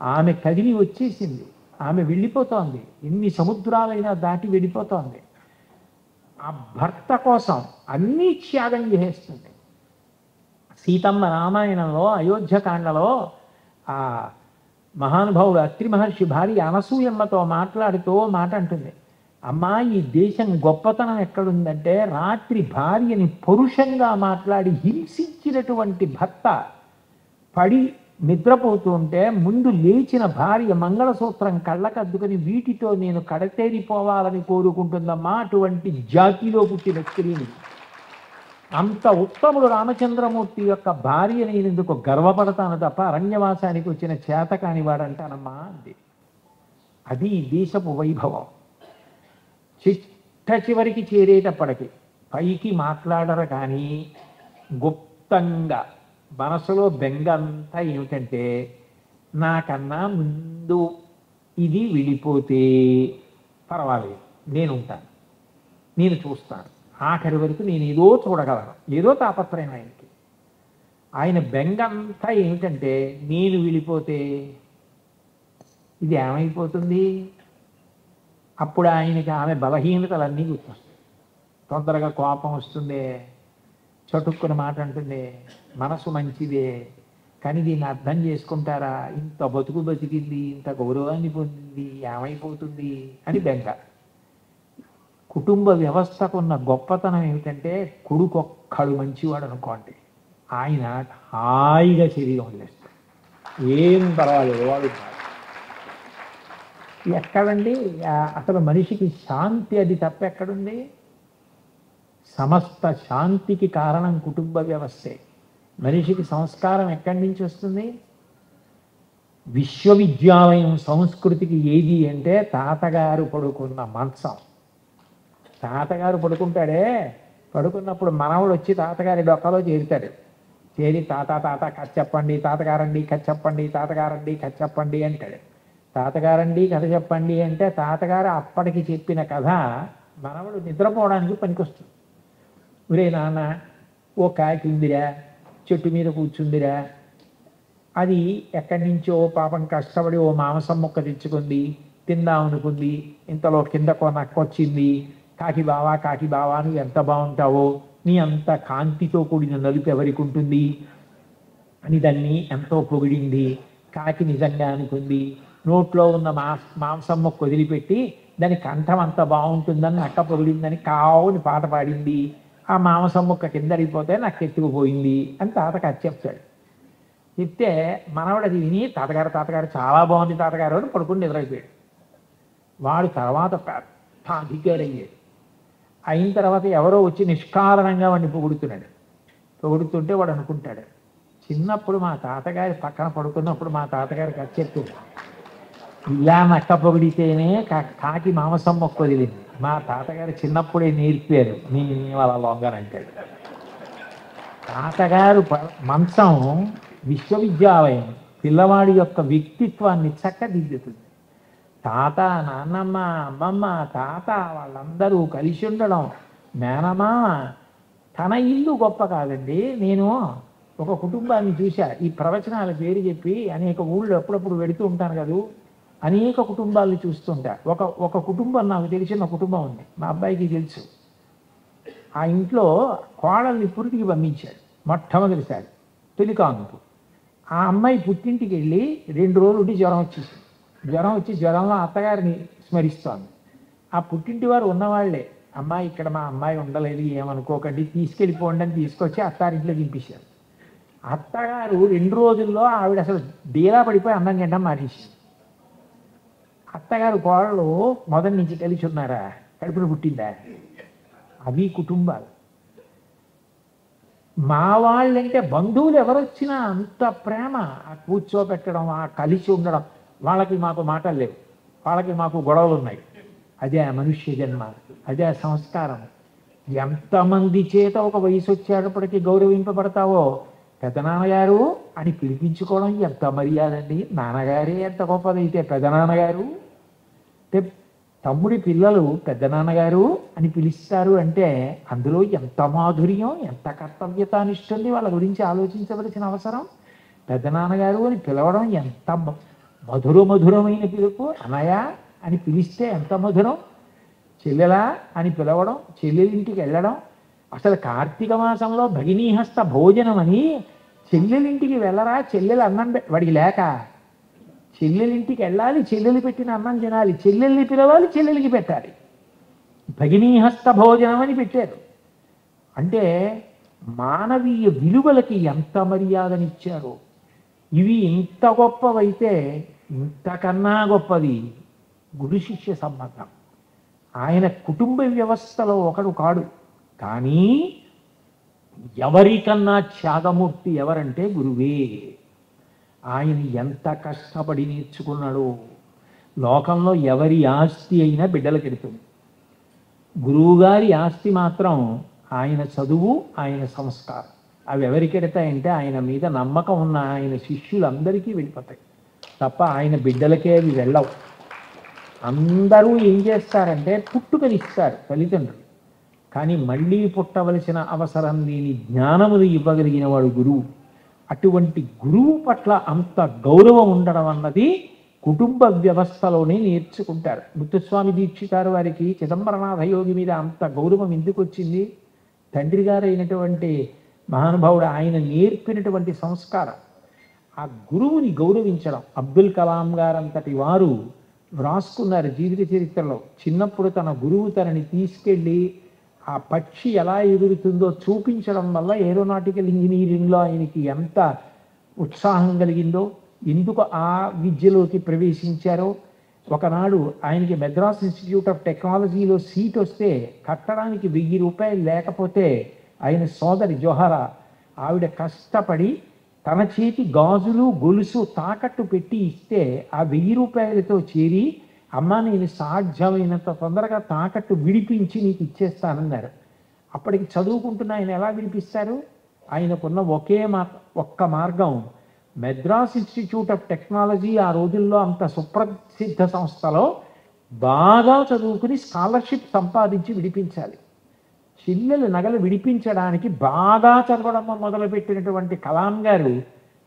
ఆమె కదిలి వచ్చేసింది, ఆమె వెళ్ళిపోతోంది, ఎన్ని సముద్రాలైనా దాటి వెళ్ళిపోతోంది. ఆ భర్త కోసం అన్నీ త్యాగం చేసేస్తుంది. సీతమ్మ రామాయణంలో అయోధ్యకాండలో ఆ మహానుభావుడు అత్రి మహర్షి భార్య అనసూయమ్మతో మాట్లాడుతూ మాట అంటుంది, అమ్మా ఈ దేశం గొప్పతనం ఎక్కడుందంటే, రాత్రి భార్యని పరుషంగా మాట్లాడి హింసించినటువంటి భర్త పడి నిద్రపోతూ ఉంటే ముందు లేచిన భార్య మంగళసూత్రం కళ్ళకద్దుకొని వీటితో నేను కడతేరిపోవాలని కోరుకుంటుందమ్మా, అటువంటి జాతిలో పుట్టిన స్త్రీని. అంత ఉత్తముడు రామచంద్రమూర్తి యొక్క భార్య నేనెందుకు గర్వపడతాను తప్ప అరణ్యవాసానికి వచ్చిన చేతకాని వాడంటానమ్మా అంది. అది దేశపు వైభవం. చిట్ట చివరికి చేరేటప్పటికి పైకి మాట్లాడరు కానీ గుప్తంగా మనసులో బెంగ అంతా ఏమిటంటే, నాకన్నా ముందు ఇది విడిపోతే పర్వాలేదు, నేను ఉంటాను, నేను చూస్తాను, ఆఖరి వరకు నేను ఏదో చూడగలను, ఏదో తాపత్రయం ఆయనకి. ఆయన బెంగ అంతా ఏమిటంటే, నేను వెళ్ళిపోతే ఇది ఏమైపోతుంది? అప్పుడు ఆయనకి ఆమె బలహీనతలన్నీ గుర్తొస్తాయి. తొందరగా కోపం వస్తుంది, చటుక్కున మాట అంటుంది, మనసు మంచిదే, కానీ దీన్ని అర్థం చేసుకుంటారా, ఇంత బతుకు బతికింది, ఇంత గౌరవాన్ని పొందింది, ఏమైపోతుంది అని బెంగ. కుటుంబ వ్యవస్థకున్న గొప్పతనం ఏమిటంటే కొడుకొక్కడు మంచివాడు అనుకోండి, ఆయన హాయిగా శరీరం వదిలేస్తాడు, ఏం పర్వాలేదు వాడు. ఎక్కడండి అసలు మనిషికి శాంతి, అది తప్ప ఎక్కడుంది? సమస్త శాంతికి కారణం కుటుంబ వ్యవస్థే. మనిషికి సంస్కారం ఎక్కడి నుంచి వస్తుంది? విశ్వవిద్యాలయం సంస్కృతికి ఏది అంటే తాతగారు పడుకున్న మంచం. తాతగారు పడుకుంటాడే, పడుకున్నప్పుడు మనవడు వచ్చి తాతగారి డొక్కలో చేరుతాడు. చేరి తాత తాత కథ చెప్పండి, తాతగారండి కథ చెప్పండి, తాతగారండి కథ చెప్పండి అంటాడు. తాతగారండి కథ చెప్పండి అంటే తాతగారు అప్పటికి చెప్పిన కథ మనవడు నిద్రపోవడానికి పనికొస్తుంది. ఒరే నాన్న, ఓ కాకి ఉందిరా, చెట్టు మీద కూర్చుందిరా, అది ఎక్కడి నుంచో పాపం కష్టపడి ఓ మాంసం ముక్క తెచ్చుకుంది, తిందామనుకుంది, ఇంతలో కిందకో నక్కొచ్చింది, కాకి బావా నువ్వు ఎంత బాగుంటావో, నీ అంత కాంతితో కూడిన నలుపు ఎవరికి ఉంటుంది అని దాన్ని ఎంతో పొగిడింది. కాకి నిజంగా అనుకుంది, నోట్లో ఉన్న మాంసం ముక్క వదిలిపెట్టి దాని కంఠం అంత బాగుంటుందని నక్క పొగిడిందని కావుని పాట పాడింది. ఆ మాంసం ముక్క కింద అడిగిపోతే నాకు ఎత్తుకుపోయింది అని తాతకు అది చెప్తాడు. చెప్తే మనవాడు అది విని తాతగారు చాలా బాగుంది తాతగారు అని పడుకుని నిద్రైపోయాడు. వాడు తర్వాత పెద్ద అధికారి అయ్యాడు. అయిన తర్వాత ఎవరో వచ్చి నిష్కారణంగా వాడిని పొగుడుతుంటే వాడు అనుకుంటాడు, చిన్నప్పుడు మా తాతగారి పక్కన పడుకున్నప్పుడు మా తాతగారికి అది చెప్తుంది, ఇలా నక్క పొగిడితేనే కాకి మాంసం మొక్క వదిలింది, మా తాతగారు చిన్నప్పుడే నేర్పారు, నీ వాళ్ళ లొంగనంటాడు. తాతగారు మంచం విశ్వవిద్యాలయం పిల్లవాడి యొక్క వ్యక్తిత్వాన్ని చక్కదిద్దుతుంది. తాత, నాన్నమ్మ, అమ్మమ్మ, తాత వాళ్ళందరూ కలిసి ఉండడం, మేనమామ, తన ఇల్లు గొప్ప కాదండి. నేను ఒక కుటుంబాన్ని చూశా, ఈ ప్రవచనాల పేరు చెప్పి అనేక ఊళ్ళు ఎప్పుడప్పుడు వెడుతూ ఉంటాను కదా, అనేక కుటుంబాలను చూస్తుంటా. ఒక కుటుంబం నాకు తెలిసిన కుటుంబం ఉంది, మా అబ్బాయికి తెలుసు. ఆ ఇంట్లో కోడల్ని పురిటికి పంపించాడు మొట్టమొదటిసారి, తొలికాంపు. ఆ అమ్మాయి పుట్టింటికి వెళ్ళి 2 రోజులు ఉండి జ్వరం వచ్చి జ్వరంలో అత్తగారిని స్మరిస్తోంది. ఆ పుట్టింటి వారు ఉన్నవాళ్లే, అమ్మాయి ఇక్కడ మా అమ్మాయి ఉండలేదు ఏమనుకోకండి, తీసుకెళ్ళిపోండి అని తీసుకొచ్చి అత్తారింట్లో దింపేశారు. అత్తగారు 2 రోజుల్లో ఆవిడ అసలు డీలా పడిపోయి అన్నం తినడం మానేసింది. అత్తగారు కోడలు మొదటి నుంచి కలిసి ఉన్నారా, కడుపున పుట్టిందా? అవి కుటుంబాలు. మా వాళ్ళంటే బంధువులు ఎవరొచ్చినా అంత ప్రేమ, ఆ కూర్చోబెట్టడం, ఆ కలిసి ఉండడం. వాళ్ళకి మాకు మాటలు లేవు, వాళ్ళకి మాకు గొడవలు ఉన్నాయి. అదే మనుష్య జన్మ, అదే సంస్కారం. ఎంతమంది చేత ఒక వయసు వచ్చేటప్పటికీ గౌరవింపబడతావో, పెదనాన్నగారు అని పిలిపించుకోవడం ఎంత మర్యాద అండి. నాన్నగారే ఎంత గొప్పదైతే పెదనాన్నగారు అంటే, తమ్ముడి పిల్లలు పెద్దనాన్నగారు అని పిలుస్తారు అంటే అందులో ఎంత మాధుర్యం, ఎంత కర్తవ్యత అనిస్తుంది, వాళ్ళ గురించి ఆలోచించవలసిన అవసరం. పెద్దనాన్నగారు అని పిలవడం ఎంత మధురమైన పిలుపు. అనయ అని పిలిస్తే ఎంత మధురం. చెల్లెలా అని పిలవడం, చెల్లెలింటికి వెళ్ళడం. అసలు కార్తీక మాసంలో భగినీహస్త భోజనం అని చెల్లెలింటికి వెళ్ళరా, చెల్లెలు అన్నం వాడికి లేక చెల్లెలింటికి వెళ్ళాలి, చెల్లెలు పెట్టిన అన్నం తినాలి, చెల్లెల్ని పిలవాలి, చెల్లెలికి పెట్టాలి. భగినీహస్త భోజనం అని పెట్టారు. అంటే మానవీయ విలువలకి ఎంత మర్యాదనిచ్చారో. ఇవి ఇంత గొప్పవైతే ఇంతకన్నా గొప్పది గురు శిష్య సంబంధం. ఆయన కుటుంబ వ్యవస్థలో ఒకడు కాడు, కానీ ఎవరికన్నా త్యాగమూర్తి ఎవరంటే గురువే. ఆయన ఎంత కష్టపడి నేర్చుకున్నాడో. లోకంలో ఎవరి ఆస్తి అయినా బిడ్డలకు ఎడుతుంది. గురువుగారి ఆస్తి మాత్రం ఆయన చదువు, ఆయన సంస్కారం. అవి ఎవరికి ఎడతాయంటే ఆయన మీద నమ్మకం ఉన్న ఆయన శిష్యులందరికీ వెళ్ళిపోతాయి తప్ప ఆయన బిడ్డలకే అవి వెళ్ళవు. అందరూ ఏం చేస్తారంటే పుట్టుకనిస్తారు తల్లిదండ్రులు, కానీ మళ్ళీ పుట్టవలసిన అవసరం లేని జ్ఞానములు ఇవ్వగలిగిన వాడు గురువు. అటువంటి గురువు పట్ల అంత గౌరవం ఉండడం అన్నది కుటుంబ వ్యవస్థలోనే నేర్చుకుంటారు. ముత్తుస్వామి దీక్షితారు వారికి చిదంబరనాథ యోగి మీద అంత గౌరవం ఎందుకు వచ్చింది? తండ్రి గారైనటువంటి మహానుభావుడు ఆయన నేర్పినటువంటి సంస్కారం. ఆ గురువుని గౌరవించడం. అబ్దుల్ కలాం గారంతటి వారు వ్రాసుకున్నారు జీవిత చరిత్రలో, చిన్నప్పుడు తన గురువు తనని తీసుకెళ్ళి ఆ పక్షి ఎలా ఎగురుతుందో చూపించడం వల్ల ఏరోనాటికల్ ఇంజనీరింగ్లో ఆయనకి ఎంత ఉత్సాహం కలిగిందో, ఎందుకు ఆ విద్యలోకి ప్రవేశించారో. ఒకనాడు ఆయనకి మెడ్రాస్ ఇన్స్టిట్యూట్ ఆఫ్ టెక్నాలజీలో సీట్ వస్తే కట్టడానికి 1000 రూపాయలు లేకపోతే ఆయన సోదరి జోహరా ఆవిడ కష్టపడి తన చేతి గాజులు గొలుసు తాకట్టు పెట్టి ఇస్తే ఆ 1000 రూపాయలతో చేరి, అమ్మ నేను సాధ్యమైనంత తొందరగా తాకట్టు విడిపించి నీకు ఇచ్చేస్తానన్నారు. అప్పటికి చదువుకుంటున్న ఆయన ఎలా విడిపిస్తారు? ఆయనకున్న ఒక్క మార్గం, మెడ్రాస్ ఇన్స్టిట్యూట్ ఆఫ్ టెక్నాలజీ ఆ రోజుల్లో అంత సుప్రసిద్ధ సంస్థలో బాగా చదువుకుని స్కాలర్షిప్ సంపాదించి విడిపించాలి. చెల్లెలు నగలు విడిపించడానికి బాగా చదవడం మొదలుపెట్టినటువంటి కలాం గారు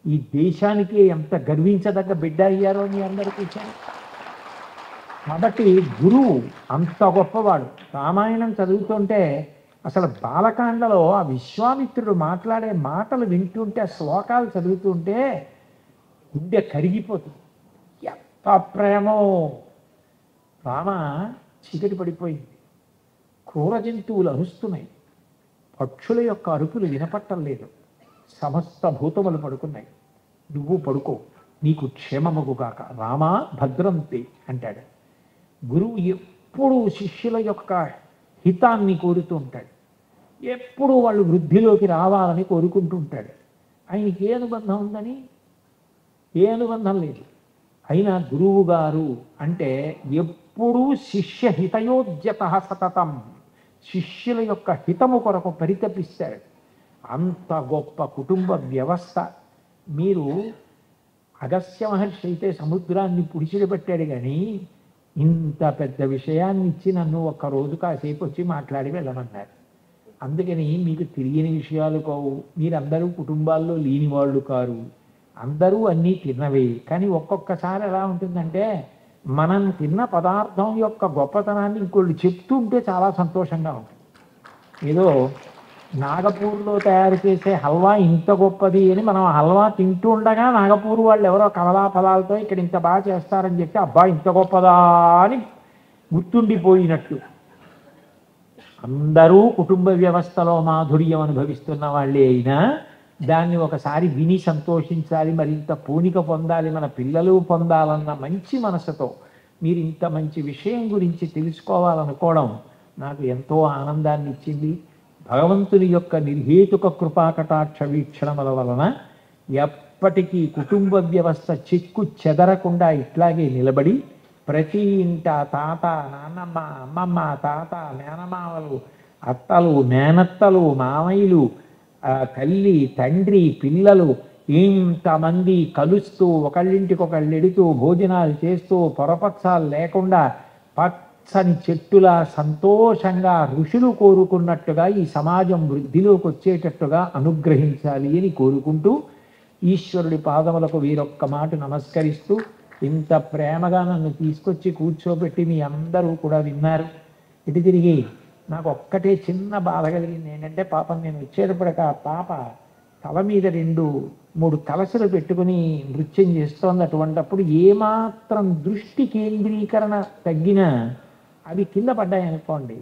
ఈ దేశానికి ఎంత గర్వించదగ్గ బిడ్డ అయ్యారో మీ అందరూ చూశారు. కాబట్టి గురువు అంత గొప్పవాడు. రామాయణం చదువుతుంటే అసలు బాలకాండలో ఆ విశ్వామిత్రుడు మాట్లాడే మాటలు వింటుంటే, ఆ శ్లోకాలు చదువుతుంటే గుండె కరిగిపోతుంది. ఎంత ప్రేమో! రామ చీకటి పడిపోయింది, క్రూర జంతువులు అరుస్తున్నాయి, పక్షుల యొక్క అరుపులు వినపట్టలేదు, సమస్త భూతములు పడుకున్నాయి, నువ్వు పడుకో, నీకు క్షేమమగుగాక, రామా భద్రంతి అంటాడు. గురువు ఎప్పుడూ శిష్యుల యొక్క హితాన్ని కోరుతూ ఉంటాడు, ఎప్పుడూ వాళ్ళు వృద్ధిలోకి రావాలని కోరుకుంటూ ఉంటాడు. ఆయనకి ఏ అనుబంధం ఉందని? ఏ అనుబంధం లేదు. అయినా గురువు గారు అంటే ఎప్పుడూ శిష్య హితయోద్యత సతతం, శిష్యుల యొక్క హితము కొరకు పరితపిస్తాడు. అంత గొప్ప కుటుంబ వ్యవస్థ. మీరు అగస్త్య మహర్షి అయితే సముద్రాన్ని పుడిచిపెట్టాడు, కానీ ఇంత పెద్ద విషయాన్ని ఇచ్చి నన్ను ఒక్కరోజు కాసేపు వచ్చి మాట్లాడి వెళ్ళమన్నారు. అందుకని మీకు తెలియని విషయాలు కావు. మీరందరూ కుటుంబాల్లో లేని వాళ్ళు కారు, అందరూ అన్నీ తిన్నవే. కానీ ఒక్కొక్కసారి ఎలా ఉంటుందంటే, మనం తిన్న పదార్థం యొక్క గొప్పతనాన్ని ఇంకోళ్ళు చెప్తుంటే చాలా సంతోషంగా ఉంటుంది. ఏదో నాగపూర్లో తయారు చేసే హల్వా ఇంత గొప్పది అని మనం హల్వా తింటూ ఉండగా నాగపూర్ వాళ్ళు ఎవరో కమలా ఫలాలతో ఇక్కడ ఇంత బాగా చేస్తారని చెప్పి, అబ్బా ఇంత గొప్పదా అని గుర్తుండిపోయినట్టు. అందరూ కుటుంబ వ్యవస్థలో మాధుర్యం అనుభవిస్తున్న వాళ్ళే అయినా దాన్ని ఒకసారి విని సంతోషించాలి, మరింత పూనిక పొందాలి, మన పిల్లలు పొందాలన్న మంచి మనసుతో మీరు ఇంత మంచి విషయం గురించి తెలుసుకోవాలనుకోవడం నాకు ఎంతో ఆనందాన్ని ఇచ్చింది. భగవంతుని యొక్క నిర్హేతుక కృపాకటాక్ష వీక్షణముల వలన ఎప్పటికీ కుటుంబ వ్యవస్థ చెక్కు చెదరకుండా ఇట్లాగే నిలబడి, ప్రతి ఇంట తాత, నాన్నమ్మ, అమ్మమ్మ, తాత, మేనమామలు, అత్తలు, మేనత్తలు, మామయ్యలు, తల్లి, తండ్రి, పిల్లలు ఇంతమంది కలుస్తూ ఒకళ్ళింటికొకళ్ళు ఎడుతూ భోజనాలు చేస్తూ పొరపక్షాలు లేకుండా పచ్చని చెట్టులా సంతోషంగా ఋషులు కోరుకున్నట్టుగా ఈ సమాజం వృద్ధిలోకి వచ్చేటట్టుగా అనుగ్రహించాలి అని కోరుకుంటూ ఈశ్వరుడి పాదములకు వీరొక్క మాట నమస్కరిస్తూ, ఇంత ప్రేమగా నన్ను తీసుకొచ్చి కూర్చోబెట్టి మీ అందరూ కూడా విన్నారు. ఇటు తిరిగి నాకు ఒక్కటే చిన్న బాధ కలిగింది. ఏంటంటే పాపం నేను వచ్చేటప్పటికి ఆ పాప తల మీద 2-3 కలశలు పెట్టుకుని నృత్యం చేస్తోంది. అటువంటప్పుడు ఏమాత్రం దృష్టి కేంద్రీకరణ తగ్గినా అవి కింద పడ్డాయనుకోండి,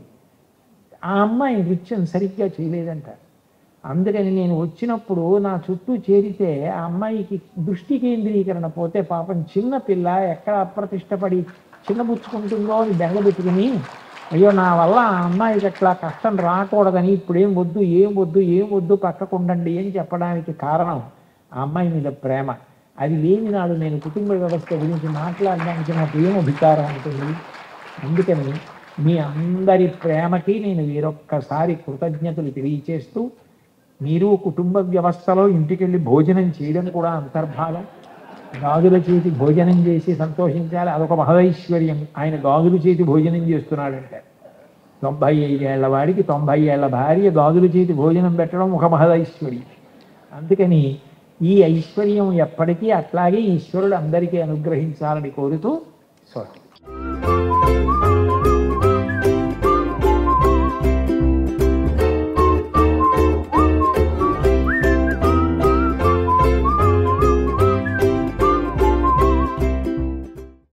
ఆ అమ్మాయి నృత్యం సరిగ్గా చేయలేదంట. అందుకని నేను వచ్చినప్పుడు నా చుట్టూ చేరితే ఆ అమ్మాయికి దృష్టి కేంద్రీకరణ పోతే పాపం చిన్న పిల్ల ఎక్కడ అప్రతిష్టపడి చిన్నబుచ్చుకుంటుందో అని బెంగబెట్టుకుని, అయ్యో నా వల్ల ఆ అమ్మాయికి అట్లా కష్టం రాకూడదని ఇప్పుడేం వద్దు, ఏం వద్దు, ఏం వద్దు, పక్కకు ఉండండి అని చెప్పడానికి కారణం ఆ అమ్మాయి మీద ప్రేమ. అది లేని నాడు నేను కుటుంబ వ్యవస్థ గురించి మాట్లాడడానికి నాకు ఏం అధికారం ఉంటుంది? అందుకని మీ అందరి ప్రేమకి నేను వేరొక్కసారి కృతజ్ఞతలు తెలియచేస్తూ, మీరు కుటుంబ వ్యవస్థలో ఇంటికెళ్ళి భోజనం చేయడం కూడా అంతర్భాగం. గాజుల చేతి భోజనం చేసి సంతోషించాలి, అదొక మహదైశ్వర్యం. ఆయన గాజుల చేతి భోజనం చేస్తున్నాడంటే 95 ఏళ్ల వాడికి 90 ఏళ్ల భార్య గాజుల చేతి భోజనం పెట్టడం ఒక మహదైశ్వర్యం. అందుకని ఈ ఐశ్వర్యం ఎప్పటికీ అట్లాగే ఈశ్వరుడు అందరికీ అనుగ్రహించాలని కోరుతూ స్వస్తి.